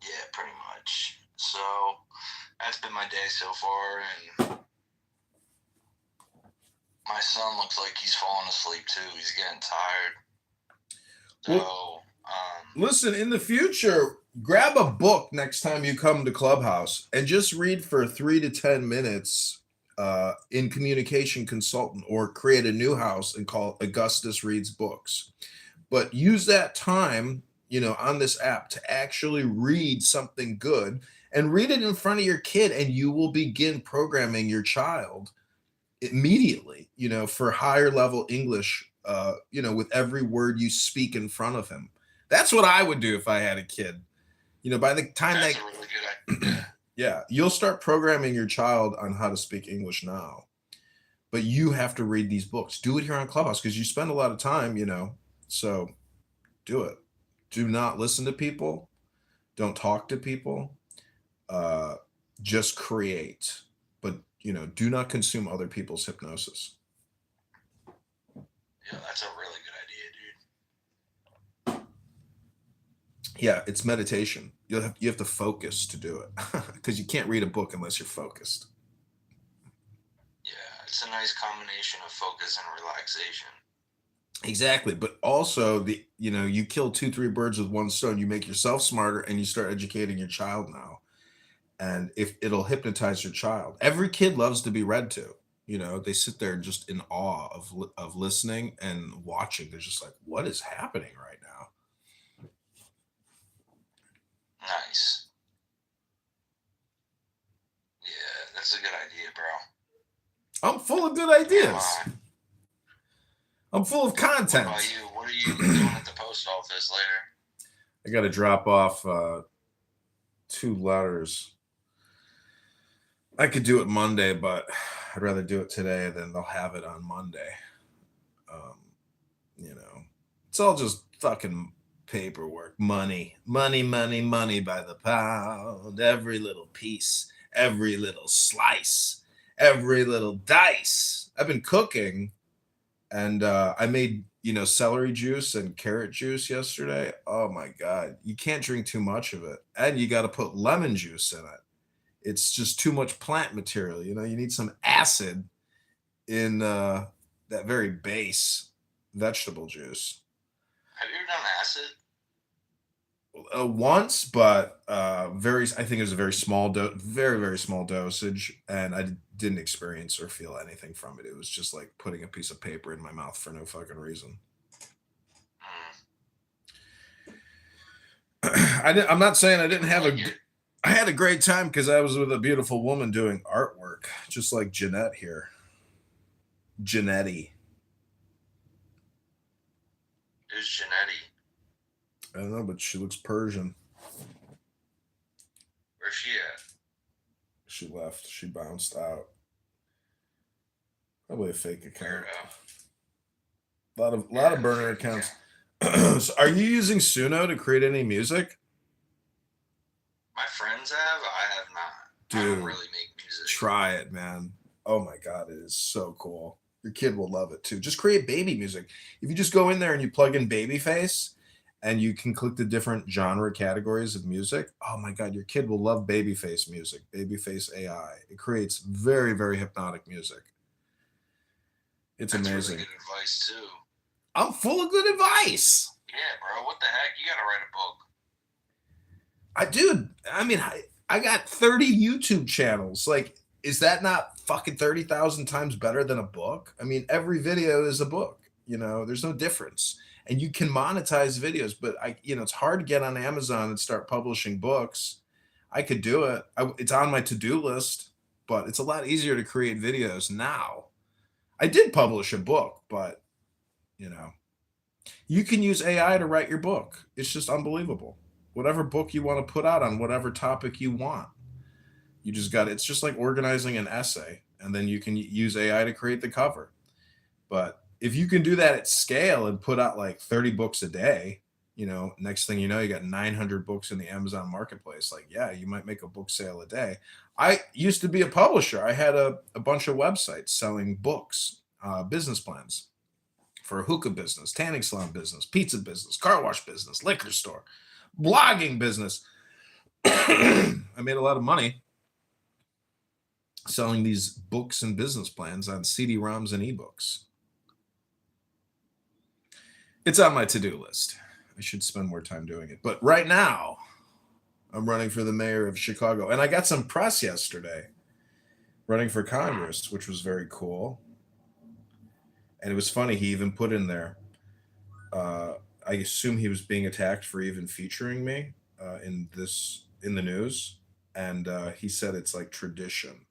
Yeah, pretty much. So that's been my day so far, and my son looks like he's falling asleep too. He's getting tired. So, listen, in the future, grab a book next time you come to Clubhouse and just read for 3 to 10 minutes in Communication Consultant, or create a new house and call it Augustus Reads Books. But use that time, on this app to actually read something good, and read it in front of your kid, and you will begin programming your child immediately, for higher level English, with every word you speak in front of him. That's what I would do if I had a kid. By the time that's a really good idea. Yeah, you'll start programming your child on how to speak English now. But you have to read these books. Do it here on Clubhouse because you spend a lot of time, so do it. Do not listen to people. Don't talk to people. Just create. But, do not consume other people's hypnosis. Yeah, that's a really good idea, dude. Yeah, it's meditation. You have to focus to do it because you can't read a book unless you're focused. Yeah, it's a nice combination of focus and relaxation. Exactly, but also you kill 2-3 birds with one stone. You make yourself smarter, and you start educating your child now. And if it'll hypnotize your child, every kid loves to be read to. They sit there just in awe of listening and watching. They're just like, what is happening right now? Nice. Yeah, that's a good idea, bro. I'm full of good ideas. I'm full of content. What about you? What are you doing at the post office later? I got to drop off 2 letters. I could do it Monday, but I'd rather do it today than they'll have it on Monday. It's all just fucking paperwork. Money by the pound. Every little piece, every little slice, every little dice. I've been cooking, and I made celery juice and carrot juice yesterday. Oh my god, you can't drink too much of it, and you got to put lemon juice in it. It's just too much plant material. You need some acid in that very base vegetable juice. Have you ever done acid? Once, but I think it was a very small very, very small dosage, and I didn't experience or feel anything from it. It was just like putting a piece of paper in my mouth for no fucking reason. I'm not saying I didn't have I had a great time because I was with a beautiful woman doing artwork, just like Jeanette here. Jeanette. Who's Jeanette? I don't know, but she looks Persian. Where's she at? She left. She bounced out. Probably a fake account. A lot of burner accounts. So are you using Suno to create any music? My friends have. I have not. Dude, I don't really make music. Try it, man. Oh my god, it is so cool. Your kid will love it too. Just create baby music. If you just go in there and you plug in Babyface, and you can click the different genre categories of music. Oh my god, your kid will love Babyface music, Babyface AI. It creates very, very hypnotic music. It's That's amazing. Really good advice too. I'm full of good advice. Yeah, bro. What the heck? You gotta write a book. I got 30 YouTube channels. Like, is that not fucking 30,000 times better than a book? I mean, every video is a book. There's no difference. And you can monetize videos, but it's hard to get on Amazon and start publishing books. I could do it. It's on my to-do list, but it's a lot easier to create videos now. I did publish a book, but you can use AI to write your book. It's just unbelievable. Whatever book you want to put out on whatever topic you want. You just got it's just like organizing an essay, and then you can use AI to create the cover. But if you can do that at scale and put out like 30 books a day, next thing you know, you got 900 books in the Amazon marketplace. Like, yeah, you might make a book sale a day. I used to be a publisher. I had a bunch of websites selling books, business plans for a hookah business, tanning salon business, pizza business, car wash business, liquor store, blogging business. I made a lot of money selling these books and business plans on CD-ROMs and ebooks. It's on my to-do list. I should spend more time doing it. But right now, I'm running for the mayor of Chicago. And I got some press yesterday running for Congress, which was very cool. And it was funny, he even put in there, I assume he was being attacked for even featuring me in the news. And he said it's like tradition.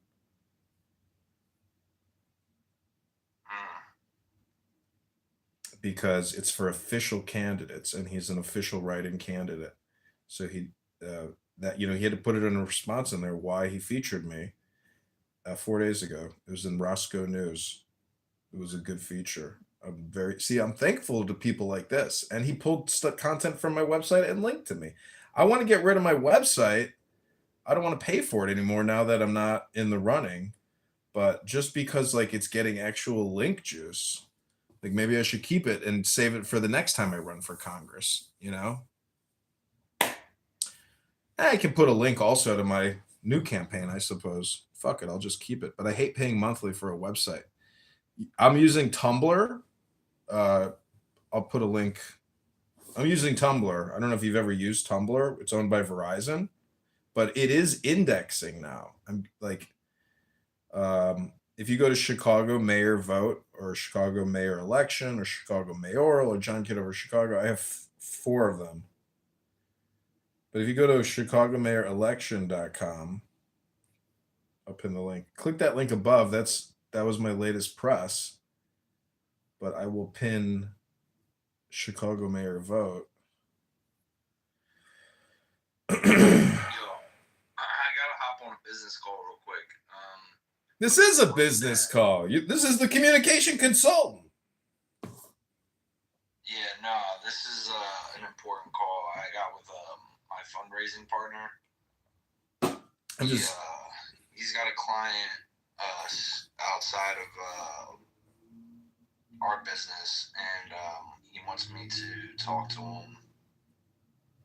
Because it's for official candidates, and he's an official writing candidate. So he had to put it in a response in there why he featured me 4 days ago. It was in Roscoe News. It was a good feature. I'm thankful to people like this. And he pulled content from my website and linked to me. I want to get rid of my website. I don't want to pay for it anymore now that I'm not in the running. But just because it's getting actual link juice, maybe I should keep it and save it for the next time I run for Congress, I can put a link also to my new campaign, I suppose. Fuck it, I'll just keep it. But I hate paying monthly for a website. I'm using Tumblr. I'll put a link. I'm using Tumblr. I don't know if you've ever used Tumblr. It's owned by Verizon, but it is indexing now. I'm like, if you go to Chicago mayor vote or Chicago mayor election or Chicago mayoral or John Kitover Chicago, I have 4 of them. But if you go to chicagomayorelection.com, I'll pin the link. Click that link above. That was my latest press. But I will pin Chicago mayor vote. Yo, I gotta hop on a business call real quick. This is a business call. This is the communication consultant. Yeah, no, this is an important call I got with my fundraising partner. He's got a client outside of our business, and he wants me to talk to him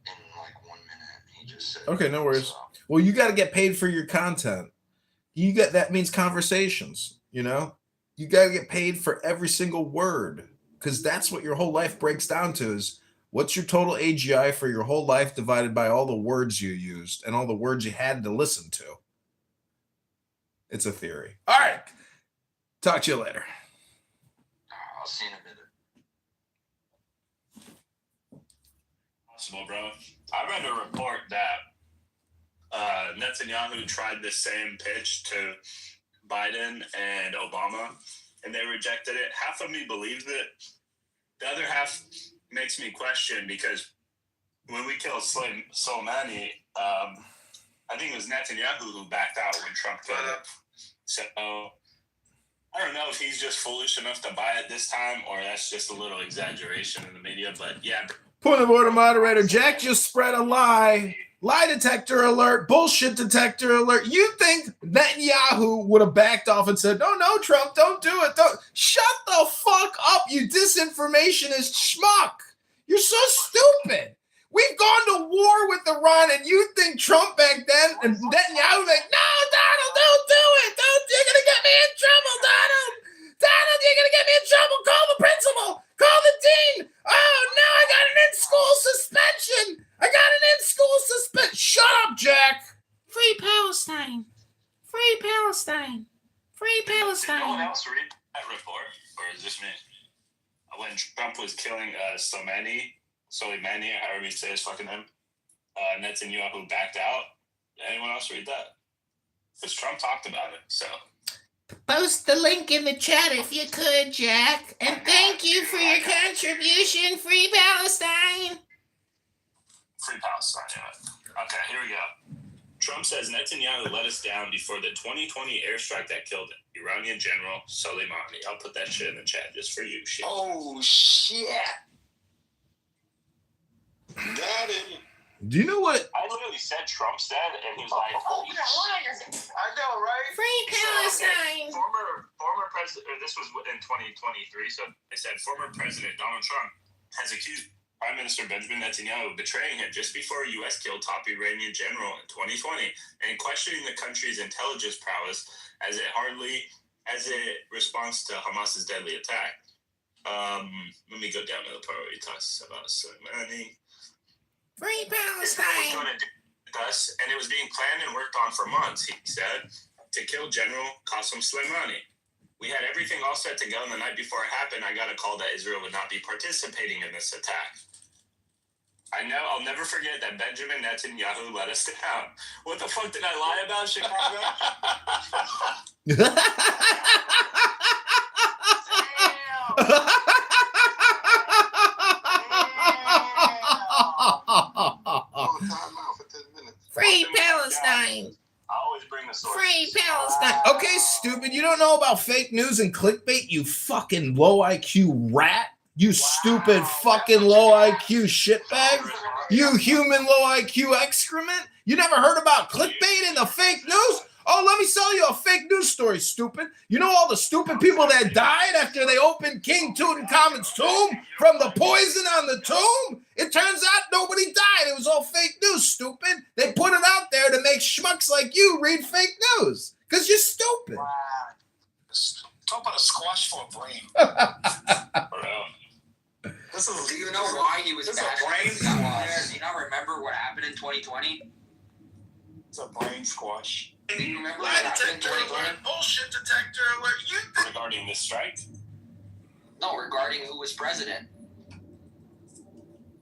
in like 1 minute. He just said, Okay, no worries. Well, you got to get paid for your content. That means conversations, you know? You got to get paid for every single word, because that's what your whole life breaks down to is what's your total AGI for your whole life divided by all the words you used and all the words you had to listen to. It's a theory. All right. Talk to you later. I'll see you in a minute. Possible, bro. I read a report that Netanyahu tried the same pitch to Biden and Obama, and they rejected it. Half of me believes it. The other half makes me question, because when we killed Soleimani, I think it was Netanyahu who backed out when Trump killed him. So I don't know if he's just foolish enough to buy it this time, or that's just a little exaggeration in the media. But yeah. Point of order, moderator. Jack just spread a lie. Lie detector alert. Bullshit detector alert. You think Netanyahu would have backed off and said, no, Trump, don't do it. Don't. Shut the fuck up, you disinformationist schmuck. You're so stupid. We've gone to war with Iran, and you think Trump back then and Netanyahu like, no, Donald, don't do it. You're going to get me in trouble, Donald. Donald, you're going to get me in trouble. Call the principal. Call the dean. Oh, no, I got an in-school suspension. Shut up, Jack. Free Palestine. Free Palestine. Free Palestine. Did no one else read that report, or is this me? When Trump was killing Soleimani, however you say his fucking name, Netanyahu backed out. Did anyone else read that? Because Trump talked about it, so. Post the link in the chat if you could, Jack. And thank you for your contribution. Free Palestine. Free Palestine, yeah. Okay, here we go. Trump says Netanyahu let us down before the 2020 airstrike that killed Iranian General Soleimani. I'll put that shit in the chat just for you, shit. Oh, shit. Got it. Do you know what? I literally said Trump said, and he was like, I know, right? Free Palestine. So, okay, former president, or this was in 2023, so they said former President Donald Trump has accused Prime Minister Benjamin Netanyahu of betraying him just before U.S. killed top Iranian general in 2020 and questioning the country's intelligence prowess as it responds to Hamas's deadly attack. Let me go down to the part where he talks about Soleimani. Free Palestine. And it was being planned and worked on for months, he said, to kill General Qasem Soleimani. We had everything all set to go, and the night before it happened, I got a call that Israel would not be participating in this attack. I'll never forget that Benjamin Netanyahu let us down. What the fuck did I lie about, Chicago? Free Palestine. I always bring the sources. Free Palestine. Okay, stupid. You don't know about fake news and clickbait, you fucking low IQ rat. You stupid fucking low IQ shitbag. You human low IQ excrement. You never heard about clickbait and the fake news? Oh, let me sell you a fake news story, stupid. You know all the stupid people that died after they opened King Tutankhamun's tomb from the poison on the tomb? It turns out nobody died. It was all fake news, stupid. They put it out there to make schmucks like you read fake news because you're stupid. Wow. Talk about a squash for a brain. Do you know why he was bashing? Do you not remember what happened in 2020? It's a brain squash. Do you remember what happened in 2020? Bullshit detector alert. Regarding this strike? No, regarding who was president.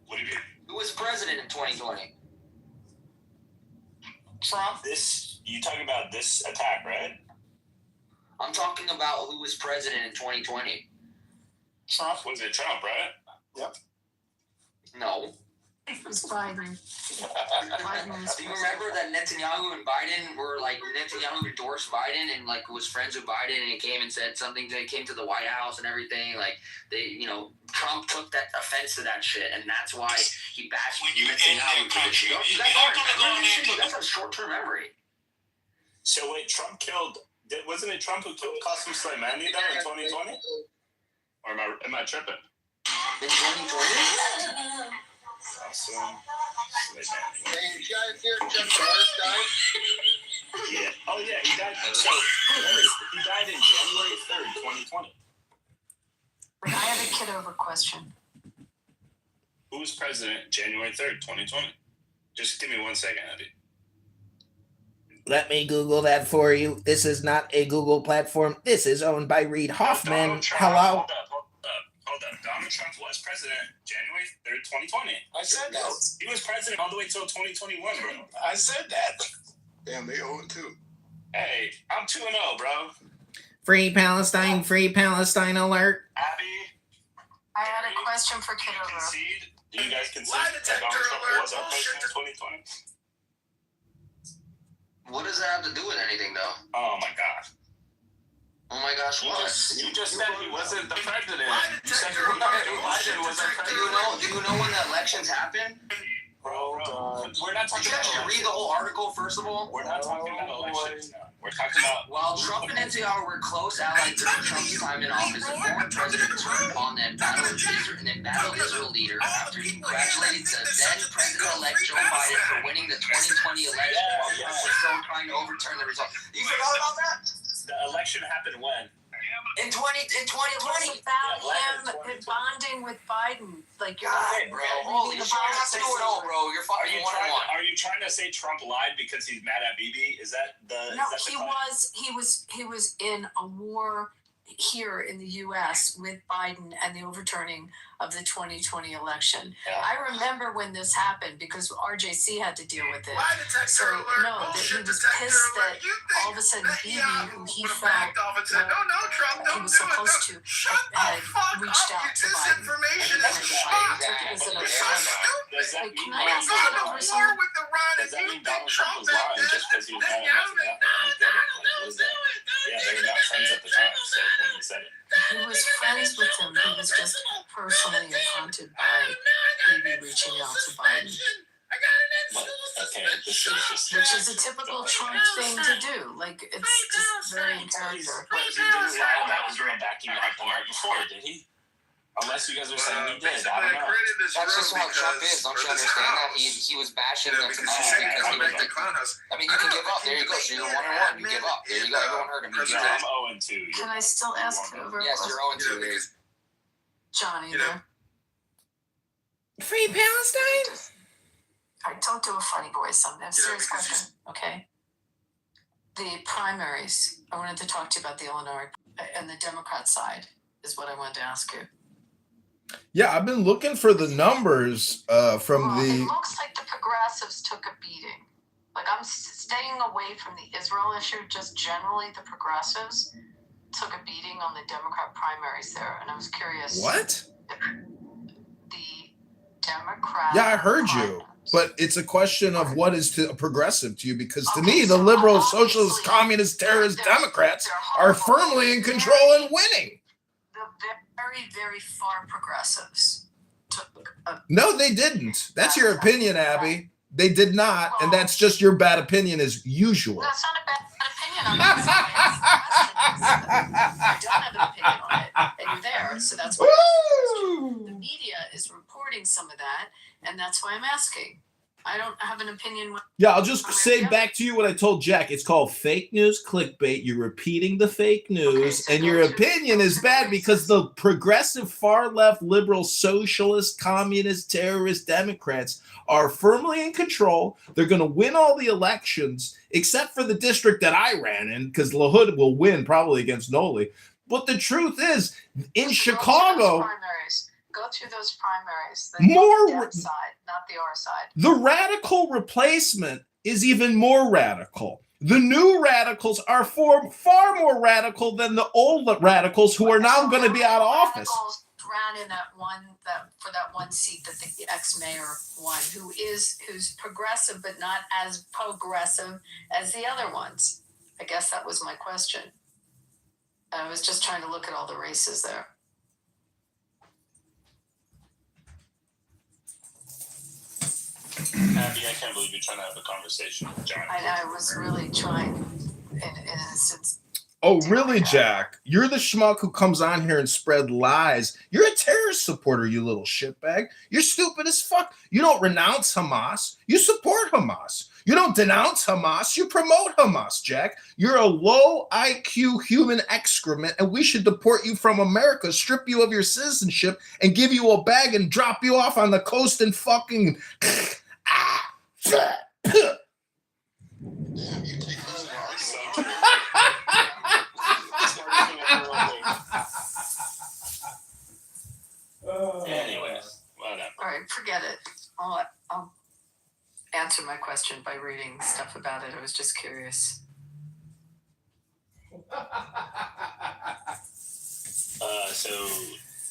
What do you mean? Who was president in 2020? Trump. You talking about this attack, right? I'm talking about who was president in 2020. Trump. Was it Trump, right? Yep. No. It was Biden. Do you remember that Netanyahu and Biden were like, Netanyahu endorsed Biden and like was friends with Biden, and he came and said something, they came to the White House and everything, like they, Trump took that offense to that shit, and that's why he bashed Netanyahu. That's a short-term memory. So wait, Trump killed, wasn't it Trump who killed Qasem Soleimani though in 2020? Or am I tripping? In 2020? Hey, you guys hear Chuck Norris died? Yeah. Oh yeah, he died. So he died in January 3rd, 2020. I have a Kitover question. Who was president January 3rd, 2020? Just give me 1 second, Abby. Let me Google that for you. This is not a Google platform. This is owned by Reid Hoffman. Hello. Hold up. Donald Trump was president January 3rd, 2020. I said that. He was president all the way till 2021, bro. I said that. Damn, they own it too. Hey, I'm 2-0, bro. Free Palestine alert. Abby, I had a question for Kitover. do you guys concede that Donald Trump was our president in 2020? What does that have to do with anything, though? Oh my god. Oh my gosh, what? You just said he wasn't the president. You said Biden was our president. Do you know when the elections happen? Bro, we're not talking about elections. Read the whole article, first of all. We're not talking about elections now. We're talking about... While Trump and Netanyahu were close allies during Trump's time in office, the former president turned on the embattled Israel leader after he congratulated the then President-elect Joe Biden for winning the 2020 election while Trump was still trying to overturn the result. You forgot about that? The election happened when? In 2020. About him bonding with Biden. Like, God, bro. Holy shit. You have to do it all, bro. You're fucking 1-1. Are you trying to say Trump lied because he's mad at Bibi? Is that the... No, he was in a war here in the U.S. with Biden and the overturning of the 2020 election. Yeah. I remember when this happened because RJC had to deal with it. So, no, that he was pissed that all of a sudden Bibi, who he felt he was supposed to, had reached out to Biden. And Biden took it as an affront. Like, can I ask you over something? Does that mean Donald Trump was lying just because he was mad at Netanyahu? Yeah, they were not friends at the time, so when he said it. He was friends with him. He was just personally affronted by Bibi reaching out to Biden. Okay, this is just... Which is a typical Trump thing to do. Like, it's just very in character. But he didn't lie about Israel backing up the night before, did he? Unless you guys are saying he did. I don't know. That's just how Trump is. Don't you understand that? He was bashing them because he I mean, you can give up. There you go. So you're 1-1. You give up. There you go. Everyone heard him. You give up. I'm 0-2. Can I still ask over? Yes, you're 0-2. Johnny, there. Free Palestine? All right, don't do a funny voice on that. Serious question, okay? The primaries, I wanted to talk to you about the Illinois and the Democrat side is what I wanted to ask you. Yeah, I've been looking for the numbers from It looks like the progressives took a beating. Like, I'm staying away from the Israel issue, just generally the progressives took a beating on the Democrat primaries there, and I was curious. What? The Democrat. Yeah, I heard you. But it's a question of what is progressive to you, because to me, the liberal, socialist, communist, terrorist Democrats are firmly in control and winning. The very, very far progressives took a... No, they didn't. That's your opinion, Abby. They did not, and that's just your bad opinion as usual. That's not a bad opinion on these questions. I don't have an opinion on it, and you're there, so that's why the media is reporting some of that, and that's why I'm asking. I don't have an opinion. Yeah, I'll just say back to you what I told Jack. It's called fake news clickbait. You're repeating the fake news, and your opinion is bad because the progressive, far left, liberal, socialist, communist, terrorist Democrats are firmly in control. They're going to win all the elections, except for the district that I ran in, because LaHood will win probably against Noli. But the truth is, in Chicago, go through those primaries. More The Dem side, not the R side. the radical replacement is even more radical. The new radicals are far more radical than the old radicals who are now going to be out of office. Radicals ran in for that one seat that the ex-mayor won, who's progressive but not as progressive as the other ones. I guess that was my question. I was just trying to look at all the races there. Abby, I can't believe you're trying to have a conversation with John. I was really trying, in a sense. Oh, really, Jack? You're the schmuck who comes on here and spread lies. You're a terrorist supporter, you little shitbag. You're stupid as fuck. You don't renounce Hamas. You support Hamas. You don't denounce Hamas. You promote Hamas, Jack. You're a low IQ human excrement, and we should deport you from America, strip you of your citizenship, and give you a bag and drop you off on the coast and fucking... Anyway, whatever. All right, forget it. I'll answer my question by reading stuff about it. I was just curious. So,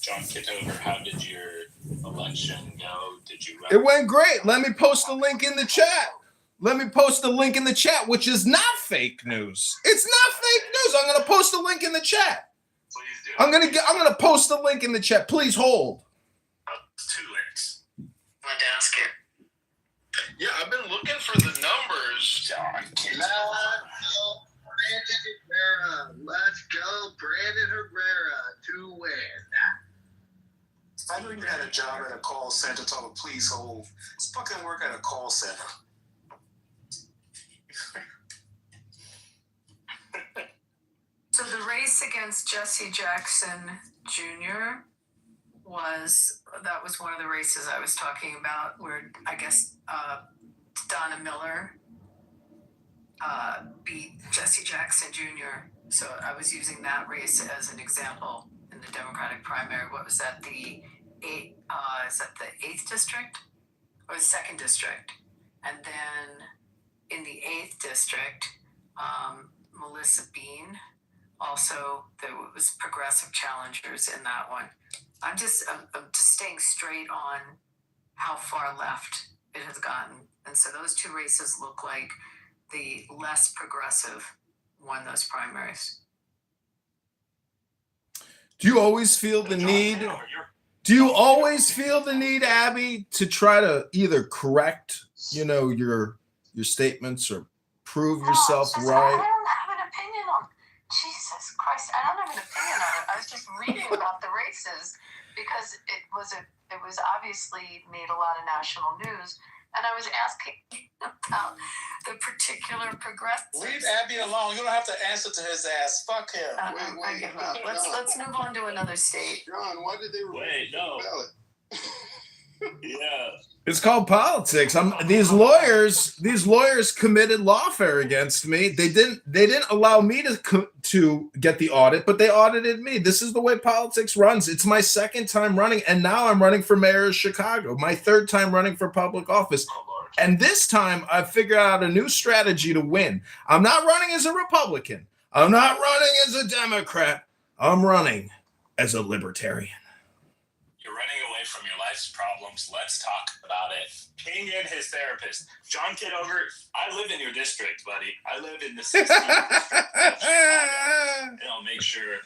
John Kitover, how did your election go? Did you? It went great. Let me post a link in the chat. Let me post a link in the chat, which is not fake news. It's not fake news. I'm going to post a link in the chat. Please do. I'm gonna post a link in the chat. Please hold. Two links. I wanted to ask you. Yeah, I've been looking for the numbers. Let's go, Brandon Herrera to win. I know you had a job at a call center. Tell them, please hold. Let's fucking work at a call center. So the race against Jesse Jackson Jr. was one of the races I was talking about, where I guess Donna Miller beat Jesse Jackson Jr. So I was using that race as an example in the Democratic primary. What was that? Is that the 8th district or the 2nd district? And then in the 8th district, Melissa Bean. Also, there was progressive challengers in that one. I'm just staying straight on how far left it has gotten. And so those two races look like the less progressive won those primaries. Do you always feel the need? Do you always feel the need, Abby, to try to either correct, your statements or prove yourself right? I don't have an opinion on. Jesus Christ, I don't have an opinion on it. I was just reading about the races because it was obviously made a lot of national news, and I was asking about the particular progressives. Leave Abby alone. You don't have to answer to his ass. Fuck him. I give up. Let's move on to another state. John, why did they wait? No. Yeah. It's called politics. These lawyers committed lawfare against me. They didn't allow me to get the audit, but they audited me. This is the way politics runs. It's my 2nd time running, and now I'm running for mayor of Chicago. My 3rd time running for public office. And this time I've figured out a new strategy to win. I'm not running as a Republican. I'm not running as a Democrat. I'm running as a libertarian. You're running away from your life's problems. Let's talk about it. Ping in his therapist. John Kitover, I live in your district, buddy. I live in the 16th district of Chicago. And I'll make sure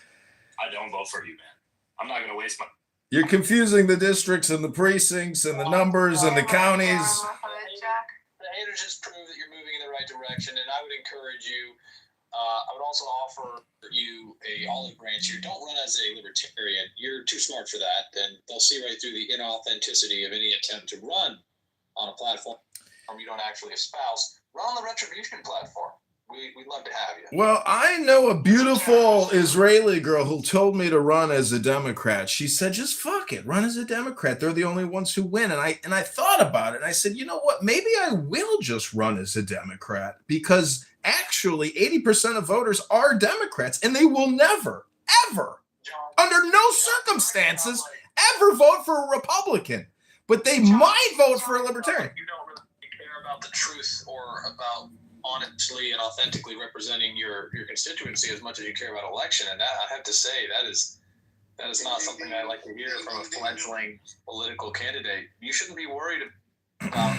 I don't vote for you, man. I'm not going to waste my... You're confusing the districts and the precincts and the numbers and the counties. The haters just prove that you're moving in the right direction, and I would encourage you I would also offer you a olive branch here. Don't run as a libertarian. You're too smart for that. And they'll see right through the inauthenticity of any attempt to run on a platform you don't actually espouse. Run on the Retribution platform. We'd love to have you. Well, I know a beautiful Israeli girl who told me to run as a Democrat. She said, just fuck it, run as a Democrat. They're the only ones who win. And I thought about it, and I said, you know what? Maybe I will just run as a Democrat, because actually 80% of voters are Democrats, and they will never, ever, under no circumstances, ever vote for a Republican. But they might vote for a Libertarian. You don't really care about the truth or about honestly and authentically representing your constituency as much as you care about election, and that, I have to say, that is not something I like to hear from a fledgling political candidate. You shouldn't be worried about.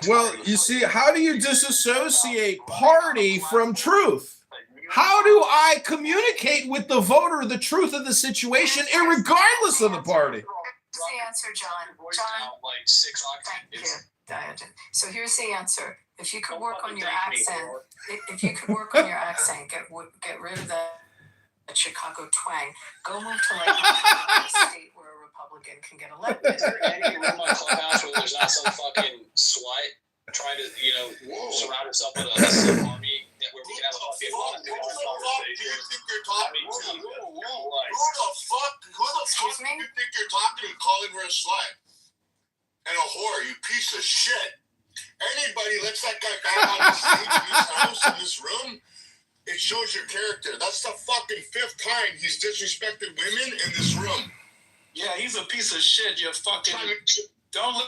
Well, you see, how do you disassociate party from truth? How do I communicate with the voter the truth of the situation, irregardless of the party? Here's the answer, John. John, like 6 thank you, Diogen. So here's the answer. If you could work on your accent, get rid of that Chicago twang. Go move to like a state where a Republican can get elected. Is there any room on Clubhouse where there's not some fucking SWAT trying to, surround itself with a army where we can have a fucking conversation? Who the fuck do you think you're talking to, calling her a slut and a whore, you piece of shit? Anybody lets that guy back on the stage in this house, in this room, it shows your character. That's the fucking 5th time he's disrespected women in this room. Yeah, he's a piece of shit. You fucking don't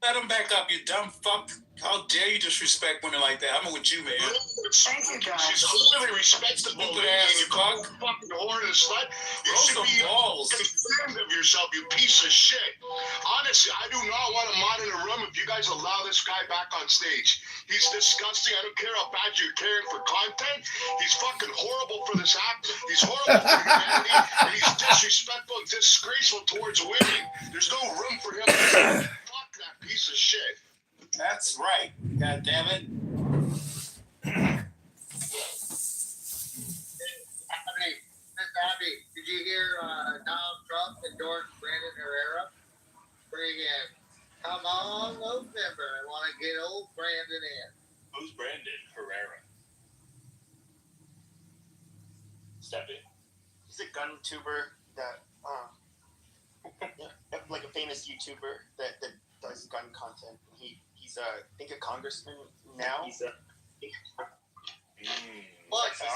let him back up, you dumb fuck. How dare you disrespect women like that? I'm with you, man. Thank you, guys. She's totally respectable. You fucking whore and slut. You should be ashamed of yourself, you piece of shit. Honestly, I do not want to mod in a room if you guys allow this guy back on stage. He's disgusting. I don't care how bad you're caring for content. He's fucking horrible for this act. He's horrible for humanity. And he's disrespectful and disgraceful towards women. There's no room for him. Fuck that piece of shit. That's right. God damn it. Abby, did you hear Donald Trump endorse Brandon Herrera? Friggin' come on November. I want to get old Brandon in. Who's Brandon Herrera? Step in. He's a gun tuber that, like a famous YouTuber that does gun content. He's I think a congressman now. He's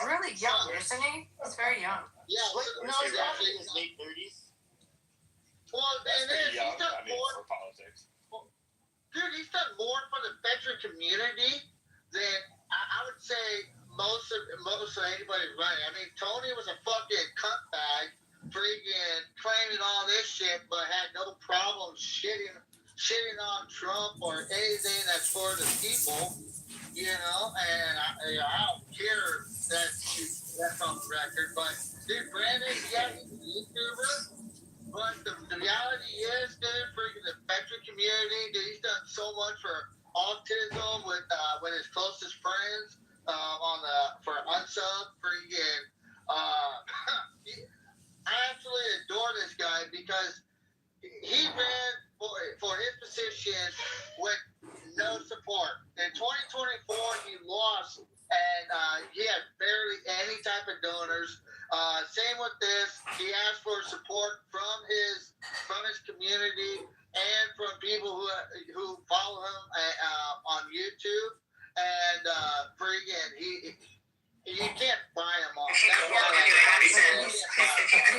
really young, isn't he? He's very young. Yeah, he's actually in his late 30s. Well, and then he's done more for politics. Dude, he's done more for the veteran community than I would say most of anybody running. I mean, Tony was a fucking cuntbag, freaking claiming all this shit, but had no problem shitting on Trump or anything that's for the people, and I don't care that's on the record, but dude, Brandon, yeah, he's a YouTuber, but the reality is, dude, freaking the veteran community, dude, he's done so much for autism with his closest friends, for unsub, freaking, I absolutely adore this guy because he ran for his position with no support. In 2024, he lost, and he had barely any type of donors. Same with this. He asked for support from his community and from people who follow him on YouTube. And you can't buy him off. He's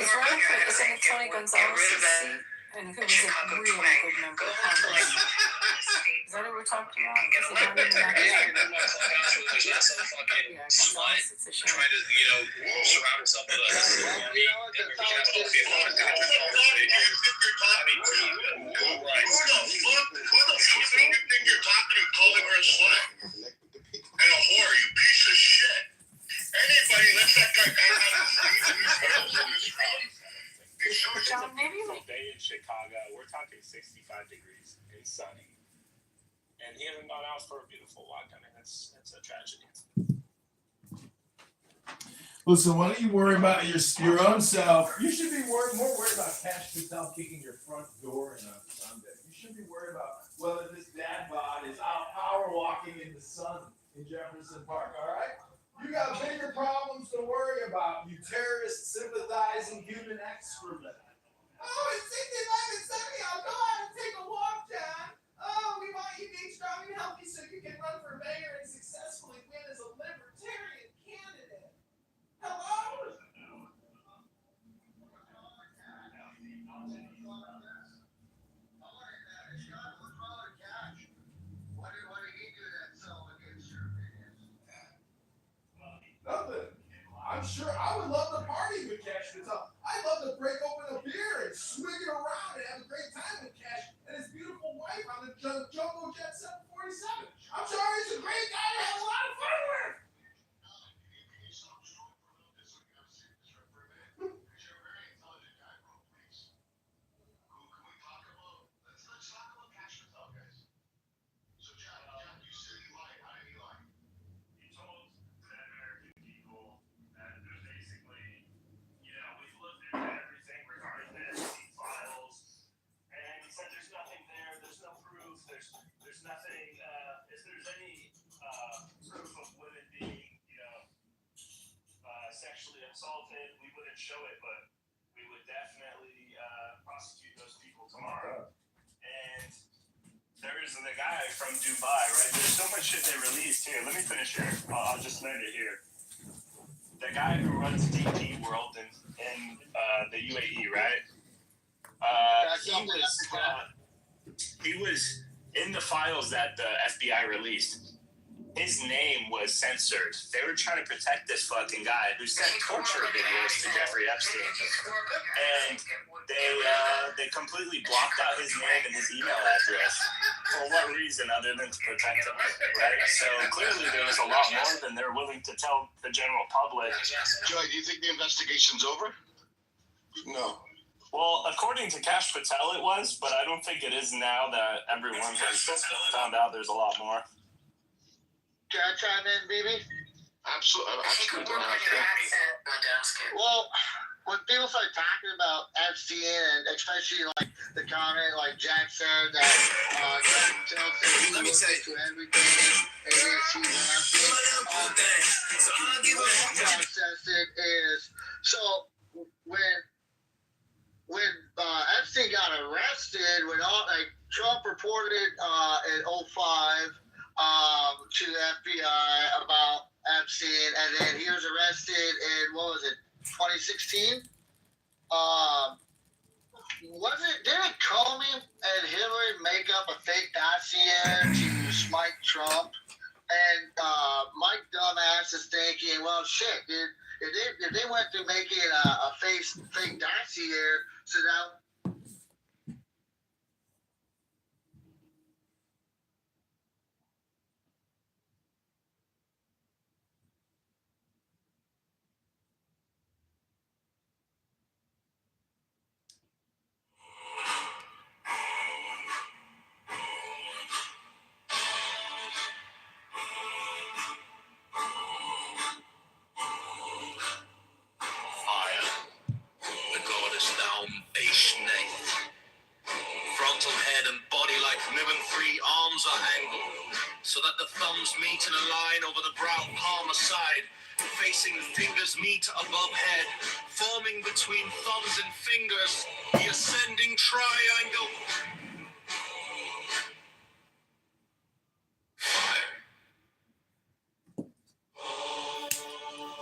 running for the Senate Tony Gonzalez's seat. And who was a really good member of Congress. Is that what we're talking about? Is he running in that Gonzalez, it's a shame. Trying to, surround herself with a army. Who the fuck do you think you're talking to, calling her a slut? And a whore, you piece of shit. Anybody lets that guy back on the stage in this room. John, maybe Day in Chicago, we're talking 65 degrees and sunny, and he hasn't gone out for a beautiful walk. I mean, that's a tragedy. Listen, why don't you worry about your own self? You should be more worried about Cash Patel kicking your front door on a Sunday. You should be worried about whether this dad bod is out power walking in the sun in Jefferson Park, all right? You got bigger problems to worry about, you terrorist sympathizing human excrement. Oh, it's 65 and 70. I'll go out and take a walk, John. Oh, we want you to be strong and healthy so you can run for mayor and successfully win as a libertarian candidate. Hello? Nothing. I'm sure I would love to party with Cash Patel. I'd love to break open a beer and swing it around and have a great time with Cash and his beautiful wife on the Jumbo Jet 747. I'm sure he's a great guy to have a lot of fun with. There's nothing, if there's any proof of women being, sexually assaulted, we wouldn't show it, but we would definitely prosecute those people tomorrow. And there's the guy from Dubai, right? There's so much shit they released here. Let me finish here. I'll just land it here. The guy who runs DP World in the UAE, right? He was in the files that the FBI released. His name was censored. They were trying to protect this fucking guy who sent torture videos to Jeffrey Epstein, and they completely blocked out his name and his email address. For what reason other than to protect him, right? So clearly there was a lot more than they're willing to tell the general public. Joy, do you think the investigation's over? No. Well, according to Cash Patel, it was, but I don't think it is now that everyone has found out there's a lot more. Can I chime in, BB? Absolutely. Well, when people start talking about Epstein, and especially like the comment, like Jack said, that let me say to everything, and she process it is so when Epstein got arrested, when Trump reported in 2005 to the FBI about Epstein, and then he was arrested in 2016? Didn't Comey and Hillary make up a fake dossier to smite Trump? And Mike dumbass is thinking, well, shit, dude, if they went through making a fake dossier, so now. Frontal head and body like ribbon, 3 arms are angled, so that the thumbs meet in a line over the brow palm aside, facing fingers meet above head, forming between thumbs and fingers the ascending triangle. Fire.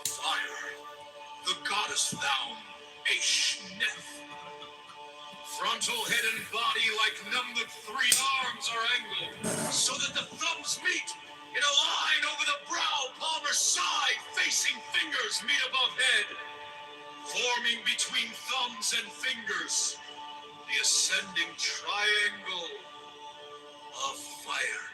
Fire. The goddess thou, Ashneth. Frontal head and body like numbered 3 arms are angled, so that the thumbs meet in a line over the brow palmar side, facing fingers meet above head, forming between thumbs and fingers the ascending triangle of fire.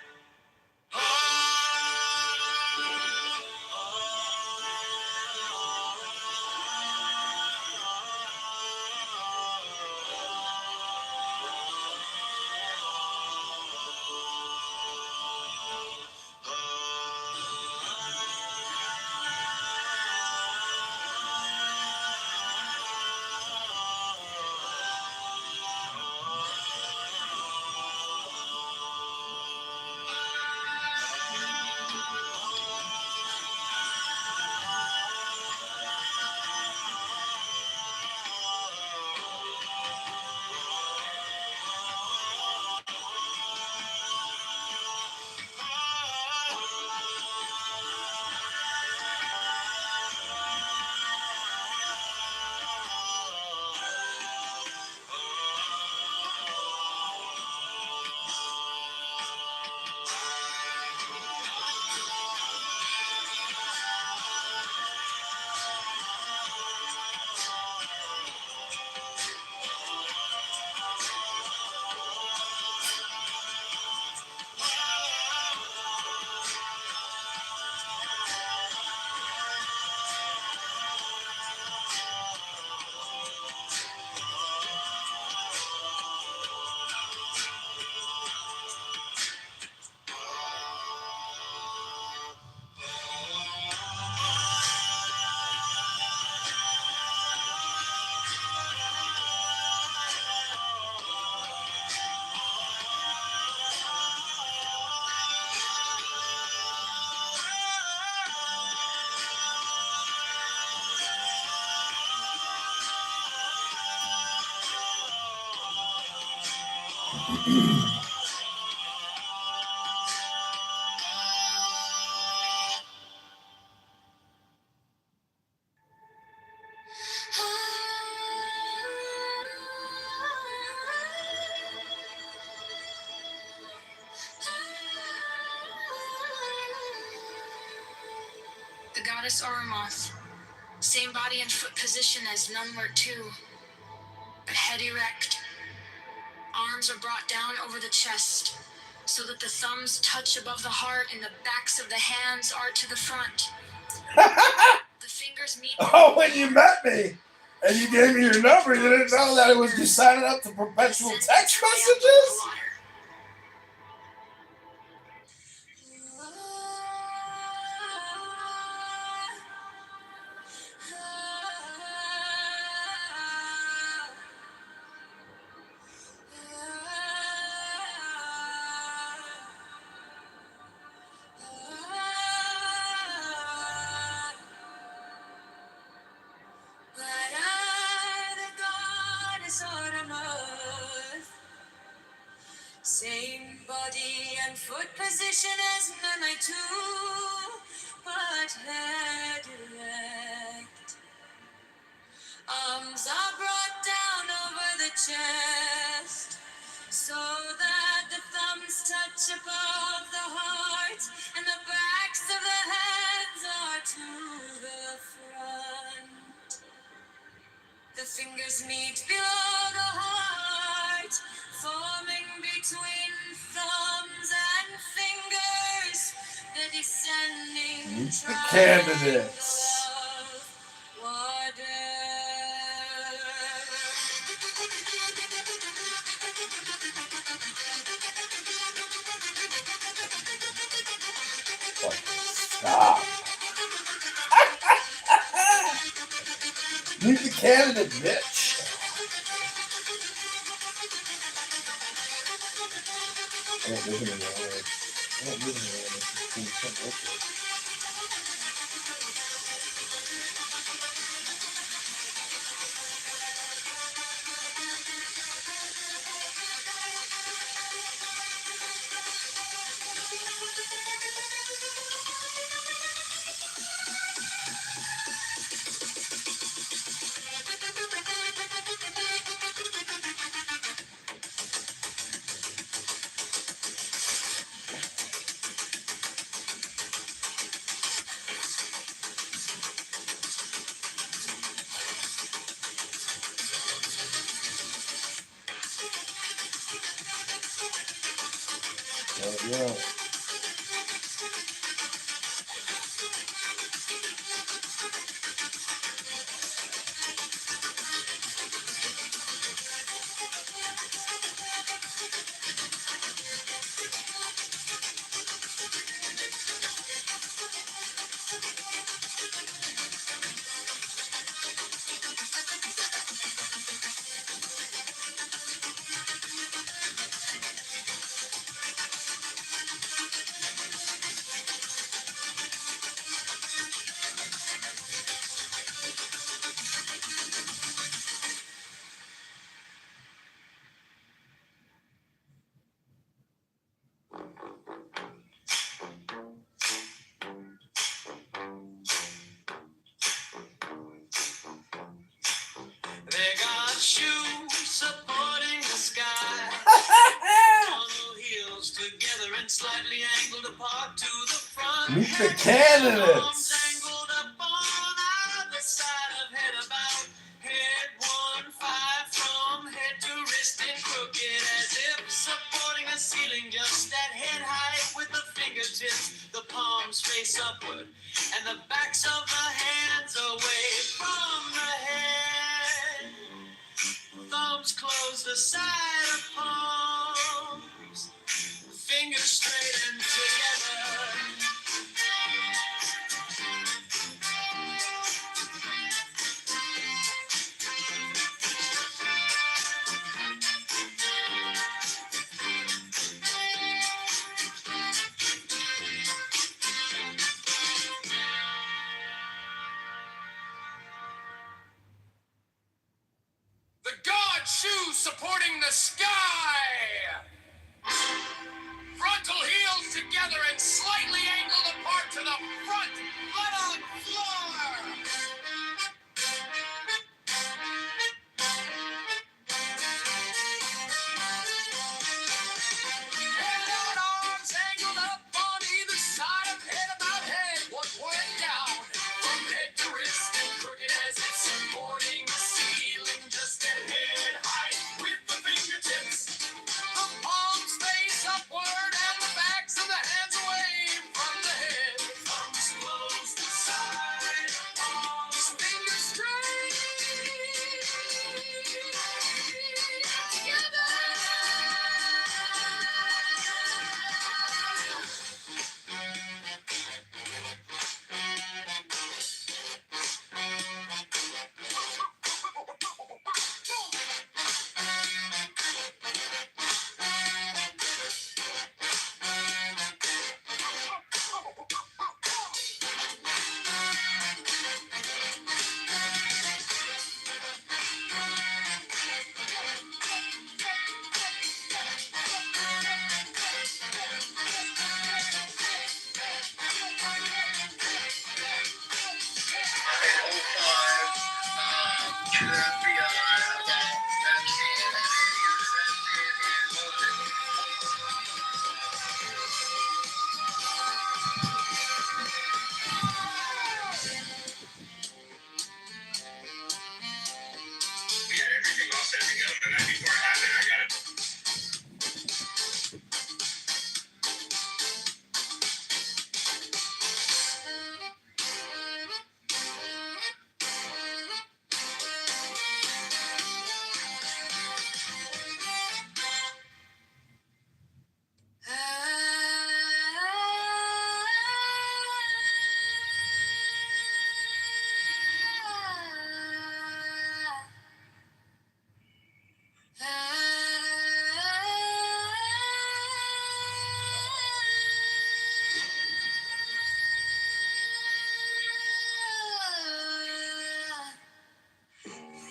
The goddess Oromoth, same body and foot position as Nunlert 2, but head erect. Arms are brought down over the chest, so that the thumbs touch above the heart and the backs of the hands are to the front. The fingers meet. Oh, when you met me and you gave me your number, you didn't know that it was just signing up to perpetual text messages? Same body and foot position as Nanai 2, but head erect. Arms are brought down over the chest, so that the thumbs touch above the heart and the backs of the hands are to the front. The fingers meet below the heart, forming between thumbs and fingers the descending Meet the triangle candidates. of water. Stop. Meet the candidate, bitch. I don't live in an area. I don't live in an area that's 15% liquid. Yeah. They got shoes supporting the sky. Tunnel heels together and slightly angled apart to the front. Meet the candidates. Arms angled up on either side of head about. Head 1-5 from head to wrist and crooked as if supporting a ceiling just at head height with the fingertips. The palms face upward and the backs of the hands away from the head. Thumbs close the side of palms, fingers straight and together. The God shoes supporting the sky. Frontal heels together and slightly angled apart to the front. Foot on floor. Head out, arms angled up on either side of head about head. One went down from head to wrist, crooked as it's supporting the ceiling, just at head height with the fingertips. The palms face upward and the backs of the hands away from the head. Thumbs close to side, palms fingers straight together. We had everything all set to go the night before it happened. I got it.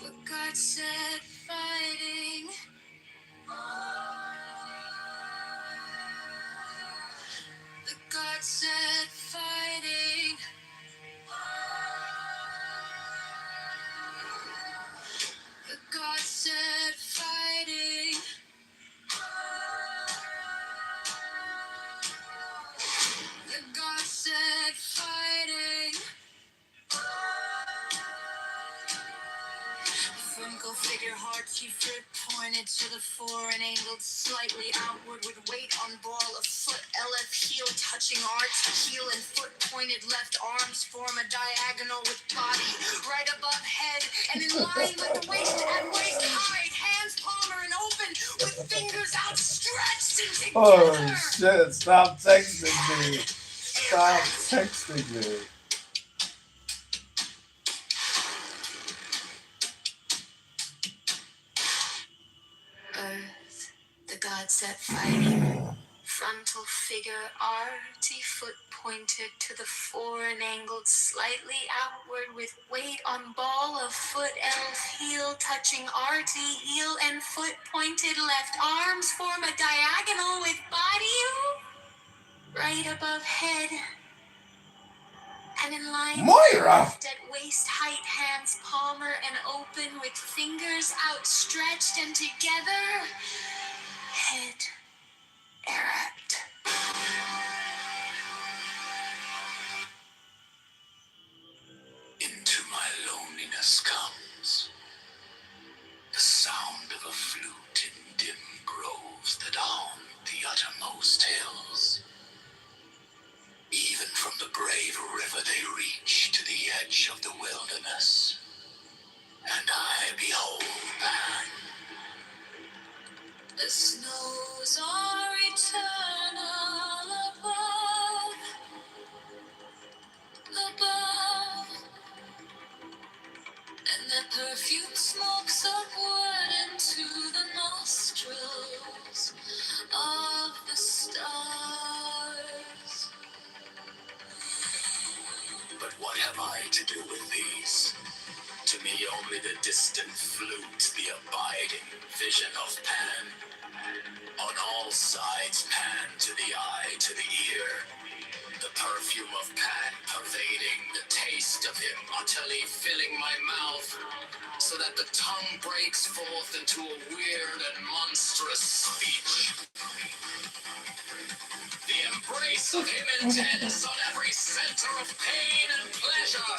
For God's sake, fighting. The God said fighting. The God said fighting. The God said fighting. Franco figure heart, she foot pointed to the fore and angled slightly outward with weight on ball of foot, LF heel touching arch, heel and foot pointed left arms form a diagonal with body right above head and in line with the waist at waist height, hands palmer and open with fingers outstretched and together. Oh shit, stop texting me. Stop texting me. Earth, the God set fighting. Frontal figure arty, foot pointed to the fore and angled slightly outward with weight on ball of foot, elf heel touching arty, heel and foot pointed left arms form a diagonal with body right above head. And in line Moira! left at waist height, hands palmer and open with fingers outstretched and together. Head erect. Into my loneliness comes the sound of a flute in dim groves that haunt the uttermost hills. Even from the brave river they reach to the edge of the wilderness, and I behold Pan. The snows are eternal above, and the perfume smokes upward into the nostrils of the stars. But what have I to do with these? to me only the distant flute, the abiding vision of Pan. On all sides, Pan, to the eye, to the ear. The perfume of Pan pervading, the taste of him utterly filling my mouth, so that the tongue breaks forth into a weird and monstrous speech. The embrace of him intense on every center of pain and pleasure.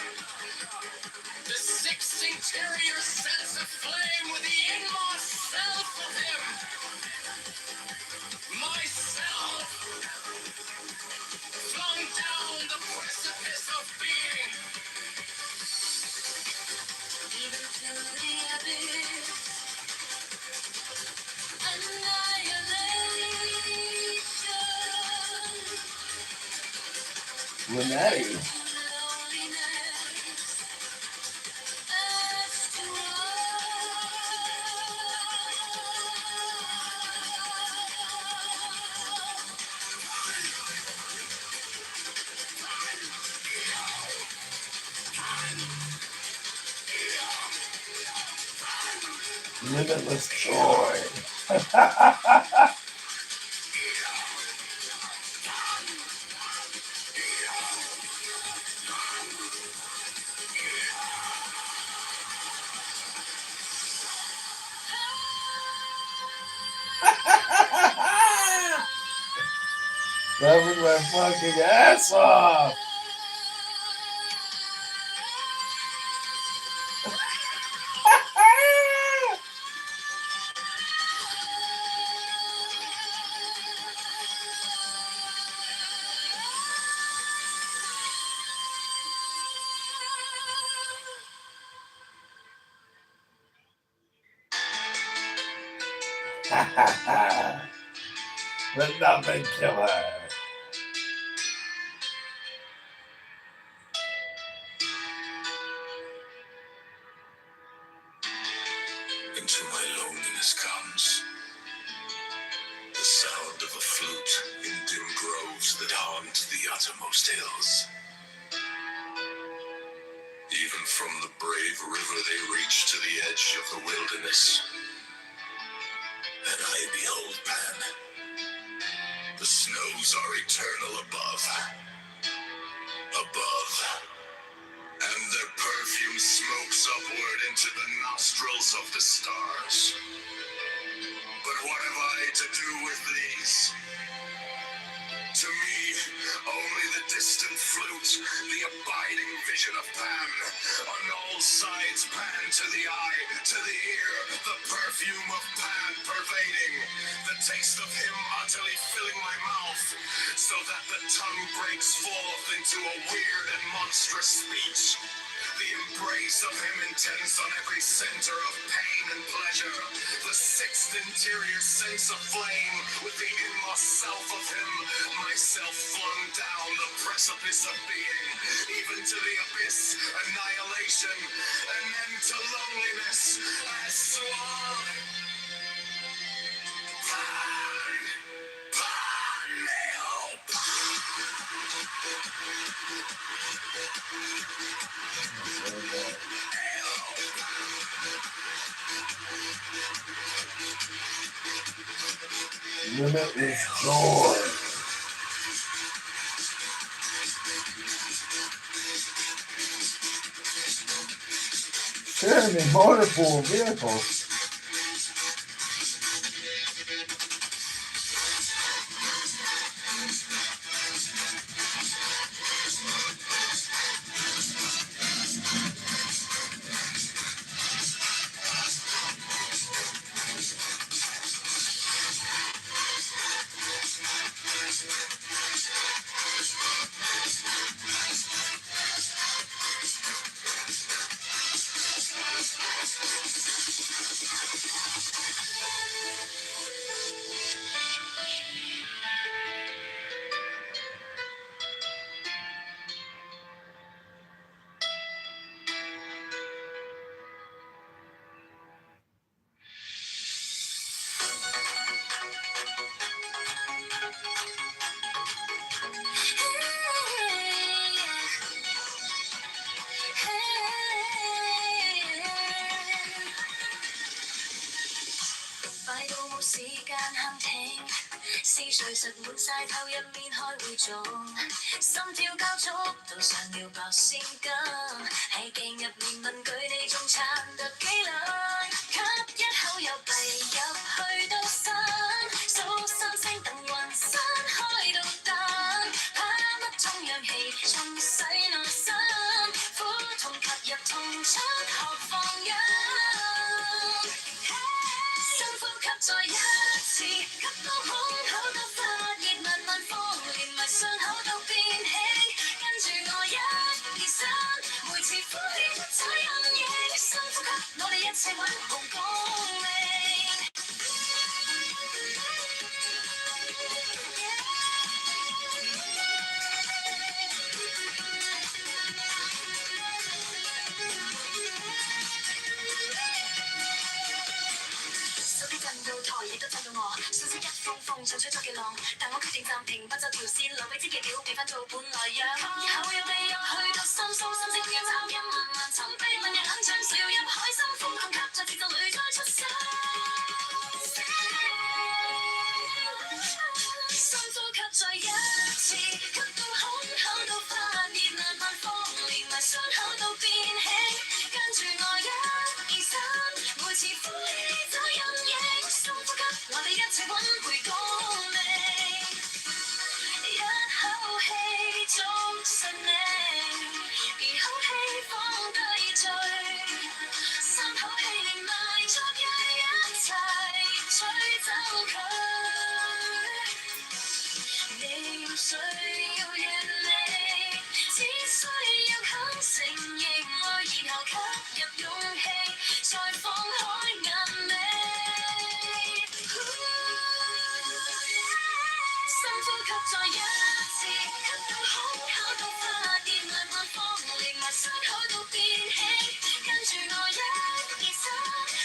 The sixth interior sense of flame with the inmost self of him. Myself, flung down the precipice of being. Even to the abyss. Annihilation. Renee. Limitless joy. Laughing my fucking ass off. The Nothing Killer. Into my loneliness comes the sound of a flute in dim groves that haunt the uttermost hills. Even from the brave river they reach to the edge of the wilderness. And I behold Pan. The snows are eternal above. Above. And their perfume smokes upward into the nostrils of the stars. But what have I to do with these? To me, only the distant flute, the abiding vision of Pan. On all sides, Pan to the eye, to the ear, the perfume of Pan pervading, the taste of him utterly filling my mouth, so that the tongue breaks forth into a weird and monstrous speech. The embrace of him intense on every center of pain and pleasure. The sixth interior sense of flame with the inmost self of him. Myself flung down the precipice of being. Even to the abyss, annihilation. And then to loneliness as swan. Pan! Pan! Nail! Limitless joy. Sharing a motorpool vehicle. 是誰實滿晒頭入面開會做，心跳交速到上了爆先金，喺鏡入面問句你仲撐得幾耐？吸一口又閉入去到身，數三聲等渾身開到燈，怕乜重氧氣沖洗內心，苦痛吸入痛出學放音。深呼吸再一次，吸到胸口都發熱，慢慢放，連埋傷口都變輕。跟住我1、2、3，每次呼氣找陰影。深呼吸，我哋一齊揾紅光明。手機震到台，亦都震到我，信息一封封像吹咗嘅浪，但我決定暫停，不走條線，留俾知己表，變返做本來樣。以後要被入去到心蘇，心聲嘅噪音慢慢沉低，問人鏗鏘，笑入海深，瘋狂吸在節奏裏再出手。深呼吸再一次，吸到胸口都發熱，慢慢放，連埋傷口都變輕。跟住我1、2、3，每次呼氣找陰影。深呼吸，我哋一齊揾回光明。一口氣捉實你，而口氣放低罪，三口氣連埋昨日一齊吹走佢。你唔需要完美，只需要肯承認愛，然後吸入勇氣，再放開眼尾。深呼吸再一次，吸到胸口都發熱，慢慢放，連埋傷口都變輕。跟住我1、2、3，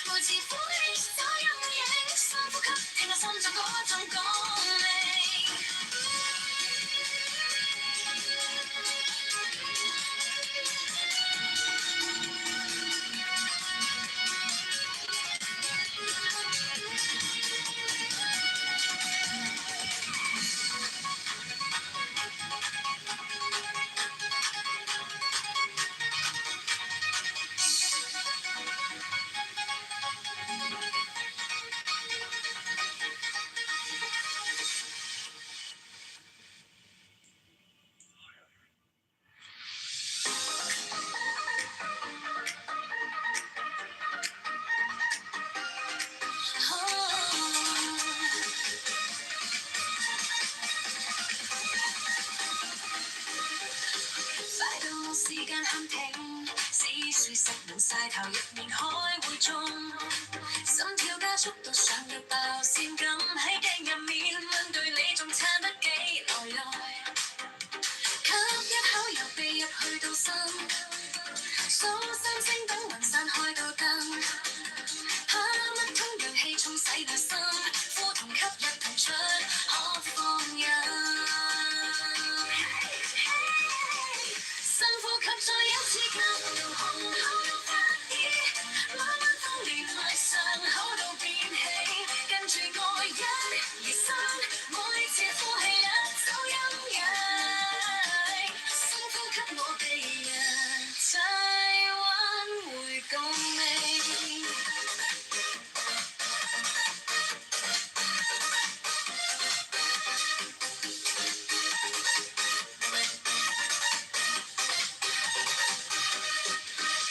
每次呼氣找陰影。深呼吸，聽我心中嗰種光明。快到冇時間喊停，思緒塞滿晒頭入面開會中，心跳加速到上了爆線咁，喺鏡入面問對你仲撐得幾耐？吸一口又被入去到心，數三聲等雲散開到燈，怕乜通氧氣沖洗內心，呼同吸入同出可放任。深呼吸再一次，吸到胸口都發熱，慢慢放，連埋傷口都變輕。跟住我1、2、3，每次呼氣走陰影。深呼吸，我哋一齊挽回共鳴。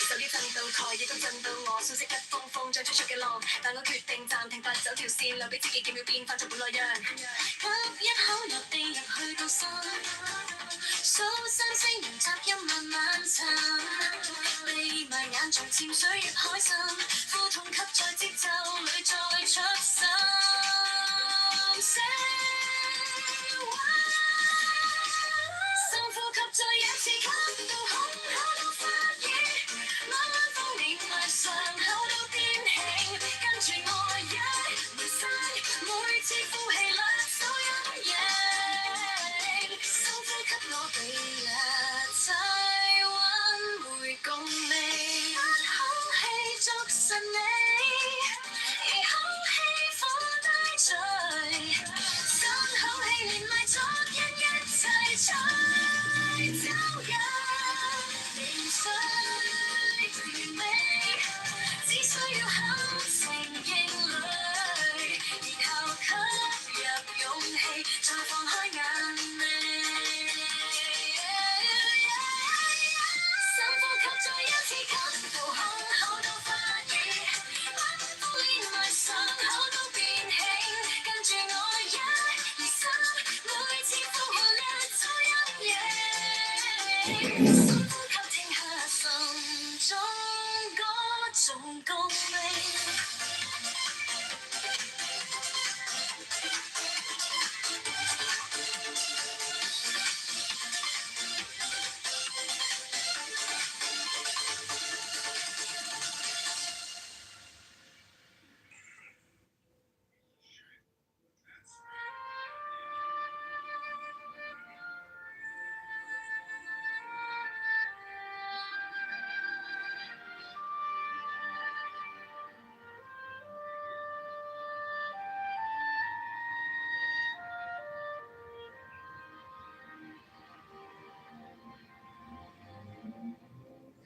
手機震到台，亦都震到我，信息一封封像吹出嘅浪，但我決定暫停，不走條線，留俾自己幾秒變翻做本來樣。吸一口落地入去到心，數三聲用雜音慢慢沉，閉埋眼像潛水入海深，呼痛吸在節奏裏再出心聲。深呼吸再一次，吸到胸口都發熱，慢慢放，連埋傷口都變輕。跟住我1、2、3，每次呼氣掠走陰影。深呼吸，我哋一齊挽回共鳴。一口氣捉實你，而口氣放低罪。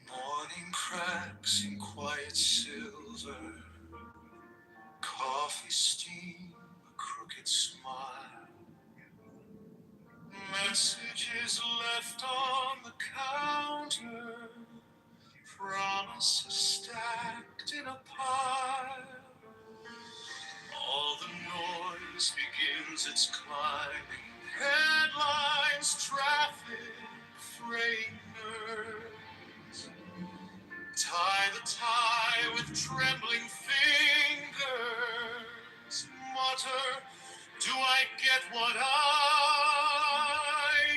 Morning cracks in quiet silver, coffee steam, a crooked smile, messages left on the counter, promises stacked in a pile. All the noise begins its climbing, headlines, traffic, freight nerves. Tie the tie with trembling fingers. Mutter, do I get what I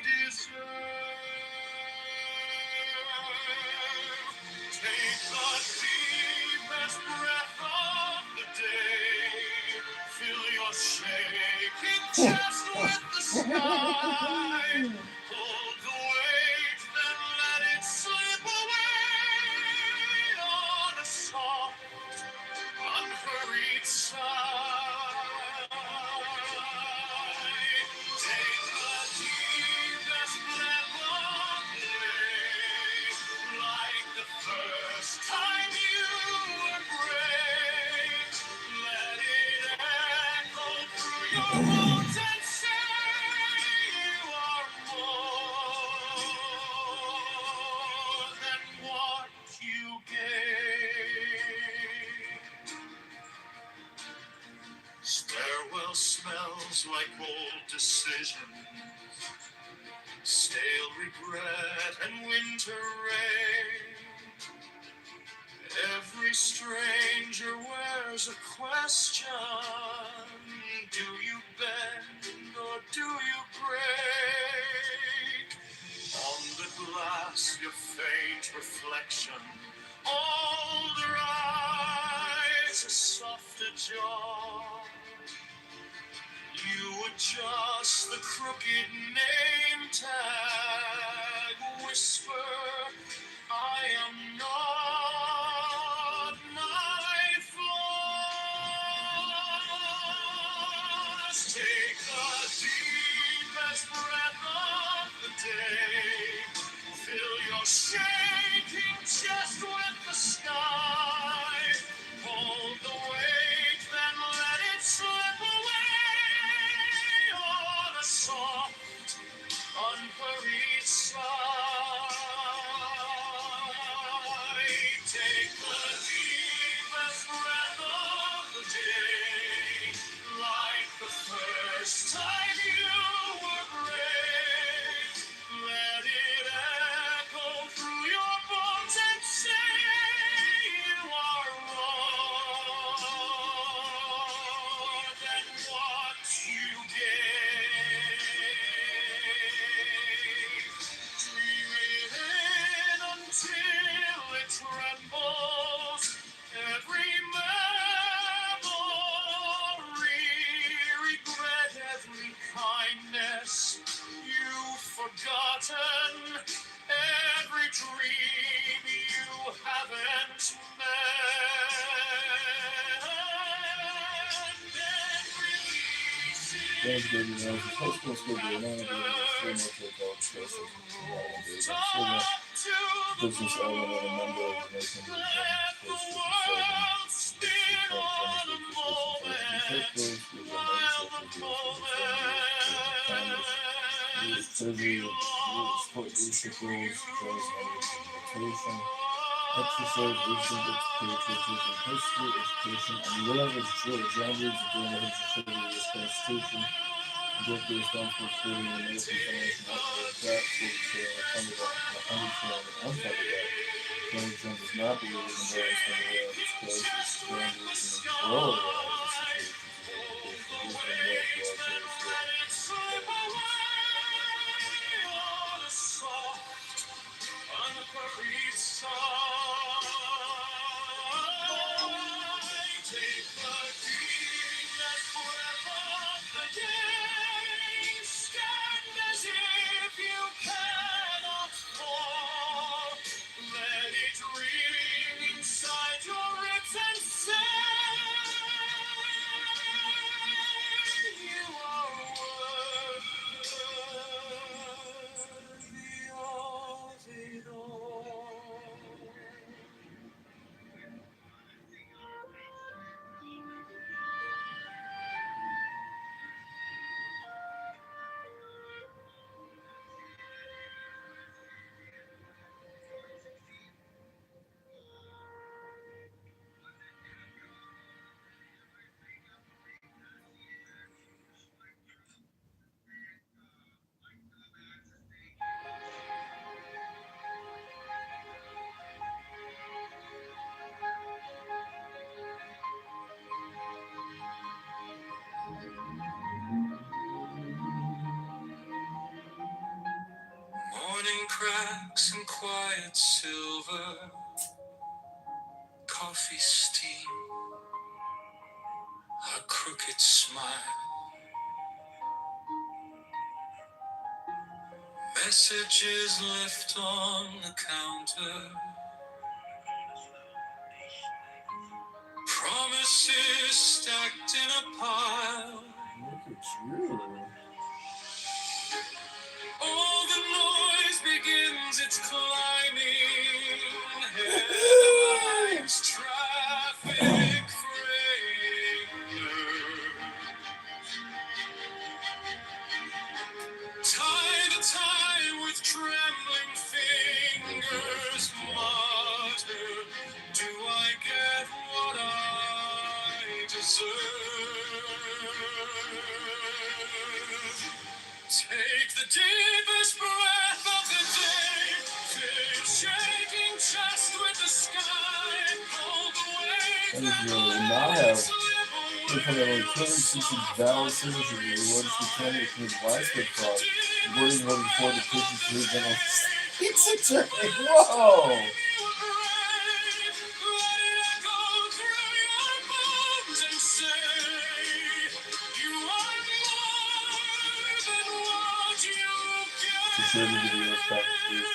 deserve? Take the deepest breath of the day. Fill your shaking chest with the sky. Hold the weight, then let it slip away on a soft, unhurried sigh. Take the deepest breath of the day, like the first time you were great. Let it echo through your bones and say you are more than what you gave. Stairwell smells like old decisions, stale regret and winter rain. Every stranger wears a question. Do you bend or do you break? On the glass, your faint reflection. Older eyes, a softer jaw. You adjust the crooked name tag. Whisper, I am not my flaws. Take the deepest breath of the day. Fill your shaking chest with the sky. Hold the weight, then let it slip away on a soft, unhurried sigh. Take the deepest breath of the day, like the first time you were great. Let it echo through your bones and say you are more than what you gave. Dream it in until it trembles. Every memory, regret every kindness you've forgotten, every dream you haven't met. James Baby Rose, high school school year, man, still no adult choices. Business owner and a member of the Nation of Treasury, sport leadership roles, goals, and education, exercise, wisdom, patriotism, history, education, and love is George Andrews, during the history of this Constitution. directly responsible for creating the American Financial Network. That sort of funded a 100 trillion unfunded debt. President Trump does not believe in the merits of the way of this crisis. Trump is in the glory of the situation today because he is in the Unhurried sigh, take the deepest breath of the day, stand as if you cannot fall, let it ring inside your ribs and say, you are worthy of it all. Morning cracks and quiet silver, coffee steam, a crooked smile, messages left on the counter, promises stacked in a pile. Look at you. All the noise begins its climbing, headlights, traffic, freighter. Tie the tie with trembling fingers, mutter, do I get what I deserve? Take the deepest breath of the day, fill your shaking chest with the sky, hold the weight That is really not have. They put out like 260 valid signatures to register the candidate committed widespread fraud. The wording voted for the petition to the general state's attorney. Whoa! Contributed to the U.S. Constitution.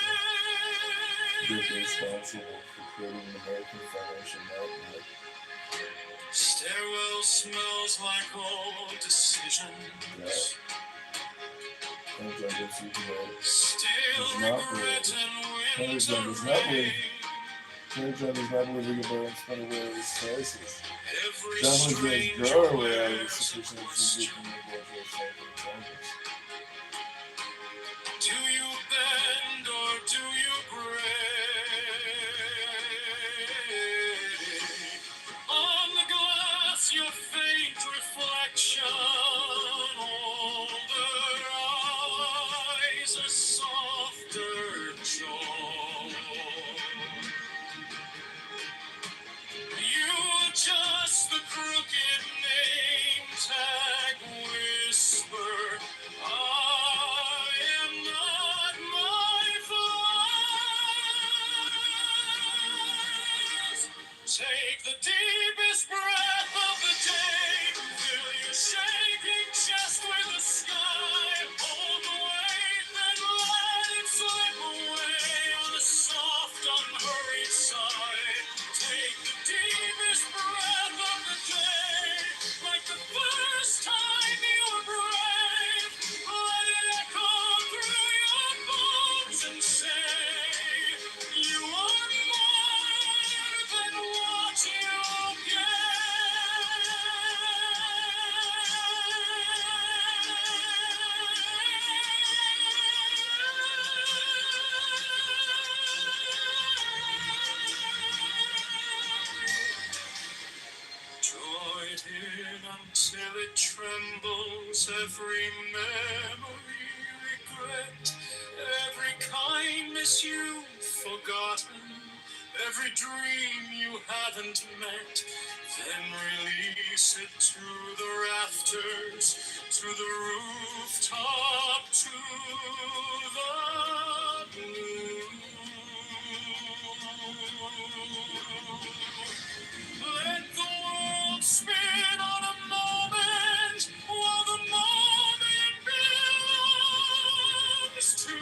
Directly responsible for creating an American financial network. Stairwell smells like old decisions. Yeah. Donald Trump does Still not believe. Donald Trump does not believe. Donald Trump does not believe we can buy and spend away these crises. Trump was in his doorway out of the situation of position of the Congress. Do you bend or do you break? On the glass, your faint reflection. Older eyes, a softer jaw. You adjust the crooked name tag, whisper, I am not my flaws. Take the deepest breath of the day, fill your shaking chest with the sky, hold the weight, then let it slip away on a soft, unhurried sigh. Take the deepest breath of the day, like the first time you were brave. Let it echo through your bones and say, you are more than what you get. Draw it in until it trembles. brings every memory regret, every kindness you've forgotten, every dream you haven't met. Then release it to the rafters, to the rooftop, to the blue. Let the world spin on a moment while the moment belongs to you.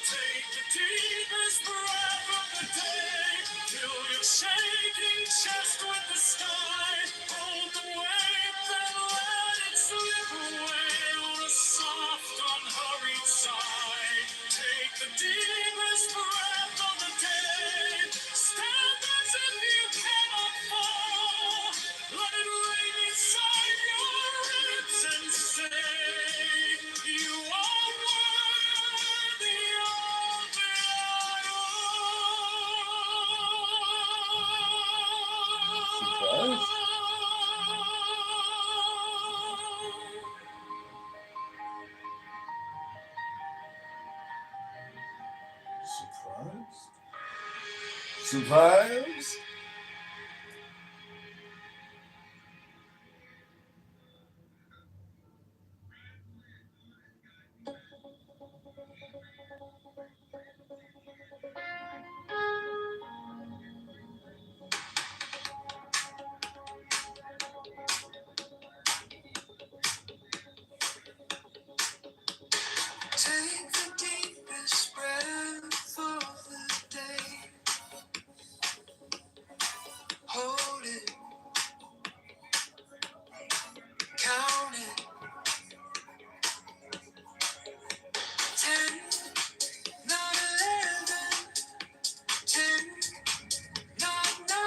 Take the deepest breath of the day. Fill your shaking chest with the sky. Hold the wave, then let it slip away on a soft, unhurried sigh. Take the deepest breath of the day. Stand as if you cannot fall. Let it rain inside your ribs and say, you are worthy of it Surprise? Surprise? Surprise? Take the deepest breath of the day. Hold it, count it. 10, not 11. 10, not 9.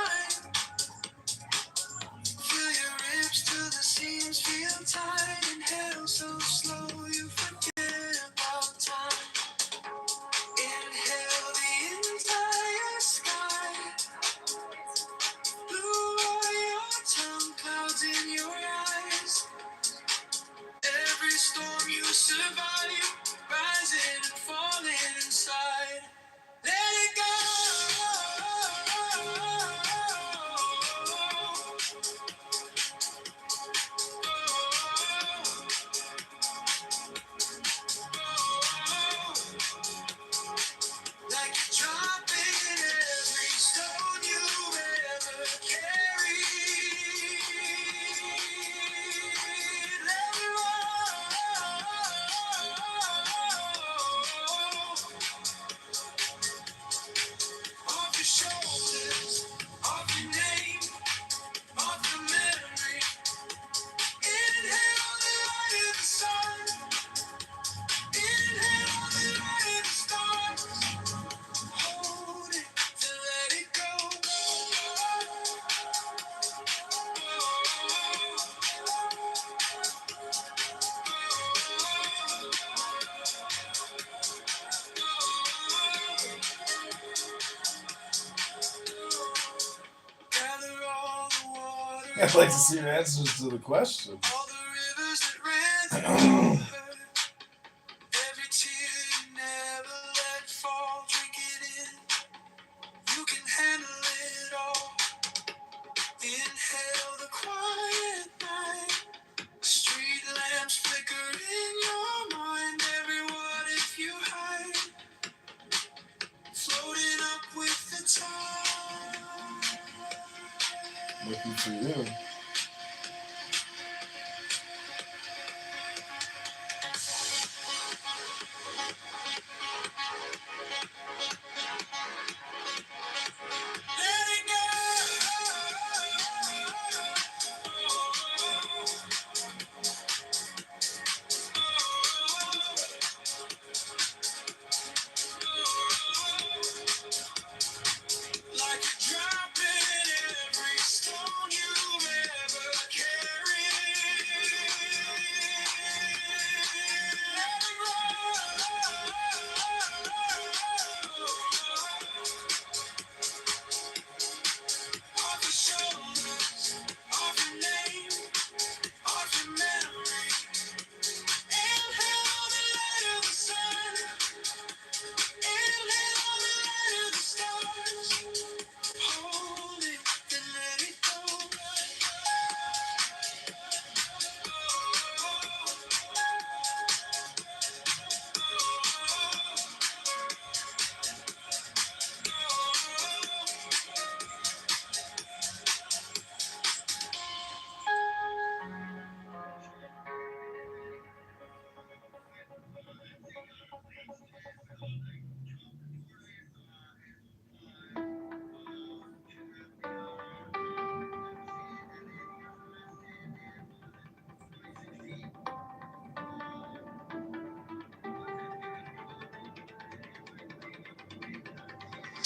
Fill your ribs till the seams feel tight. Inhale so slow you forget about time. Inhale the entire sky. Blue are your tongue, clouds in your eyes. Every storm you survive, rising and falling inside. Let it go. Like a drop in every stone you ever carried. Let it roll off your shoulders, off your name, off your memory. Inhale the light of the sun. Inhale the light of the stars. Hold it to let it go. Gather all the water. I'd like to see your answers to the question. All the rivers that ran through. Every tear you never let fall. Drink it in. You can handle it all. Inhale the quiet night. Street lamps flicker in your mind. Every what if you hide. Floating up with the tide. Lucky for you. Let it go.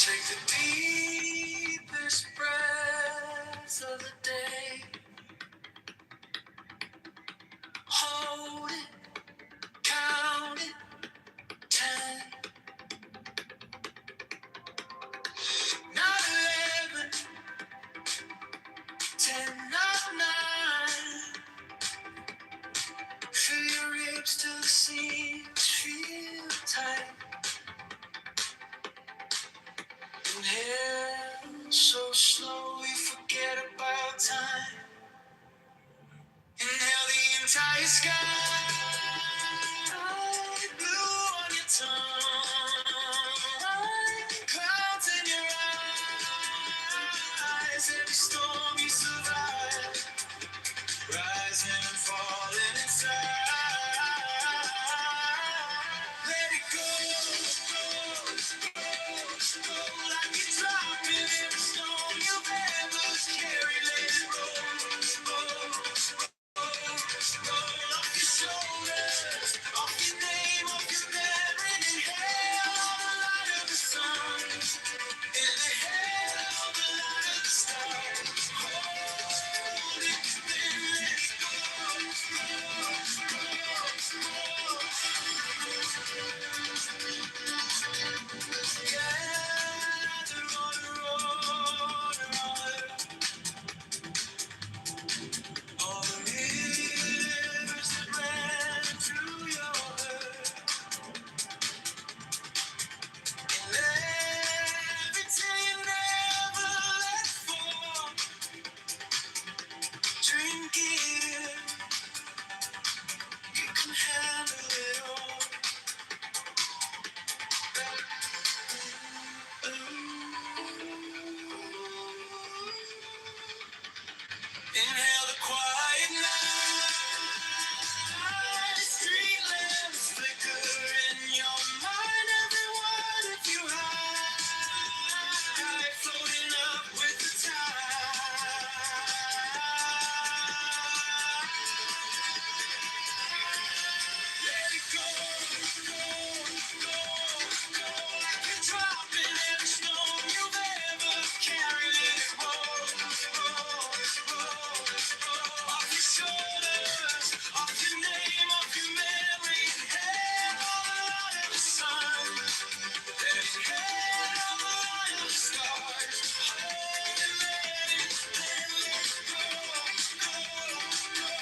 Take the deepest breaths of the day. Hold it, count it, 10. Not 11, 10, not 9. Feel your ribs till the seams feel tight. Inhale so slow you forget about time. Inhale the entire sky, blue on your tongue, clouds in your eyes. Every storm you survive, rising and falling inside. Let it go, go, go, go, like you're dropping every stone you've ever carried. Let it roll, roll, roll off your shoulders, off your name, off your memory. Inhale all the light of the sun. Inhale all the light of the stars. Hold it, then let it go, go, go, go. Gather on the road, all the rivers that ran through your heart. And every tear you never let fall, drink it in. You can handle it all. Inhale the quiet night, street lamps flicker in your mind. Every word of you high, floating up with the tide. Let it go, go, go, go, like you're dropping every stone you've ever carried. Let it roll, roll, roll, roll off your shoulders, off your name, off your memory. Inhale all the light of the sun. Inhale all the light of the stars. Hold and let it, then let it go, go, go,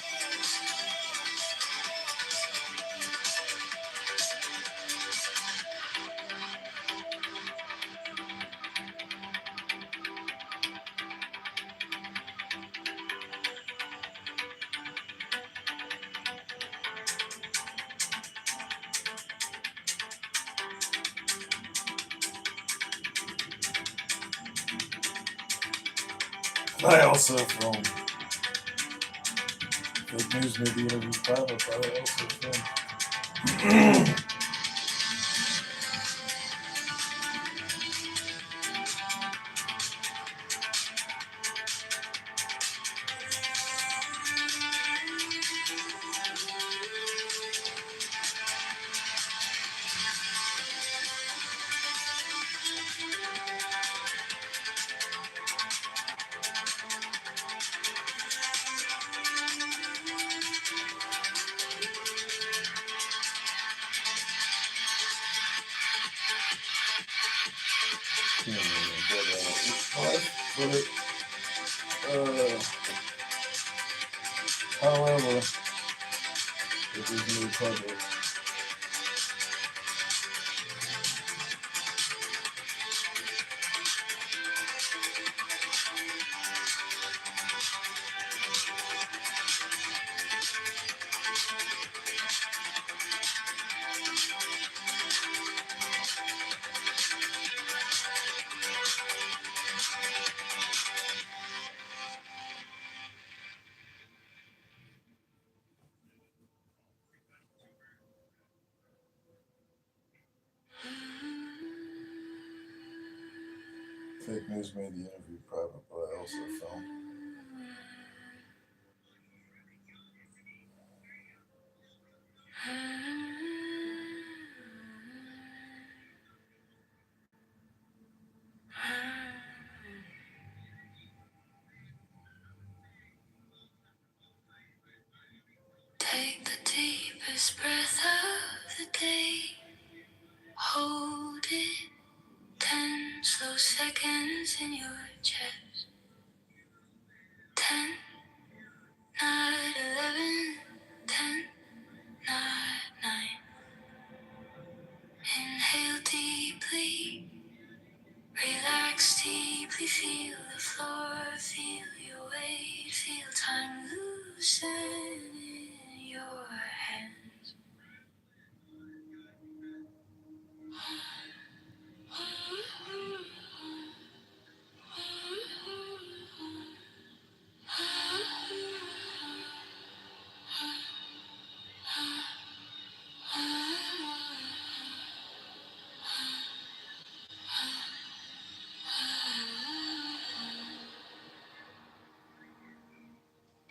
I also from fake news media interview private, but I also from however, it is new public. Fake news media interview private, but I also film. deepest breath of the day. Hold it 10 slow seconds in your chest. 10, not 11, 10, not 9. Inhale deeply, relax deeply, feel the floor, feel your weight, feel time loosen in your hands.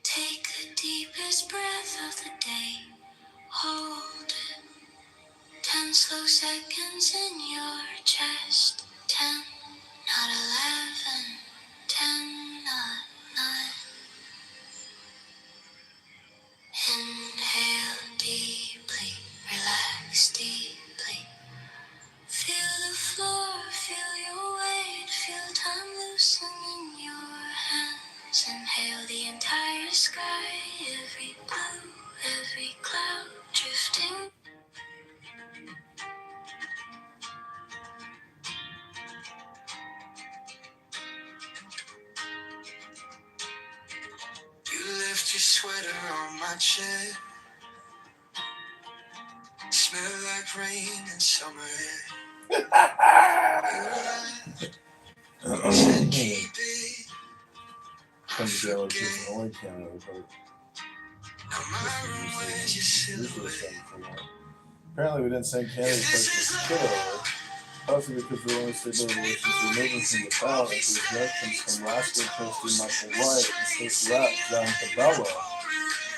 Take the deepest breath of the day. Hold it 10 slow seconds in your chest. 10, not 11, 10, not 9. Inhale deeply, relax deeply. Feel the floor, feel your weight, feel time loosen in your hands. Inhale the entire sky, every blue, every cloud drifting. You left your sweater on my chair. Smell like rain in summer air. You laughed, said keep it. Come together like this in only Canada, but this is usually something for that. Apparently, we didn't send candidates like Kitover, possibly because we only stable relations removing from the ballot after rejections from last year trustee Michael White and state rep John Cabela.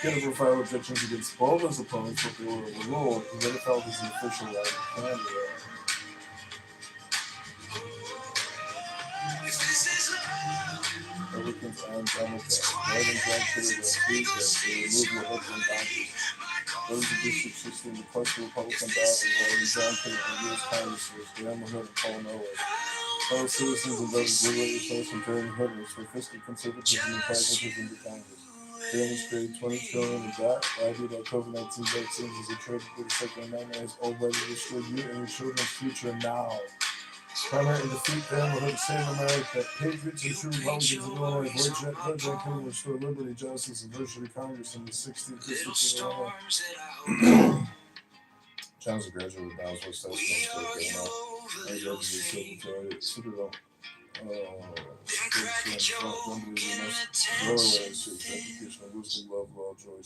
Kitover filed objections against both his opponents, but they were overruled. He later filed as an official writing candidate. Republicans and Democrats. Northern John Kitover speakers to remove the Oakland Dodgers. Those of District 16 request the Republican ballot and Northern John Kitover and U.S. Congressmen Dan Hood and Paul Miller. Fellow citizens and voters liberate yourselves from turning hooders for fiscal conservatism and pragmatism to Congress. Families created $20 trillion in debt, argued that COVID-19 vaccines is a trade for the Second Amendment has already destroyed you and your children's future now. Primary and defeat them will save America. Patriots and true Republicans of Illinois avoid John Kitover, restore liberty, justice, and virtue to Congress in the 16th district of Illinois. John's a graduate of Dallas State State, Illinois. I graduated with Super Bowl. Education of wisdom, love, law, joy,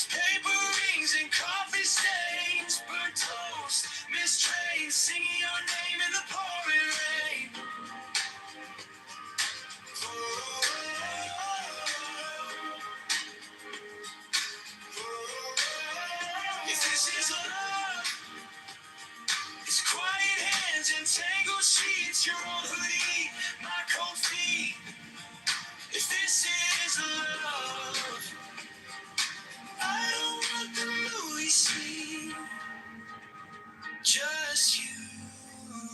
paper rings and coffee stains, burnt toast, missed trains, singing your name in the pouring rain. If this is love, it's quiet hands and tangled sheets, your own hoodie, my cold feet. If this is love, I don't want the movie scene, just you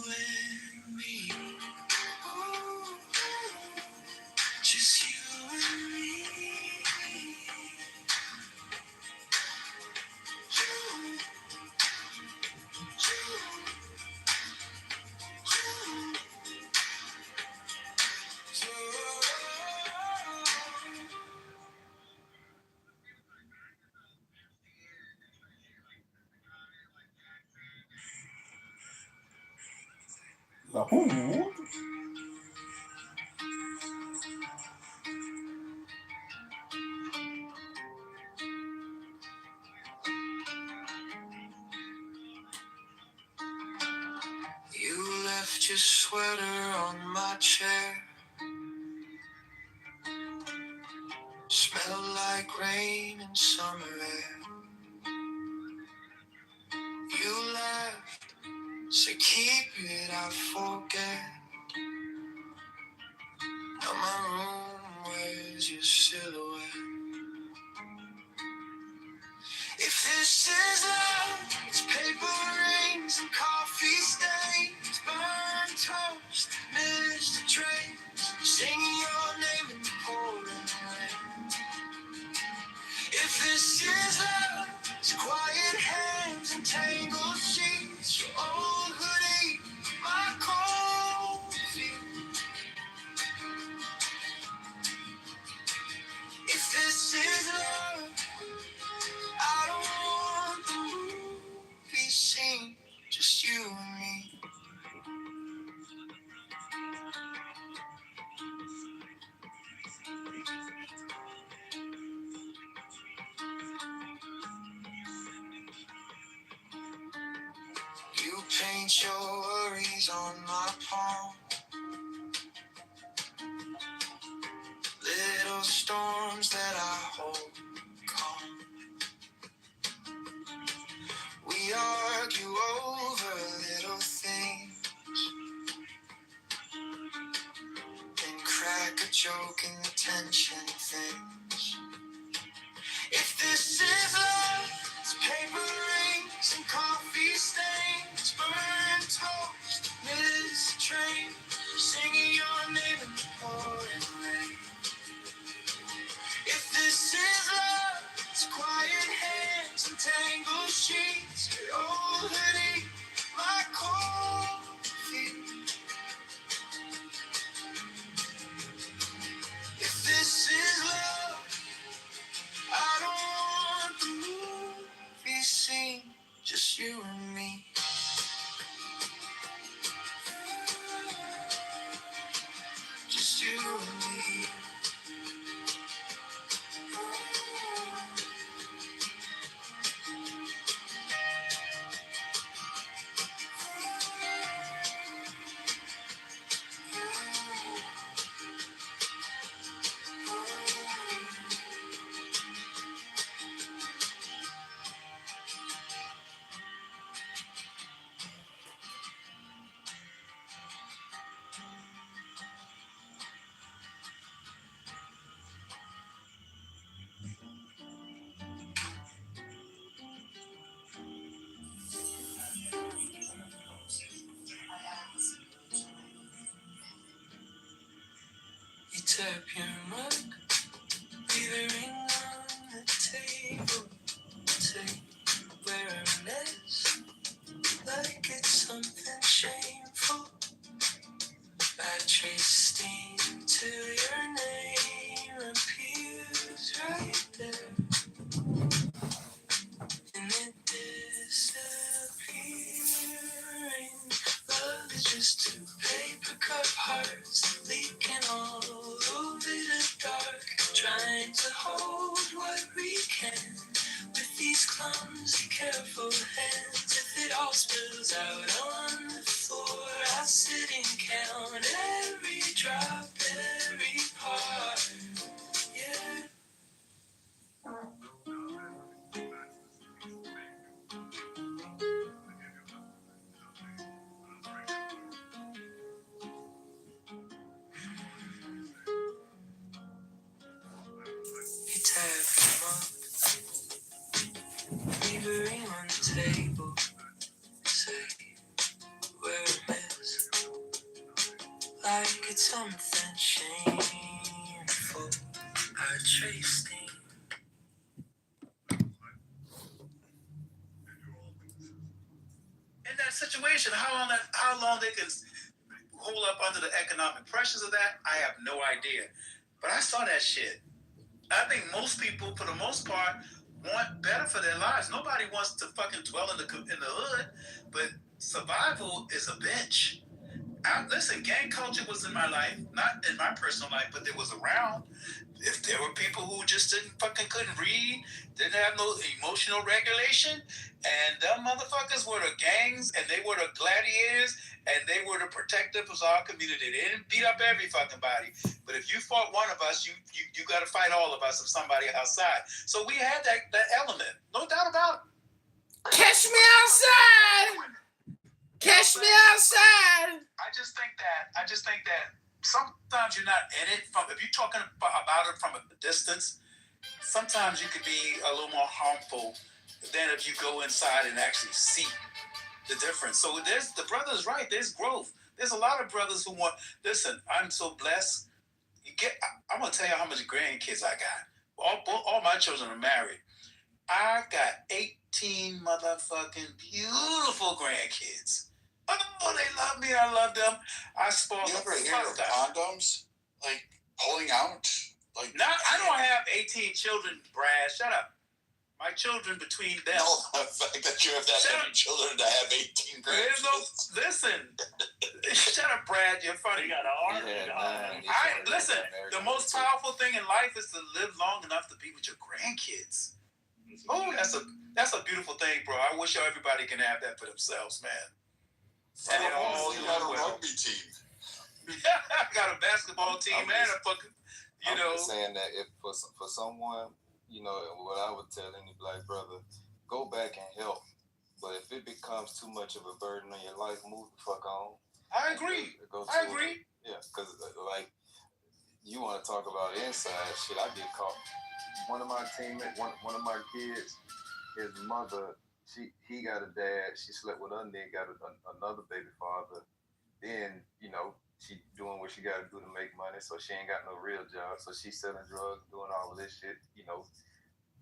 and me. Oh, just you and me. You left your sweater on my chair. Smelled like rain and summer air. You left, so keep it, I forget. Now my room, where's your silhouette? this is love, it's quiet hands and tangled sheets, your old hoodie, my cold feet. If this is love, I don't want the movie scene, just you and me. You paint your worries on my palm, little storms that I hold calm. We argue over little things, then crack a joke and the tension thins. If this is love, it's paper rings and coffee stains, burnt toast, missed train, singing your name in the pouring rain. If this is love, it's quiet hands and tangled sheets, your old hoodie, my cold feet. If this is love, I don't want the movie scene, just you and me. Just you and me. You tap your mug, leave a ring on the table. Say, wear a mess, like it's something shameful. I trace steam till your name appears right there, and it disappearing. Love is just two paper cup hearts leaking all over the dark, trying to hold what we can with these clumsy, careful hands. If it all spills out on the floor, I'll sit and count every drop, every part. Yeah. You tap him up, leave a ring on the table. Say, we're a mess, like it's something shameful. I traced him. In that situation, how long they can hold up under the economic pressures of that, I have no idea. But I saw that shit. I think most people, for the most part, want better for their lives. Nobody wants to fucking dwell in the hood, but survival is a bitch. Listen, gang culture was in my life, not in my personal life, but it was around. If there were people who just couldn't read, didn't have no emotional regulation, and them motherfuckers were the gangs, and they were the gladiators, and they were the protectors of our community. They didn't beat up every fucking body, but if you fought one of us, you got to fight all of us of somebody outside. So we had that element, no doubt about it. Catch me outside. Catch me outside. I just think that sometimes you're not in it if you're talking about it from a distance. Sometimes you could be a little more harmful than if you go inside and actually see the difference. So the brother's right. There's growth. There's a lot of brothers who want. Listen, I'm so blessed. I'm gonna tell you how much grandkids I got. All my children are married. I got 18 motherfucking beautiful grandkids. Oh, they love me. I love them. I spoil You them. ever hear of condoms? Like pulling out? Like I don't have 18 children, Brad. Shut up. My children between them. No, the fact that you have that many children to have 18 grandkids. Listen. Shut up, Brad. You're funny. You got an arm. Listen, the most powerful thing in life is to live long enough to be with your grandkids. Oh, that's a beautiful thing, bro. I wish everybody can have that for themselves, man. And it all you got a rugby team. I got a basketball team and a fucking, I'm just saying that if for someone, what I would tell any black brother, go back and help. But if it becomes too much of a burden on your life, move the fuck on. I agree. I agree. Yeah, because like you want to talk about inside shit. I get caught. One of my teammates, one of my kids, his mother, he got a dad. She slept with her nigga, got another baby father. Then she doing what she got to do to make money, so she ain't got no real job. So she's selling drugs, doing all of this shit,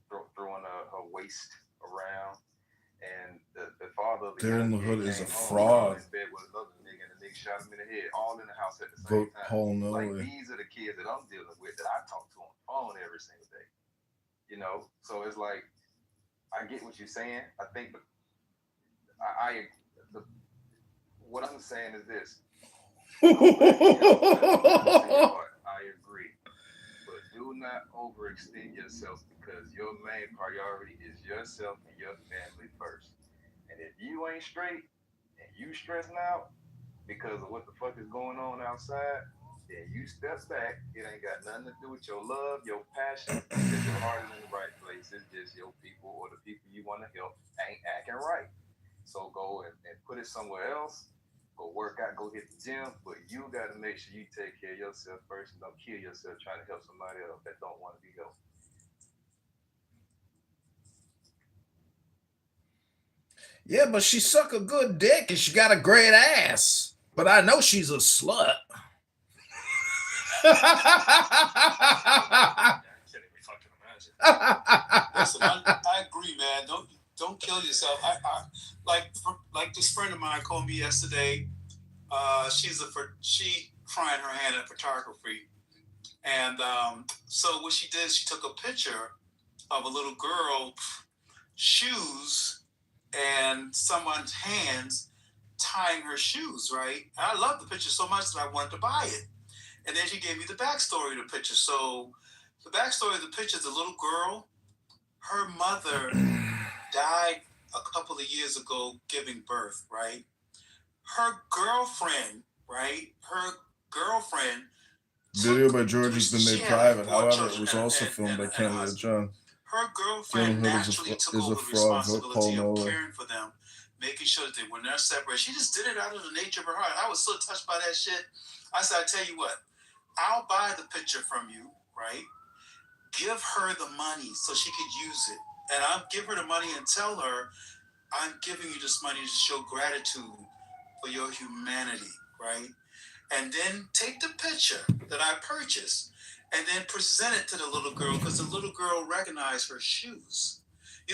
throwing her waist around. And the father of the There in the hood is a fraud. In bed with another nigga, and the nigga shot him in the head, all in the house at the same time. Whole no like way. These are the kids that I'm dealing with that I talk to on the phone every single day. So it's like I get what you're saying. I think, but what I'm saying is this. I agree, but do not overextend yourself because your main priority is yourself and your family first. And if you ain't straight and you stressing out because of what the fuck is going on outside, then you step back. It ain't got nothing to do with your love, your passion, because your heart is in the right place. It's just your people or the people you want to help ain't acting right. So go and put it somewhere else. Go work out, go hit the gym, but you got to make sure you take care of yourself first and don't kill yourself trying to help somebody else that don't want to be helped. Yeah, but she suck a good dick and she got a great ass. But I know she's a slut. Listen, I agree, man. Don't kill yourself. I like this friend of mine called me yesterday. She trying her hand at photography, and so what she did, she took a picture of a little girl shoes and someone's hands tying her shoes, right? And I love the picture so much that I wanted to buy it. And then she gave me the backstory of the picture. So the backstory of the picture is a little girl. Her mother died a couple of years ago giving birth, right? Her girlfriend, Video by George has been made private. However, it was also filmed by Canada John. Her girlfriend naturally took over the responsibility of caring for them, making sure that they were not separated. She just did it out of the nature of her heart. I was so touched by that shit. I said, I tell you what, I'll buy the picture from you, right? Give her the money so she could use it. And I'll give her the money and tell her, I'm giving you this money to show gratitude for your humanity, right? And then take the picture that I purchased and then present it to the little girl because the little girl recognized her shoes.